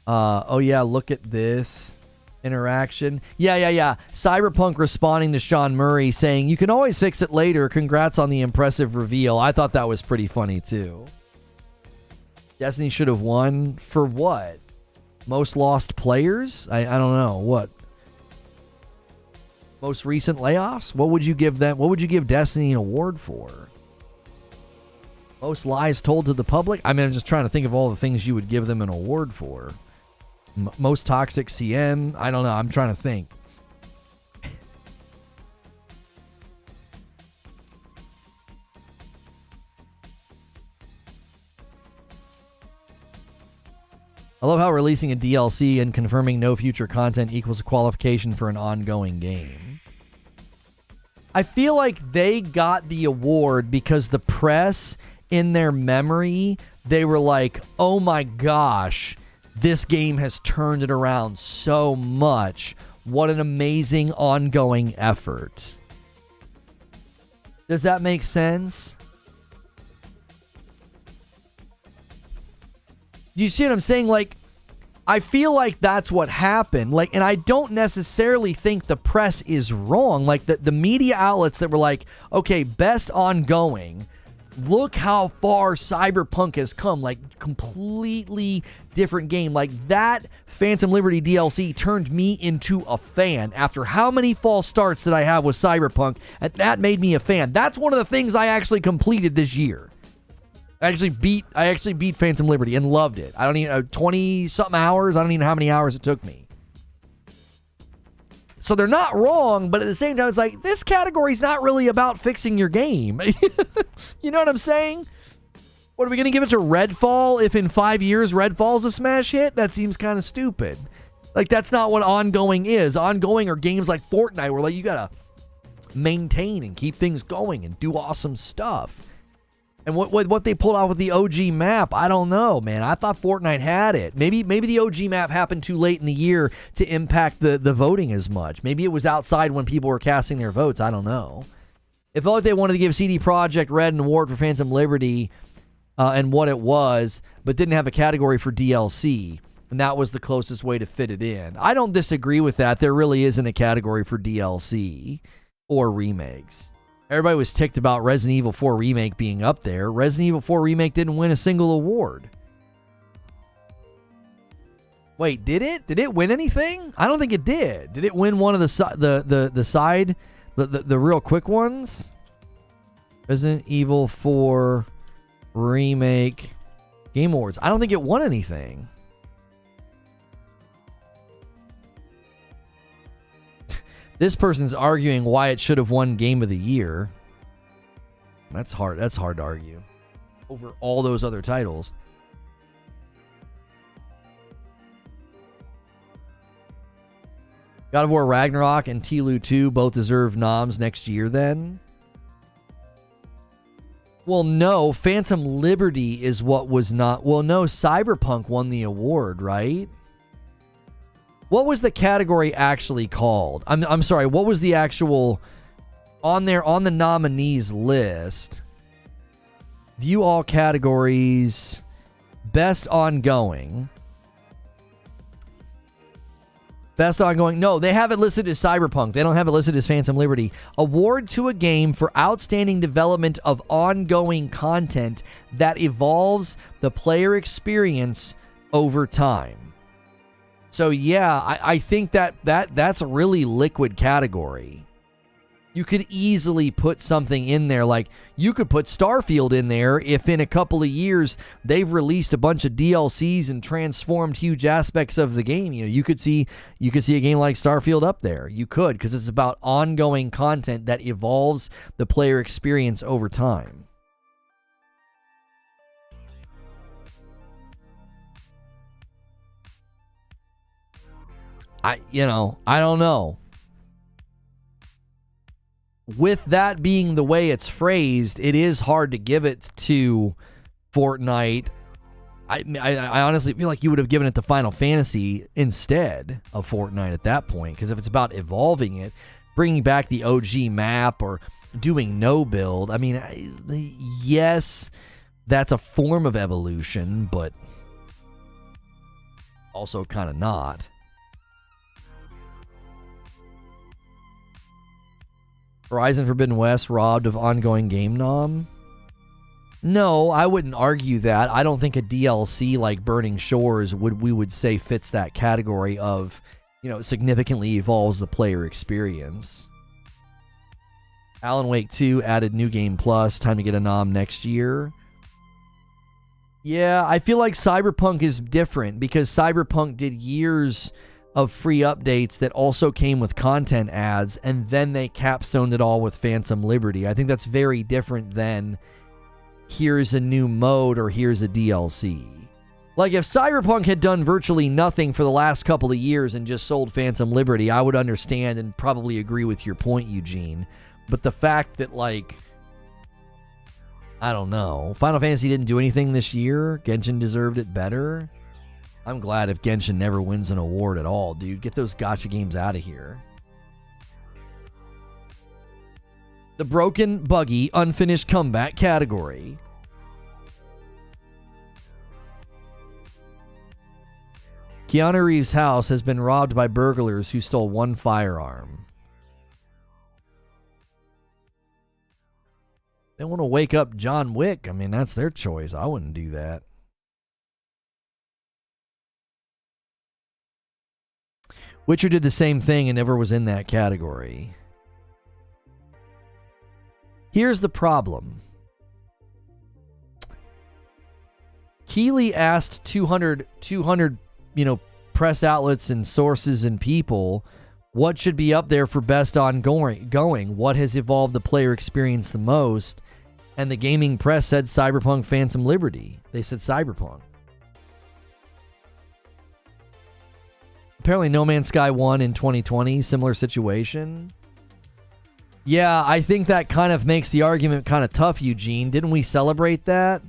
Oh yeah, look at this interaction. Yeah. Cyberpunk responding to Sean Murray saying, "You can always fix it later. Congrats on the impressive reveal." I thought that was pretty funny too. Destiny should have won for what? Most lost players? I don't know. What? Most recent layoffs? What would you give them? What would you give Destiny an award for? Most lies told to the public? I mean, I'm just trying to think of all the things you would give them an award for. Most toxic CM? I don't know. I'm trying to think. I love how releasing a DLC and confirming no future content equals a qualification for an ongoing game. I feel like they got the award because the press, in their memory, they were like, oh my gosh, this game has turned it around so much. What an amazing ongoing effort. Does that make sense? Do you see what I'm saying? Like, I feel like that's what happened. Like, and I don't necessarily think the press is wrong. Like, the media outlets that were like, okay, best ongoing. Look how far Cyberpunk has come. Like, completely different game. Like, that Phantom Liberty DLC turned me into a fan. After how many false starts did I have with Cyberpunk? And that made me a fan. That's one of the things I actually completed this year. I actually beat Phantom Liberty and loved it. I don't even know, 20-something hours. I don't even know how many hours it took me. So they're not wrong, but at the same time, it's like, this category's not really about fixing your game. You know what I'm saying? What, are we going to give it to Redfall if in 5 years Redfall's a smash hit? That seems kind of stupid. Like, that's not what ongoing is. Ongoing are games like Fortnite where, like, you got to maintain and keep things going and do awesome stuff. And what they pulled off with the OG map, I don't know, man. I thought Fortnite had it. Maybe the OG map happened too late in the year to impact the voting as much. Maybe it was outside when people were casting their votes. I don't know. It felt like they wanted to give CD Projekt Red an award for Phantom Liberty and what it was, but didn't have a category for DLC. And that was the closest way to fit it in. I don't disagree with that. There really isn't a category for DLC or remakes. Everybody was ticked about Resident Evil 4 Remake being up there. Resident Evil 4 Remake didn't win a single award. Wait, did it? Did it win anything? I don't think it did. Did it win one of the real quick ones? Resident Evil 4 Remake Game Awards. I don't think it won anything. This person's arguing why it should have won Game of the Year. That's hard. That's hard to argue over all those other titles. God of War Ragnarok and TLU 2 both deserve noms next year then? Well, no. Phantom Liberty is what was not... Well, no. Cyberpunk won the award, right? What was the category actually called? I'm sorry, what was the actual on the nominees list? View all categories. Best ongoing. Best ongoing. No, they have it listed as Cyberpunk. They don't have it listed as Phantom Liberty. Award to a game for outstanding development of ongoing content that evolves the player experience over time. So yeah, I think that's a really liquid category. You could easily put something in there, like you could put Starfield in there if in a couple of years they've released a bunch of DLCs and transformed huge aspects of the game. You know, you could see a game like Starfield up there. You could, because it's about ongoing content that evolves the player experience over time. I don't know. With that being the way it's phrased, it is hard to give it to Fortnite. I honestly feel like you would have given it to Final Fantasy instead of Fortnite at that point, because if it's about evolving it, bringing back the OG map or doing no build, I mean, yes, that's a form of evolution, but also kind of not. Horizon Forbidden West robbed of ongoing game nom? No, I wouldn't argue that. I don't think a DLC like Burning Shores we would say fits that category of, significantly evolves the player experience. Alan Wake 2 added New Game Plus, time to get a nom next year. Yeah, I feel like Cyberpunk is different because Cyberpunk did years of free updates that also came with content ads, and then they capstoned it all with Phantom Liberty. I think that's very different than here's a new mode or here's a DLC. Like, if Cyberpunk had done virtually nothing for the last couple of years and just sold Phantom Liberty, I would understand and probably agree with your point, Eugene. But the fact that, like, I don't know, Final Fantasy didn't do anything this year, Genshin deserved it better. I'm glad if Genshin never wins an award at all, dude. Get those gacha games out of here. The broken, buggy, unfinished comeback category. Keanu Reeves' house has been robbed by burglars who stole one firearm. They want to wake up John Wick. I mean, that's their choice. I wouldn't do that. Witcher did the same thing and never was in that category. Here's the problem. Keighley asked 200 press outlets and sources and people what should be up there for best ongoing, what has evolved the player experience the most, and the gaming press said Cyberpunk Phantom Liberty. They said Cyberpunk. Apparently No Man's Sky won in 2020, similar situation. Yeah, I think that kind of makes the argument kind of tough, Eugene. Didn't we celebrate that?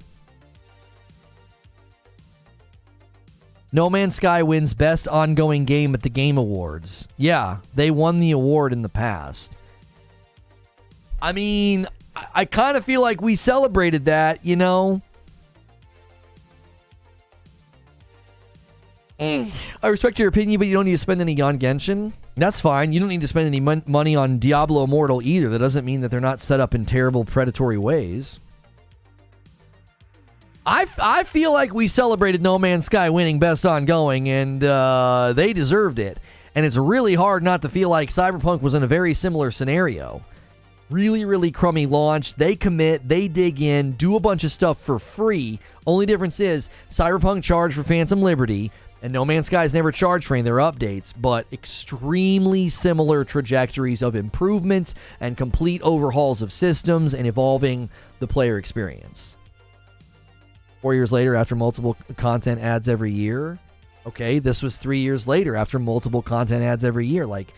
No Man's Sky wins Best Ongoing Game at the Game Awards. Yeah, they won the award in the past. I mean, I kind of feel like we celebrated that, you know? I respect your opinion, but you don't need to spend any on Genshin. That's fine. You don't need to spend any money on Diablo Immortal either. That doesn't mean that they're not set up in terrible, predatory ways. I feel like we celebrated No Man's Sky winning Best Ongoing, and they deserved it. And it's really hard not to feel like Cyberpunk was in a very similar scenario. Really, really crummy launch. They commit, they dig in, do a bunch of stuff for free. Only difference is Cyberpunk charged for Phantom Liberty, and No Man's Sky's never charged for any of their updates, but extremely similar trajectories of improvement and complete overhauls of systems and evolving the player experience. 4 years later, after multiple content adds every year. Okay, this was 3 years later after multiple content adds every year. Like,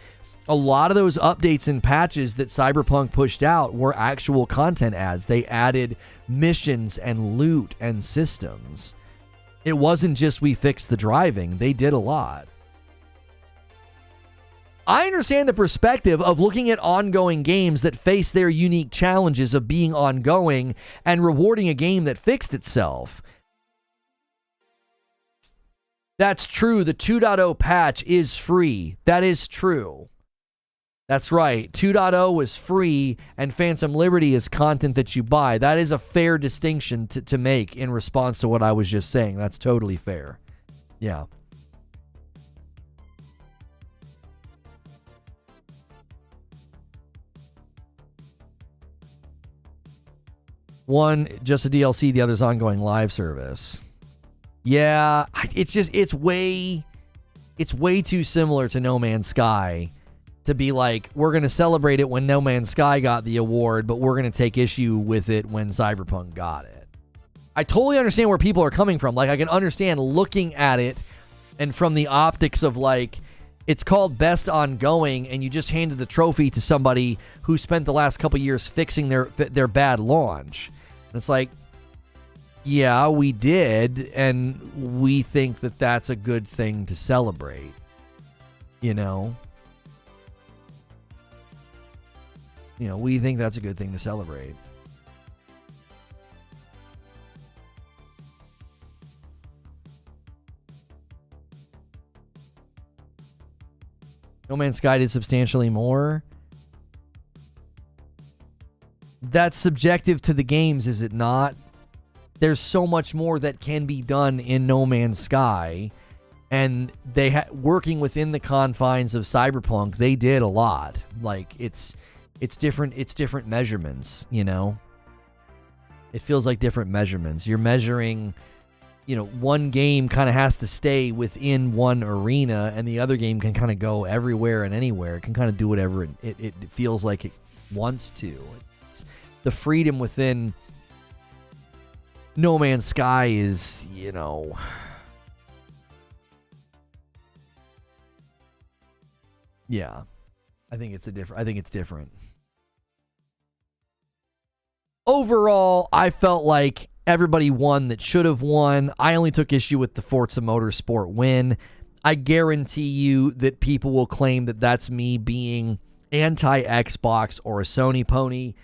a lot of those updates and patches that Cyberpunk pushed out were actual content adds. They added missions and loot and systems. It wasn't just we fixed the driving. They did a lot. I understand the perspective of looking at ongoing games that face their unique challenges of being ongoing and rewarding a game that fixed itself. That's true. The 2.0 patch is free. That is true. That's right. 2.0 was free, and Phantom Liberty is content that you buy. That is a fair distinction to make in response to what I was just saying. That's totally fair. Yeah. One, just a DLC, the other's ongoing live service. Yeah, it's way too similar to No Man's Sky to be like, we're going to celebrate it when No Man's Sky got the award, but we're going to take issue with it when Cyberpunk got it. I totally understand where people are coming from. Like, I can understand looking at it and from the optics of, like, it's called Best Ongoing, and you just handed the trophy to somebody who spent the last couple years fixing their bad launch. And it's like, yeah, we did, and we think that that's a good thing to celebrate, you know? You know, we think that's a good thing to celebrate. No Man's Sky did substantially more. That's subjective to the games, is it not? There's so much more that can be done in No Man's Sky, and they working within the confines of Cyberpunk, they did a lot. Like, it's different measurements, you know? It feels like different measurements. You're measuring, you know, one game kind of has to stay within one arena, and the other game can kind of go everywhere and anywhere. It can kind of do whatever it feels like it wants to. It's the freedom within No Man's Sky is, you know, Yeah. I think it's different. Overall, I felt like everybody won that should have won. I only took issue with the Forza Motorsport win. I guarantee you that people will claim that that's me being anti-Xbox or a Sony pony.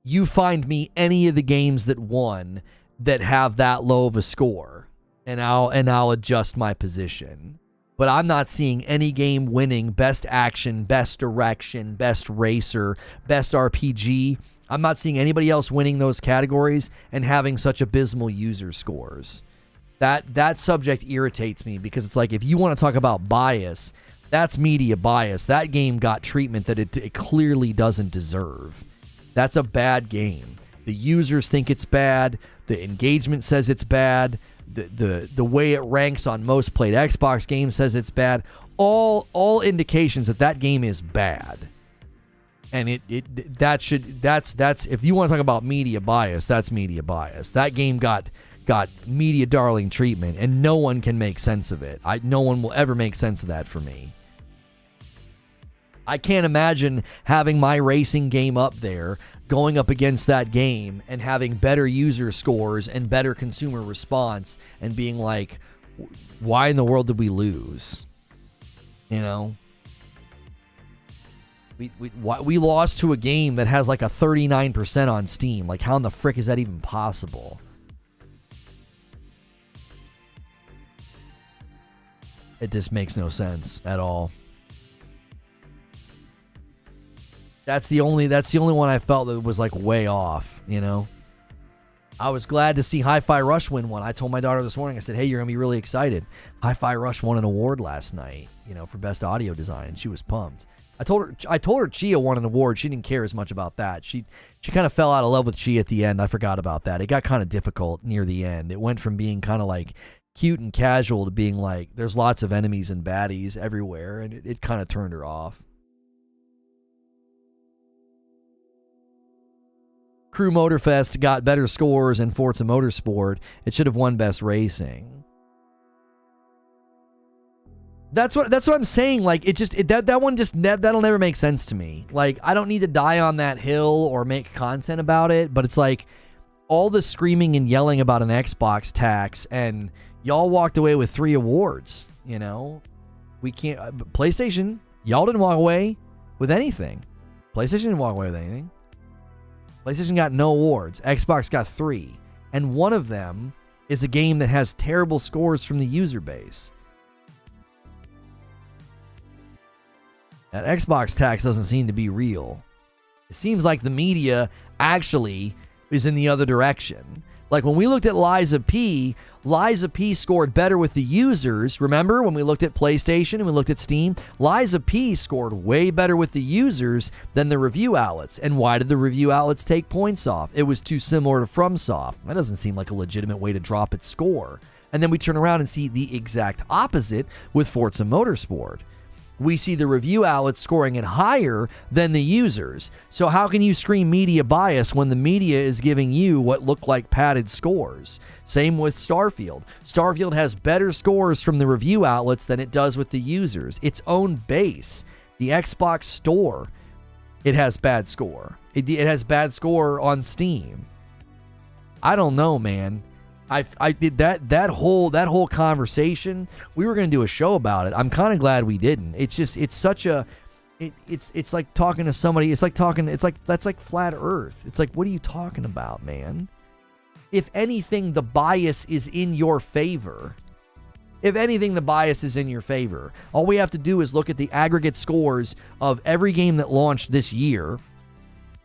You find me any of the games that won that have that low of a score, and I'll adjust my position. But I'm not seeing any game winning best action, best direction, best racer, best RPG. I'm not seeing anybody else winning those categories and having such abysmal user scores. That subject irritates me because it's like, if you want to talk about bias, that's media bias. That game got treatment that it clearly doesn't deserve. That's a bad game. The users think it's bad. The engagement says it's bad. The way it ranks on most played Xbox games says it's bad. All indications that game is bad. And that's if you want to talk about media bias, that's media bias. That game got media darling treatment, and no one can make sense of it. No one will ever make sense of that for me. I can't imagine having my racing game up there, going up against that game, and having better user scores and better consumer response, and being like, why in the world did we lose? You know? We lost to a game that has like a 39% on Steam. Like, how in the frick is that even possible? It just makes no sense at all. That's the only one I felt that was like way off, you know? I was glad to see Hi-Fi Rush win one. I told my daughter this morning, I said, hey, you're going to be really excited. Hi-Fi Rush won an award last night, you know, for best audio design, and she was pumped. I told her Chia won an award. She didn't care as much about that. She kind of fell out of love with Chia at the end. I forgot about that. It got kind of difficult near the end. It went from being kind of like cute and casual to being like, there's lots of enemies and baddies everywhere, and it kind of turned her off. Crew Motorfest got better scores in Forza Motorsport. It should have won Best Racing. That's what I'm saying. Like, that one that'll never make sense to me. Like, I don't need to die on that hill or make content about it, but it's like all the screaming and yelling about an Xbox tax, and y'all walked away with 3 awards. You know, we can't. PlayStation, y'all didn't walk away with anything. PlayStation didn't walk away with anything. PlayStation got no awards. Xbox got 3. And one of them is a game that has terrible scores from the user base. That Xbox tax doesn't seem to be real. It seems like the media actually is in the other direction. Like when we looked at Liza P scored better with the users. Remember when we looked at PlayStation and we looked at Steam? Liza P scored way better with the users than the review outlets. And why did the review outlets take points off? It was too similar to FromSoft. That doesn't seem like a legitimate way to drop its score. And then we turn around and see the exact opposite with Forza Motorsport. We see the review outlets scoring it higher than the users. So how can you scream media bias when the media is giving you what look like padded scores? Same with Starfield. Starfield has better scores from the review outlets than it does with the users. Its own base, the Xbox Store, it has bad score. It has bad score on Steam. I don't know, man. I did that whole conversation. We were going to do a show about it. I'm kind of glad we didn't. It's just it's like talking to somebody. It's like that's like flat Earth. It's like, what are you talking about, man? If anything, the bias is in your favor. If anything, the bias is in your favor. All we have to do is look at the aggregate scores of every game that launched this year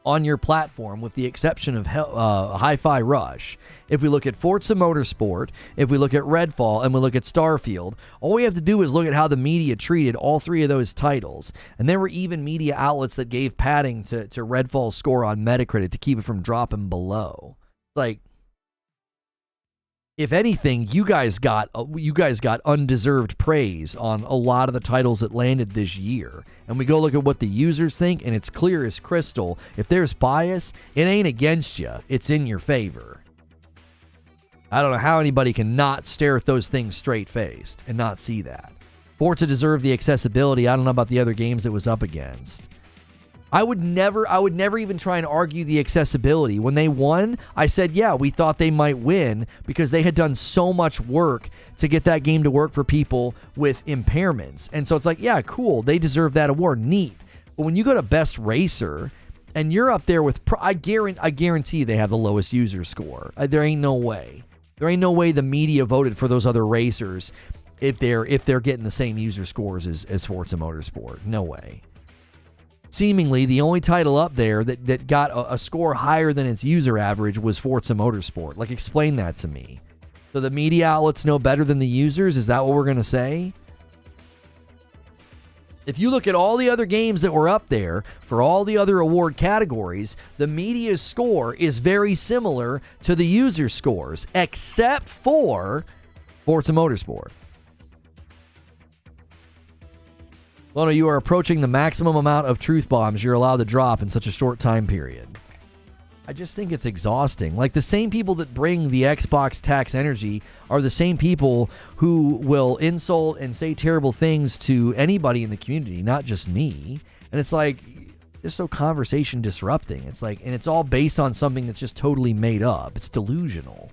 on your platform, with the exception of Hi-Fi Rush. If we look at Forza Motorsport, if we look at Redfall, and we look at Starfield, all we have to do is look at how the media treated all 3 of those titles. And there were even media outlets that gave padding to Redfall's score on Metacritic to keep it from dropping below. Like, if anything, you guys got undeserved praise on a lot of the titles that landed this year. And we go look at what the users think, and it's clear as crystal. If there's bias, it ain't against you. It's in your favor. I don't know how anybody can not stare at those things straight-faced and not see that. Forza deserved the accessibility. I don't know about the other games it was up against. I would never even try and argue the accessibility. When they won, I said, yeah, we thought they might win because they had done so much work to get that game to work for people with impairments. And so it's like, yeah, cool. They deserve that award. Neat. But when you go to Best Racer and you're up there with, I guarantee they have the lowest user score. There ain't no way. There ain't no way the media voted for those other racers if they're getting the same user scores as Forza Motorsport. No way. Seemingly, the only title up there that got a score higher than its user average was Forza Motorsport. Like, explain that to me. So the media outlets know better than the users? Is that what we're going to say? If you look at all the other games that were up there for all the other award categories, the media's score is very similar to the user scores, except for Forza Motorsport. Lono, you are approaching the maximum amount of truth bombs you're allowed to drop in such a short time period. I just think it's exhausting. Like, the same people that bring the Xbox tax energy are the same people who will insult and say terrible things to anybody in the community, not just me. And it's like, it's so conversation disrupting. It's like, and it's all based on something that's just totally made up. It's delusional.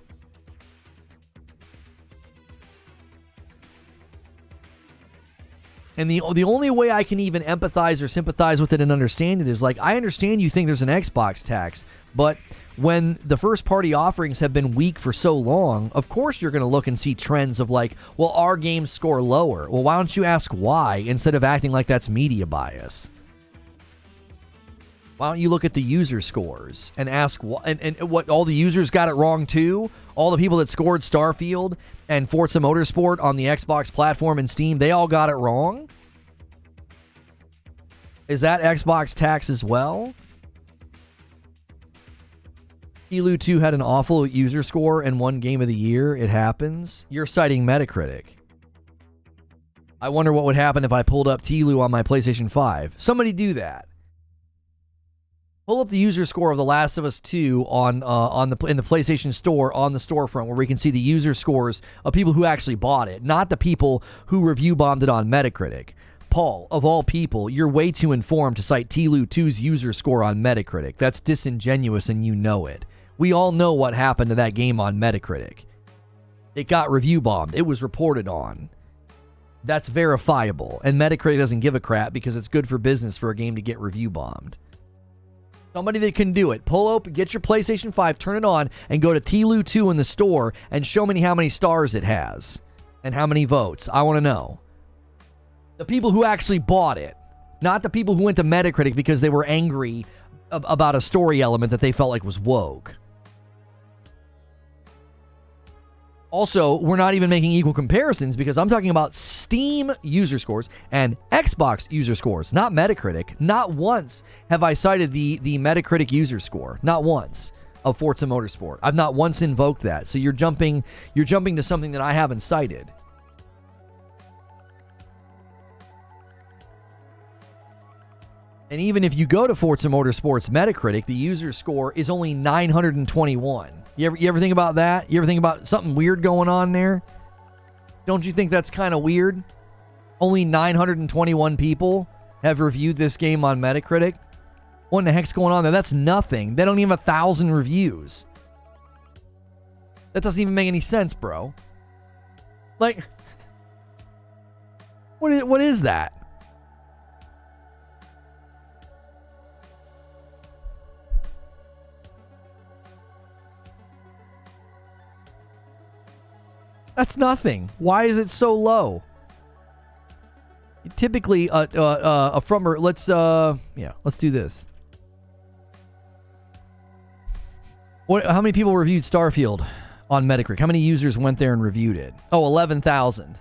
And the only way I can even empathize or sympathize with it and understand it is, like, I understand you think there's an Xbox tax, but when the first-party offerings have been weak for so long, of course you're going to look and see trends of, like, well, our games score lower. Well, why don't you ask why instead of acting like that's media bias? Why don't you look at the user scores and ask and what all the users got it wrong too? All the people that scored Starfield and Forza Motorsport on the Xbox platform and Steam, they all got it wrong? Is that Xbox tax as well? Helu 2 had an awful user score and won Game of the Year. It happens. You're citing Metacritic. I wonder what would happen if I pulled up Helu on my PlayStation 5. Somebody do that. Pull up the user score of The Last of Us 2 in the PlayStation Store on the storefront, where we can see the user scores of people who actually bought it, not the people who review bombed it on Metacritic. Paul, of all people, you're way too informed to cite Helu 2's user score on Metacritic. That's disingenuous, and you know it. We all know what happened to that game on Metacritic. It got review bombed. It was reported on. That's verifiable, and Metacritic doesn't give a crap because it's good for business for a game to get review bombed. Somebody that can do it. Pull up, get your PlayStation 5, turn it on, and go to Helu 2 in the store and show me how many stars it has and how many votes. I want to know. The people who actually bought it, not the people who went to Metacritic because they were angry about a story element that they felt like was woke. Also, we're not even making equal comparisons because I'm talking about Steam user scores and Xbox user scores, not Metacritic. Not once have I cited the Metacritic user score. Not once of Forza Motorsport. I've not once invoked that. So you're jumping to something that I haven't cited. And even if you go to Forza Motorsport's Metacritic, the user score is only 921. You ever think about that? You ever think about something weird going on there? Don't you think that's kind of weird? Only 921 people have reviewed this game on Metacritic. What in the heck's going on there? That's nothing. They don't even have 1,000 reviews. That doesn't even make any sense, bro. Like, what is that? That's nothing. Why is it so low? Typically, let's do this. How many people reviewed Starfield on Metacritic? How many users went there and reviewed it? Oh, 11,000.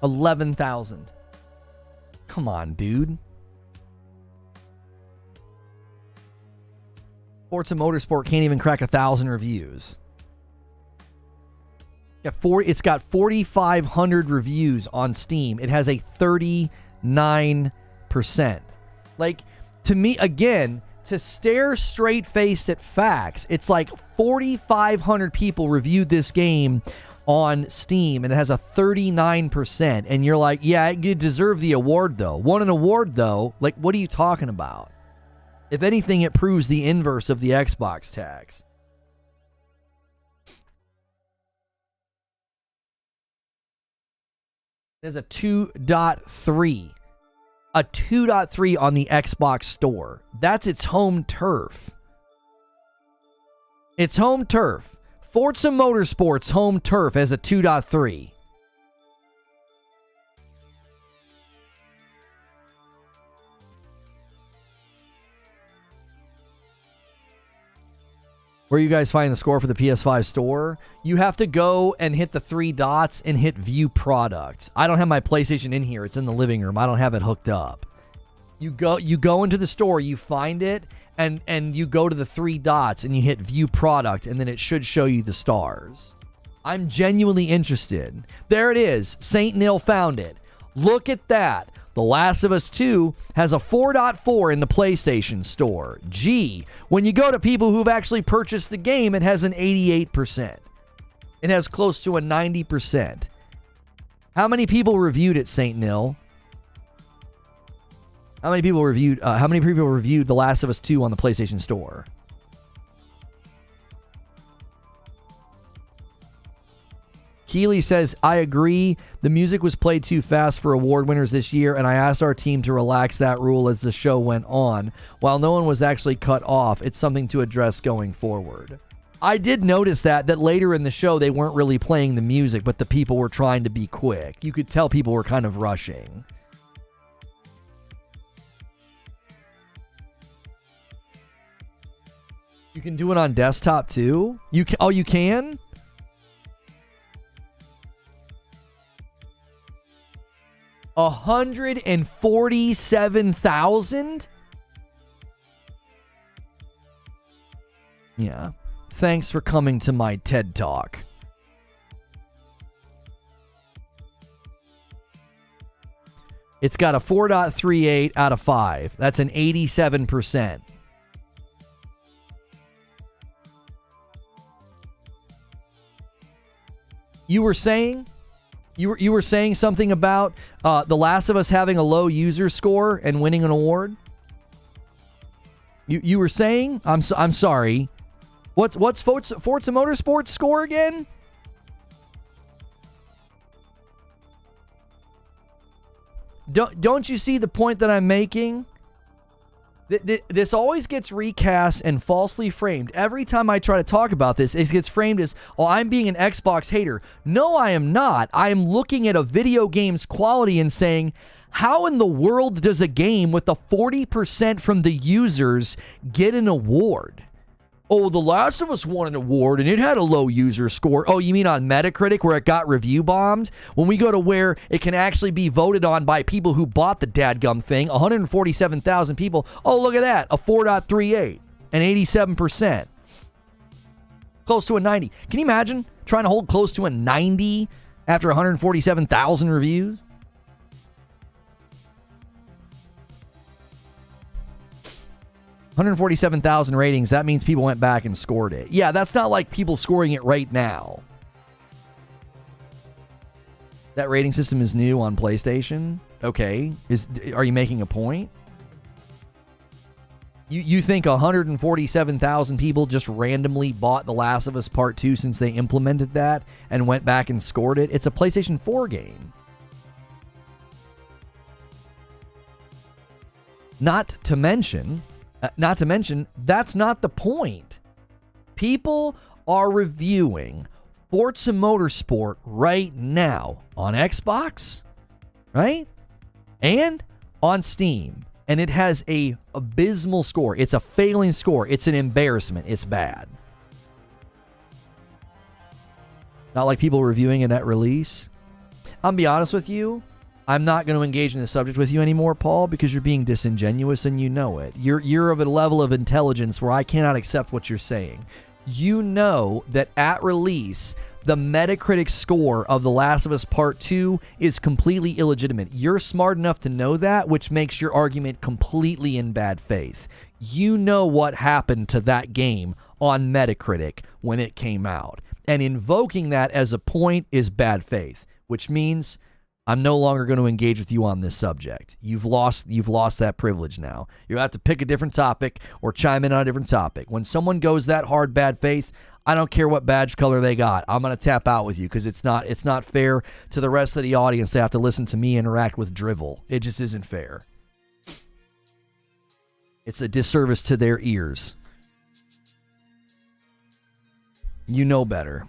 11,000. Come on, dude. Forza Motorsport can't even crack 1,000 reviews. It's got 4,500 reviews on Steam. It has a 39%. Like, to me, again, to stare straight-faced at facts, it's like 4,500 people reviewed this game on Steam, and it has a 39%, and you're like, yeah, you deserve the award, though. Won an award, though? Like, what are you talking about? If anything, it proves the inverse of the Xbox tax. There's a 2.3. A 2.3 on the Xbox store. That's its home turf. It's home turf. Forza Motorsport's home turf has a 2.3. Where you guys find the score for the PS5 store? You have to go and hit the 3 dots and hit view product. I don't have my PlayStation in here. It's in the living room. I don't have it hooked up. You go into the store, you find it, and you go to the 3 dots and you hit view product, and then it should show you the stars. I'm genuinely interested. There it is. Saint Nil found it. Look at that. The Last of Us 2 has a 4.4 in the PlayStation Store. Gee, when you go to people who've actually purchased the game, it has an 88%. It has close to a 90%. How many people reviewed it, Saint Nil? How many people reviewed The Last of Us 2 on the PlayStation Store? Keighley says, I agree. The music was played too fast for award winners this year, and I asked our team to relax that rule as the show went on. While no one was actually cut off, it's something to address going forward. I did notice that later in the show, they weren't really playing the music, but the people were trying to be quick. You could tell people were kind of rushing. You can do it on desktop too? You can? 147,000? Yeah. Thanks for coming to my TED Talk. It's got a 4.38 out of 5. That's an 87%. You were saying something about The Last of Us having a low user score and winning an award? You were saying? I'm sorry. What's Forza Motorsport's score again? Don't you see the point that I'm making? This always gets recast and falsely framed. Every time I try to talk about this, it gets framed as, oh, I'm being an Xbox hater. No, I am not. I am looking at a video game's quality and saying, how in the world does a game with the 40% from the users get an award? Oh, The Last of Us won an award and it had a low user score. Oh, you mean on Metacritic where it got review bombed? When we go to where it can actually be voted on by people who bought the dadgum thing, 147,000 people. Oh, look at that, a 4.38, an 87%. Close to a 90. Can you imagine trying to hold close to a 90 after 147,000 reviews? $147,000 ratings, that means people went back and scored it. Yeah, that's not like people scoring it right now. That rating system is new on PlayStation? Okay. Are you making a point? You think 147,000 people just randomly bought The Last of Us Part 2 since they implemented that and went back and scored it? It's a PlayStation 4 game. Not to mention, that's not the point. People are reviewing Forza Motorsport right now on Xbox, right? And on Steam. And it has a abysmal score. It's a failing score. It's an embarrassment. It's bad. Not like people reviewing it at release. I'm gonna be honest with you. I'm not going to engage in this subject with you anymore, Paul, because you're being disingenuous and you know it. You're of a level of intelligence where I cannot accept what you're saying. You know that at release, the Metacritic score of The Last of Us Part 2 is completely illegitimate. You're smart enough to know that, which makes your argument completely in bad faith. You know what happened to that game on Metacritic when it came out. And invoking that as a point is bad faith, which means I'm no longer going to engage with you on this subject. You've lost that privilege now. You have to pick a different topic or chime in on a different topic. When someone goes that hard bad faith, I don't care what badge color they got. I'm going to tap out with you because it's not fair to the rest of the audience to have to listen to me interact with drivel. It just isn't fair. It's a disservice to their ears. You know better.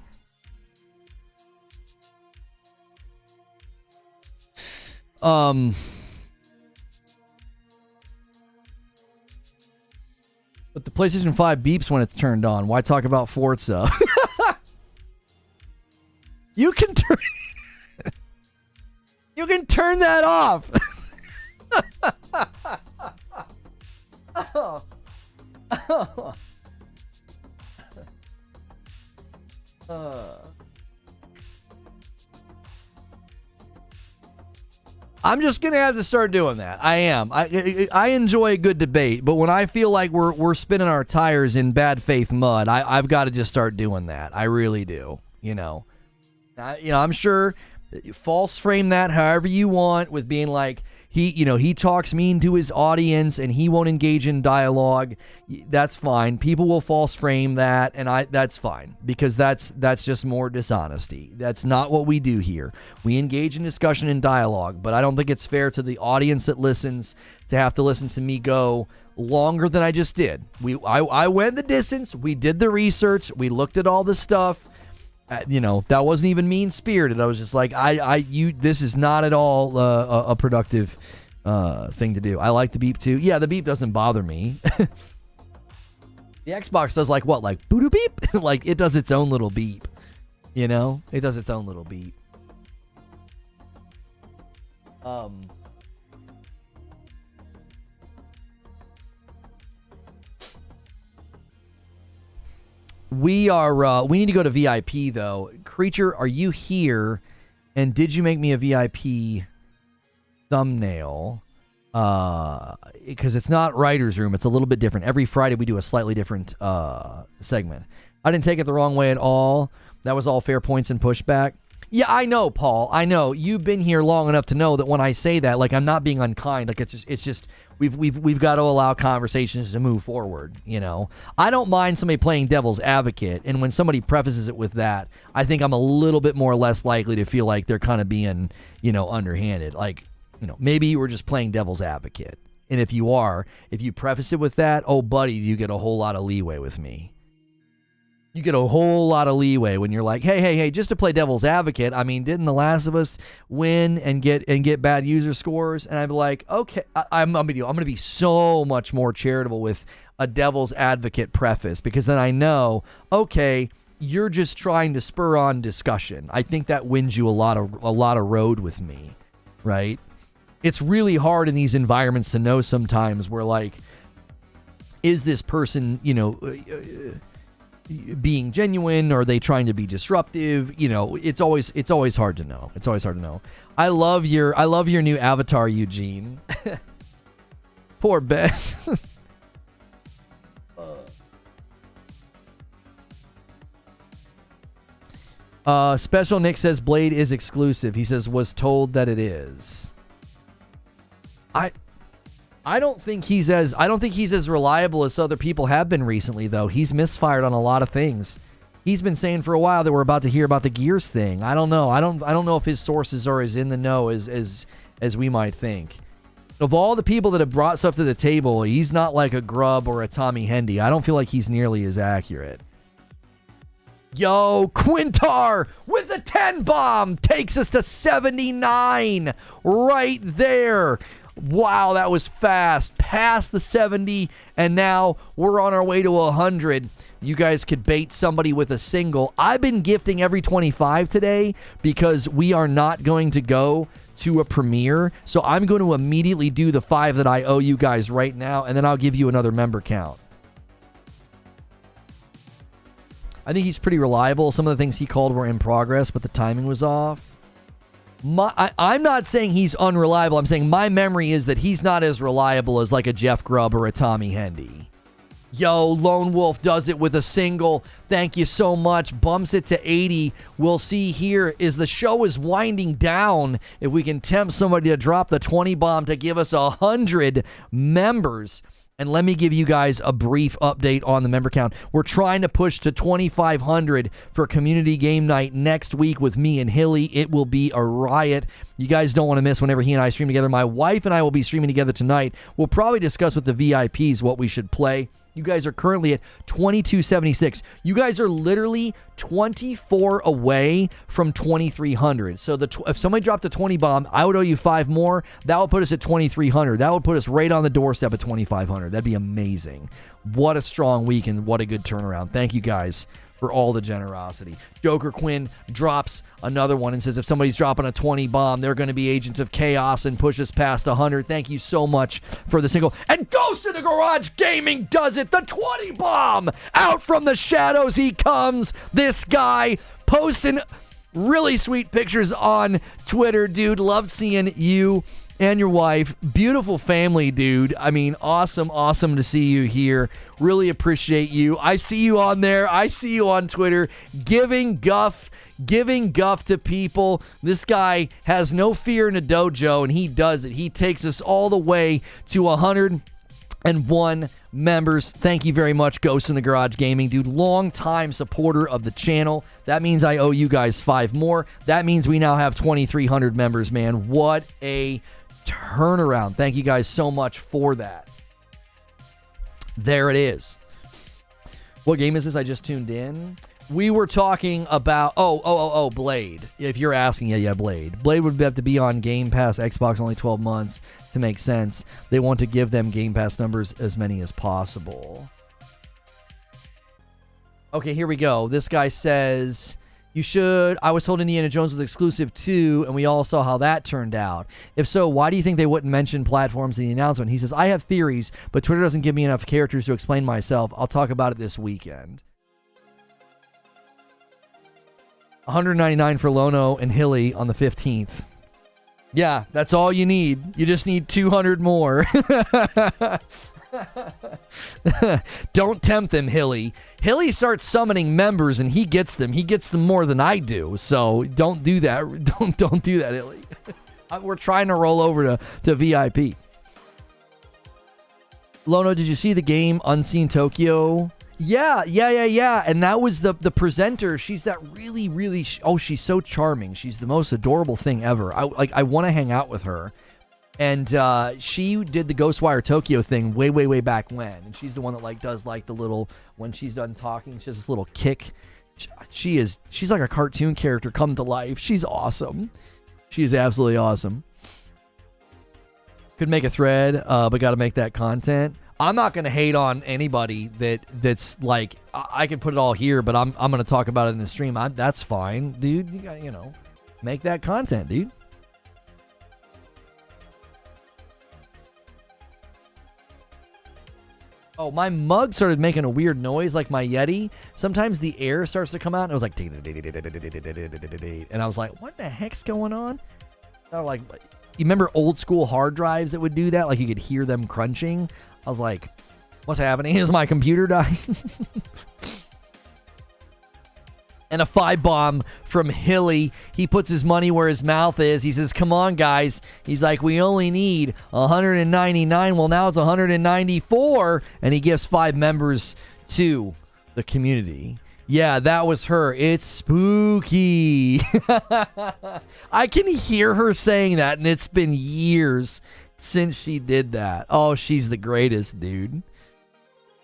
But the PlayStation 5 beeps when it's turned on. Why talk about Forza? You can turn that off. I'm just gonna have to start doing that. I am. I enjoy a good debate, but when I feel like we're spinning our tires in bad faith mud, I've got to just start doing that. I really do. I'm sure false frame that however you want with being like he talks mean to his audience and he won't engage in dialogue. That's fine. People will false frame that, and that's fine because that's just more dishonesty. That's not what we do here. We engage in discussion and dialogue, but I don't think it's fair to the audience that listens to have to listen to me go longer than I just did. I went the distance. We did the research. We looked at all the stuff. That wasn't even mean-spirited. I was just like, this is not at all a productive thing to do. I like the beep too. Yeah, the beep doesn't bother me. The Xbox does like boo beep? Like it does its own little beep. It does its own little beep. We need to go to VIP though. Creature, are you here? And did you make me a VIP thumbnail? Because it's not writer's room. It's a little bit different. Every Friday we do a slightly different segment. I didn't take it the wrong way at all. That was all fair points and pushback. Yeah, I know, Paul. I know. You've been here long enough to know that when I say that, like, I'm not being unkind. Like, it's just we've got to allow conversations to move forward, I don't mind somebody playing devil's advocate, and when somebody prefaces it with that, I think I'm a little bit more less likely to feel like they're kind of being, underhanded. Like, maybe you were just playing devil's advocate. And if you preface it with that, oh, buddy, you get a whole lot of leeway with me. You get a whole lot of leeway when you're like, hey, just to play devil's advocate. I mean, didn't The Last of Us win and get bad user scores? And I'd be like, okay, I'm going to be so much more charitable with a devil's advocate preface, because then I know, okay, you're just trying to spur on discussion. I think that wins you a lot of road with me, right? It's really hard in these environments to know sometimes where, like, is this person, being genuine, or are they trying to be disruptive? It's always hard to know. It's always hard to know. I love your new avatar, Eugene. Poor Beth. Special Nick says Blade is exclusive. He says was told that it is. I don't think he's as reliable as other people have been recently, though. He's misfired on a lot of things. He's been saying for a while that we're about to hear about the Gears thing. I don't know. I don't know if his sources are as in the know as we might think. Of all the people that have brought stuff to the table, he's not like a Grubb or a Tommy Hendy. I don't feel like he's nearly as accurate. Yo, Quintar with the 10 bomb takes us to 79 right there. Wow, that was fast. Past the 70, and now we're on our way to 100. You guys could bait somebody with a single. I've been gifting every 25 today because we are not going to go to a premiere. So I'm going to immediately do the 5 that I owe you guys right now, and then I'll give you another member count. I think he's pretty reliable. Some of the things he called were in progress, but the timing was off. I'm not saying he's unreliable. I'm saying my memory is that he's not as reliable as like a Jeff Grubb or a Tommy Hendy. Yo, Lone Wolf does it with a single. Thank you so much. Bumps it to 80. We'll see here as the show is winding down if we can tempt somebody to drop the 20 bomb to give us 100 members. And let me give you guys a brief update on the member count. We're trying to push to 2,500 for community game night next week with me and Hilly. It will be a riot. You guys don't want to miss whenever he and I stream together. My wife and I will be streaming together tonight. We'll probably discuss with the VIPs what we should play. You guys are currently at 2276. You guys are literally 24 away from 2300. So if somebody dropped a 20 bomb, I would owe you 5 more. That would put us at 2300. That would put us right on the doorstep at 2500. That'd be amazing. What a strong week and what a good turnaround. Thank you guys for all the generosity. Joker Quinn drops another one and says if somebody's dropping a 20 bomb, they're going to be Agents of Chaos and push us past 100. Thank you so much for the single. And Ghost in the Garage Gaming does it. The 20 bomb. Out from the shadows he comes. This guy posting really sweet pictures on Twitter, dude. Love seeing you and your wife. Beautiful family, dude. I mean, awesome to see you here. Really appreciate you. I see you on there. I see you on Twitter giving guff to people. This guy has no fear in a dojo, and he does it. He takes us all the way to 101 members. Thank you very much, Ghost in the Garage Gaming, dude. Long time supporter of the channel. That means I owe you guys 5 more. That means we now have 2,300 members, man. What a turnaround. Thank you guys so much for that. There it is. What game is this? I just tuned in. We were talking about Blade. If you're asking, yeah, Blade. Blade would have to be on Game Pass, Xbox, only 12 months to make sense. They want to give them Game Pass numbers, as many as possible. Okay, here we go. This guy says, I was told Indiana Jones was exclusive too, and we all saw how that turned out. If so, why do you think they wouldn't mention platforms in the announcement? He says, I have theories, but Twitter doesn't give me enough characters to explain myself. I'll talk about it this weekend. 199 for Lono and Hilly on the 15th. Yeah, that's all you need. You just need 200 more. Don't tempt them, Hilly. Hilly starts summoning members and he gets them. He gets them more than I do. So don't do that. Don't do that, Hilly. We're trying to roll over to VIP. Lono, did you see the game Unseen Tokyo? Yeah. And that was the presenter. She's that really, she's so charming. She's the most adorable thing ever. I want to hang out with her. And she did the Ghostwire Tokyo thing way back when. And she's the one that does the little, when she's done talking, she has this little kick. She's like a cartoon character come to life. She's awesome. She's absolutely awesome. Could make a thread, but got to make that content. I'm not going to hate on anybody that's like, I can put it all here, but I'm going to talk about it in the stream. That's fine, dude. You got, make that content, dude. Oh, my mug started making a weird noise like my Yeti. Sometimes the air starts to come out and it was like, and I was like, what the heck's going on? Like, you remember old school hard drives that would do that? Like you could hear them crunching. I was like, what's happening? Is my computer dying? And a 5 bomb from Hilly. He puts his money where his mouth is. He says, come on, guys. He's like, we only need 199. Well, now it's 194. And he gives 5 members to the community. Yeah, that was her. It's spooky. I can hear her saying that, and it's been years since she did that. Oh, she's the greatest, dude.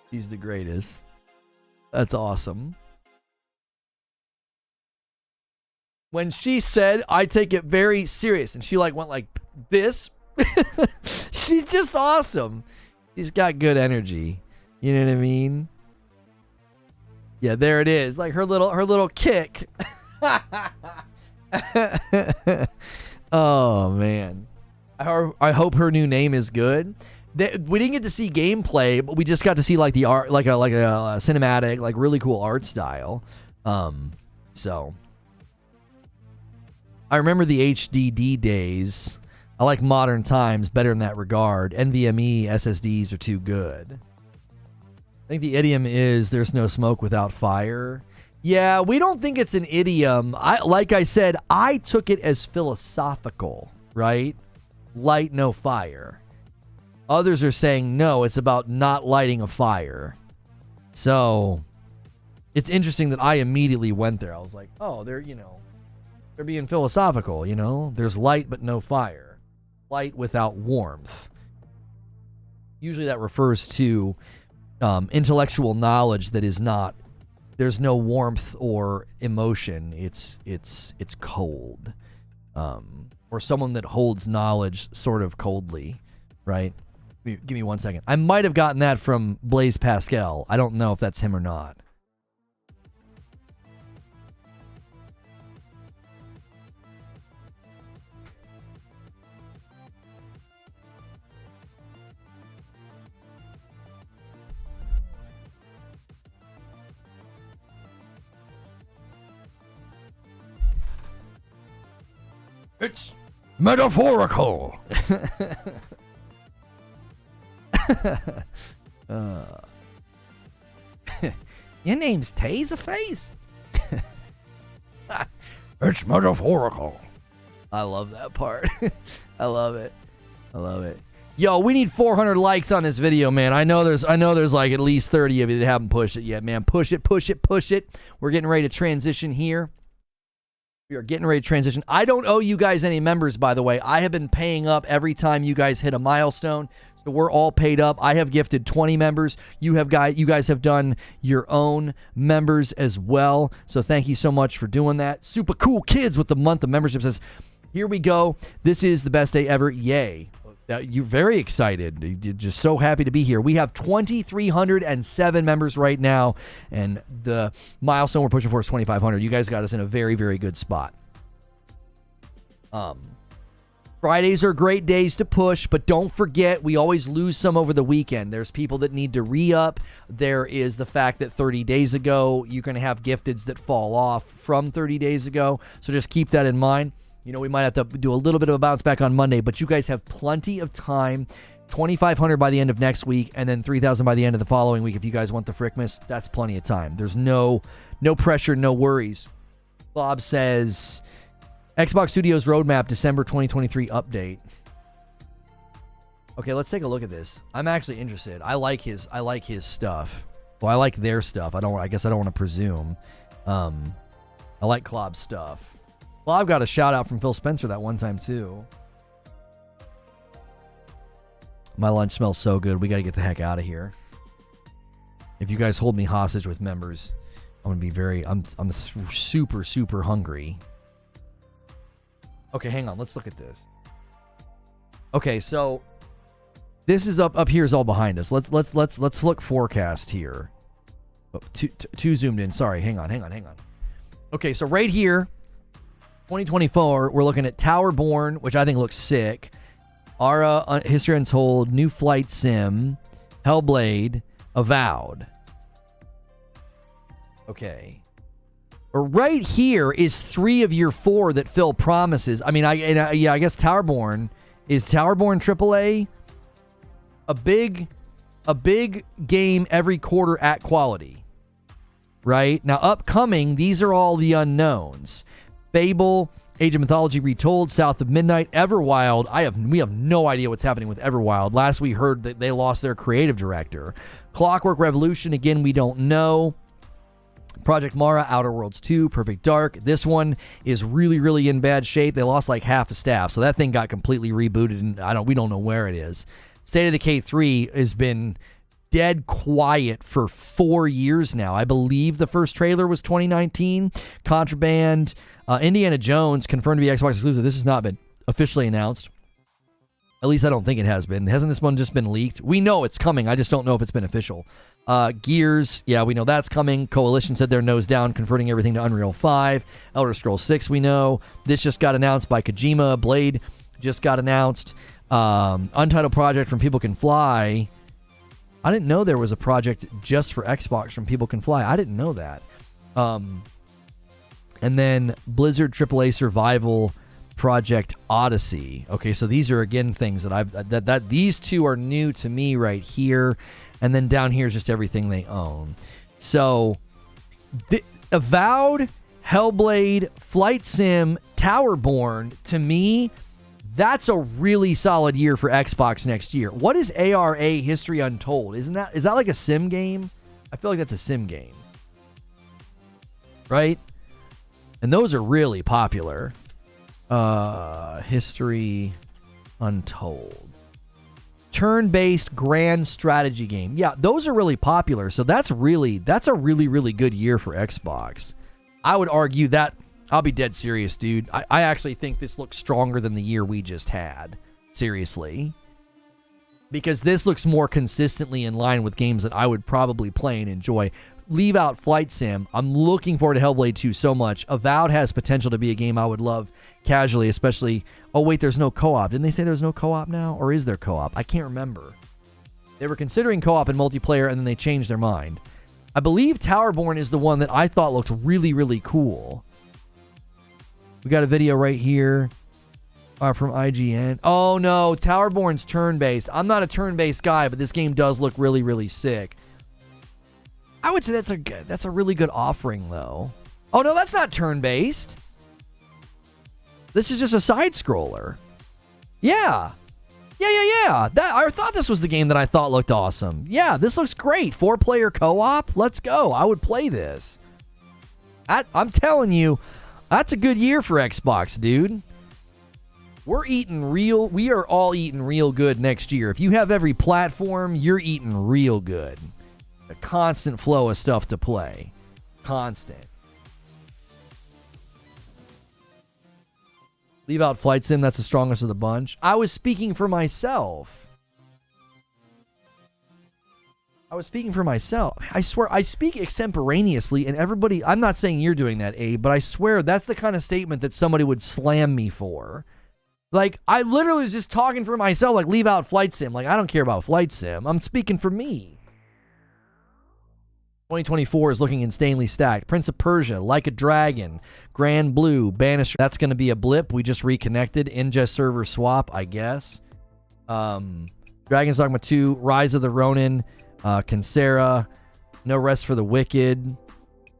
She's the greatest. That's awesome. When she said, I take it very serious, and she went like this. She's just awesome. She's got good energy. You know what I mean? Yeah, there it is. Like her little kick. Oh man. I hope her new name is good. We didn't get to see gameplay, but we just got to see the art, like a cinematic, really cool art style. So I remember the HDD days. I like modern times better in that regard. NVMe SSDs are too good. I think the idiom is there's no smoke without fire. Yeah, we don't think it's an idiom. Like I said, I took it as philosophical, right? Light no fire. Others are saying, no, it's about not lighting a fire. So it's interesting that I immediately went there. I was like, oh, they're being philosophical, There's light but no fire. Light without warmth. Usually that refers to intellectual knowledge that is not, there's no warmth or emotion. It's cold. Or someone that holds knowledge sort of coldly, right? Give me 1 second. I might have gotten that from Blaise Pascal. I don't know if that's him or not. It's metaphorical. Your name's Taserface? It's metaphorical. I love that part. I love it. Yo, we need 400 likes on this video, man. I know there's like at least 30 of you that haven't pushed it yet, man. Push it. We're getting ready to transition here. We are getting ready to transition. I don't owe you guys any members, by the way. I have been paying up every time you guys hit a milestone. So we're all paid up. I have gifted 20 members. You guys have done your own members as well. So thank you so much for doing that. Super cool kids with the month of membership says, here we go. This is the best day ever. Yay. You're very excited. You're just so happy to be here. We have 2,307 members right now, and the milestone we're pushing for is 2,500. You guys got us in a very, very good spot. Fridays are great days to push, but don't forget, we always lose some over the weekend. There's people that need to re-up. There is the fact that 30 days ago, you're going to have gifteds that fall off from 30 days ago, so just keep that in mind. We might have to do a little bit of a bounce back on Monday, but you guys have plenty of time. 2,500 by the end of next week, and then 3,000 by the end of the following week. If you guys want the Frickmas, that's plenty of time. There's no pressure, no worries. Bob says, Xbox Studios Roadmap, December 2023 update. Okay, let's take a look at this. I'm actually interested. I like his stuff. Well, I like their stuff. I guess I don't want to presume. I like Klob's stuff. Well, I've got a shout out from Phil Spencer that one time too. My lunch smells so good. We got to get the heck out of here. If you guys hold me hostage with members, I'm going to be I'm super, super hungry. Okay, hang on. Let's look at this. Okay, so this is up here is all behind us. Let's look forecast here. Oh, too zoomed in. Sorry. Hang on. Okay, so right here, 2024, we're looking at Towerborn, which I think looks sick. Ara, History Untold, New Flight Sim, Hellblade, Avowed. Okay. But right here is 3 of your 4 that Phil promises. I mean, I guess Towerborn. Is Towerborn AAA? A big game every quarter at quality. Right? Now, upcoming, these are all the unknowns. Fable, Age of Mythology Retold, South of Midnight, Everwild. We have no idea what's happening with Everwild. Last we heard that they lost their creative director. Clockwork Revolution, again, we don't know. Project Mara, Outer Worlds 2, Perfect Dark. This one is really, really in bad shape. They lost like half the staff, so that thing got completely rebooted, and we don't know where it is. State of Decay 3 has been dead quiet for 4 years now. I believe the first trailer was 2019. Contraband, Indiana Jones confirmed to be Xbox exclusive. This has not been officially announced. At least I don't think it has been. Hasn't this one just been leaked? We know it's coming. I just don't know if it's been official. Gears, yeah, we know that's coming. Coalition said they're nose down, converting everything to Unreal 5. Elder Scrolls 6, we know. This just got announced by Kojima. Blade just got announced. Untitled project from People Can Fly. I didn't know there was a project just for Xbox from People Can Fly. I didn't know that. And then Blizzard AAA Survival Project Odyssey. Okay, so these are again things that these two are new to me right here, and then down here is just everything they own. So, Avowed, Hellblade, Flight Sim, Towerborn, to me, that's a really solid year for Xbox next year. What is ARA History Untold? Is that like a sim game? I feel like that's a sim game. Right? And those are really popular. History Untold. Turn-based grand strategy game. Yeah, those are really popular. So that's a really good year for Xbox. I would argue that, I'll be dead serious, dude. I actually think this looks stronger than the year we just had. Seriously. Because this looks more consistently in line with games that I would probably play and enjoy. Leave out Flight Sim. I'm looking forward to Hellblade 2 so much. Avowed has potential to be a game I would love casually, especially... Oh, wait, there's no co-op. Didn't they say there's no co-op now? Or is there co-op? I can't remember. They were considering co-op and multiplayer, and then they changed their mind. I believe Towerborn is the one that I thought looked really, really cool. We got a video right here from IGN. Oh, no. Towerborn's turn-based. I'm not a turn-based guy, but this game does look really, really sick. I would say that's a really good offering, though. Oh, no, that's not turn-based. This is just a side-scroller. Yeah. Yeah. I thought this was the game that I thought looked awesome. Yeah, this looks great. 4-player co-op. Let's go. I would play this. I'm telling you, that's a good year for Xbox, dude. We are all eating real good next year. If you have every platform, you're eating real good. A constant flow of stuff to play. Constant. Leave out Flight Sim, that's the strongest of the bunch. I was speaking for myself. I swear, I speak extemporaneously, and everybody... I'm not saying you're doing that, Abe, but I swear that's the kind of statement that somebody would slam me for. Like, I literally was just talking for myself, like, leave out Flight Sim. Like, I don't care about Flight Sim. I'm speaking for me. 2024 is looking insanely stacked. Prince of Persia, Like a Dragon, Grand Blue, Banisher. That's going to be a blip. We just reconnected. Ingest server swap, I guess. Dragon's Dogma 2, Rise of the Ronin, Kinsera, No Rest for the Wicked.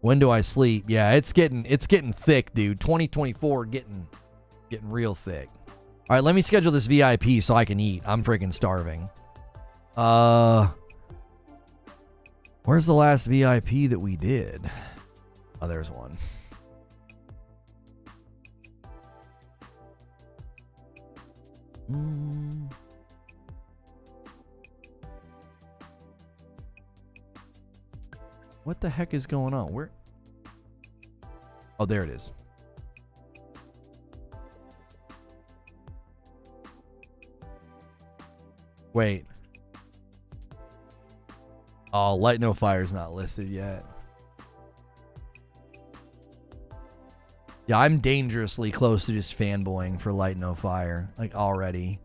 When Do I Sleep? Yeah, it's getting thick, dude. 2024 getting real thick. All right, let me schedule this VIP so I can eat. I'm freaking starving. Where's the last VIP that we did? Oh, there's one. What the heck is going on? Where? Oh, there it is. Wait. Oh, Light No Fire's not listed yet. Yeah, I'm dangerously close to just fanboying for Light No Fire. Like, already.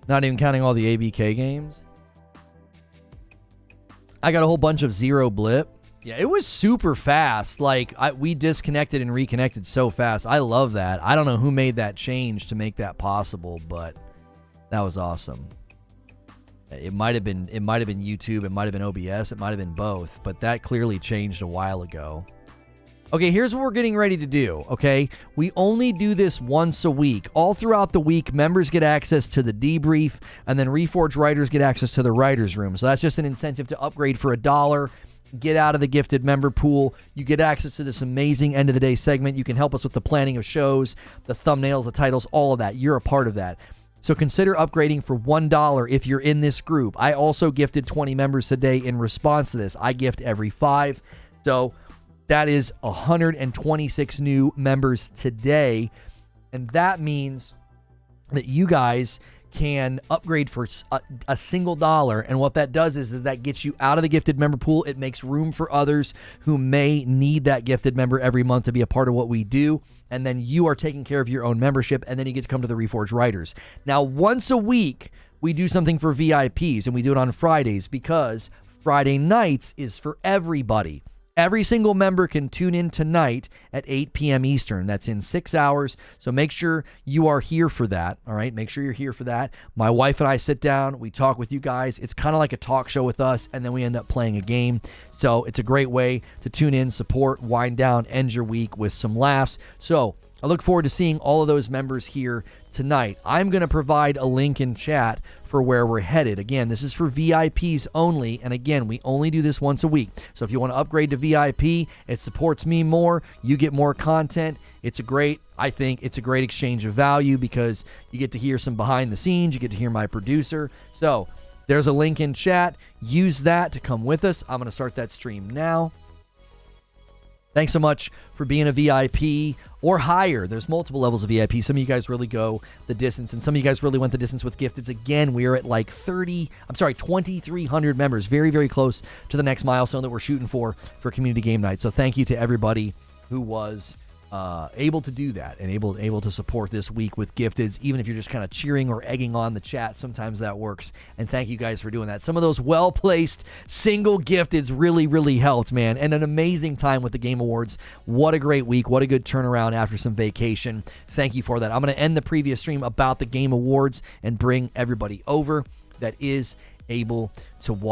Not even counting all the ABK games. I got a whole bunch of Zero Blip. Yeah, it was super fast. Like, we disconnected and reconnected so fast. I love that. I don't know who made that change to make that possible, but that was awesome. It might have been YouTube, it might have been OBS, it might have been both, but that clearly changed a while ago. Okay, here's what we're getting ready to do, okay? We only do this once a week. All throughout the week, members get access to the debrief, and then Reforged writers get access to the writer's room. So that's just an incentive to upgrade for $1. Get out of the gifted member pool. You get access to this amazing end of the day segment. You can help us with the planning of shows, the thumbnails, the titles, all of that. You're a part of that. So consider upgrading for $1 if you're in this group. I also gifted 20 members today in response to this. I gift every 5. So that is 126 new members today. And that means that you guys can upgrade for a single dollar. And what that does is that gets you out of the gifted member pool. It makes room for others who may need that gifted member every month to be a part of what we do. And then you are taking care of your own membership, and then you get to come to the Reforged Writers. Now, once a week, we do something for VIPs, and we do it on Fridays because Friday nights is for everybody. Every single member can tune in tonight at 8 p.m. Eastern. That's in 6 hours. So make sure you are here for that. All right. Make sure you're here for that. My wife and I sit down. We talk with you guys. It's kind of like a talk show with us. And then we end up playing a game. So it's a great way to tune in, support, wind down, end your week with some laughs. So I look forward to seeing all of those members here tonight. I'm going to provide a link in chat for where we're headed. Again, this is for VIPs only. And again, we only do this once a week. So if you want to upgrade to VIP, it supports me more. You get more content. I think it's a great exchange of value because you get to hear some behind the scenes. You get to hear my producer. So there's a link in chat. Use that to come with us. I'm going to start that stream now. Thanks so much for being a VIP or higher. There's multiple levels of VIP. Some of you guys really go the distance, and some of you guys really went the distance with gifteds. Again, we are at like 2,300 members. Very, very close to the next milestone that we're shooting for Community Game Night. So thank you to everybody who was able to do that and able to support this week with gifteds, even if you're just kind of cheering or egging on the chat. Sometimes that works, and thank you guys for doing that. Some of those well-placed single gifteds really, really helped, man, and an amazing time with the Game Awards. What a great week. What a good turnaround after some vacation. Thank you for that. I'm going to end the previous stream about the Game Awards and bring everybody over that is able to watch.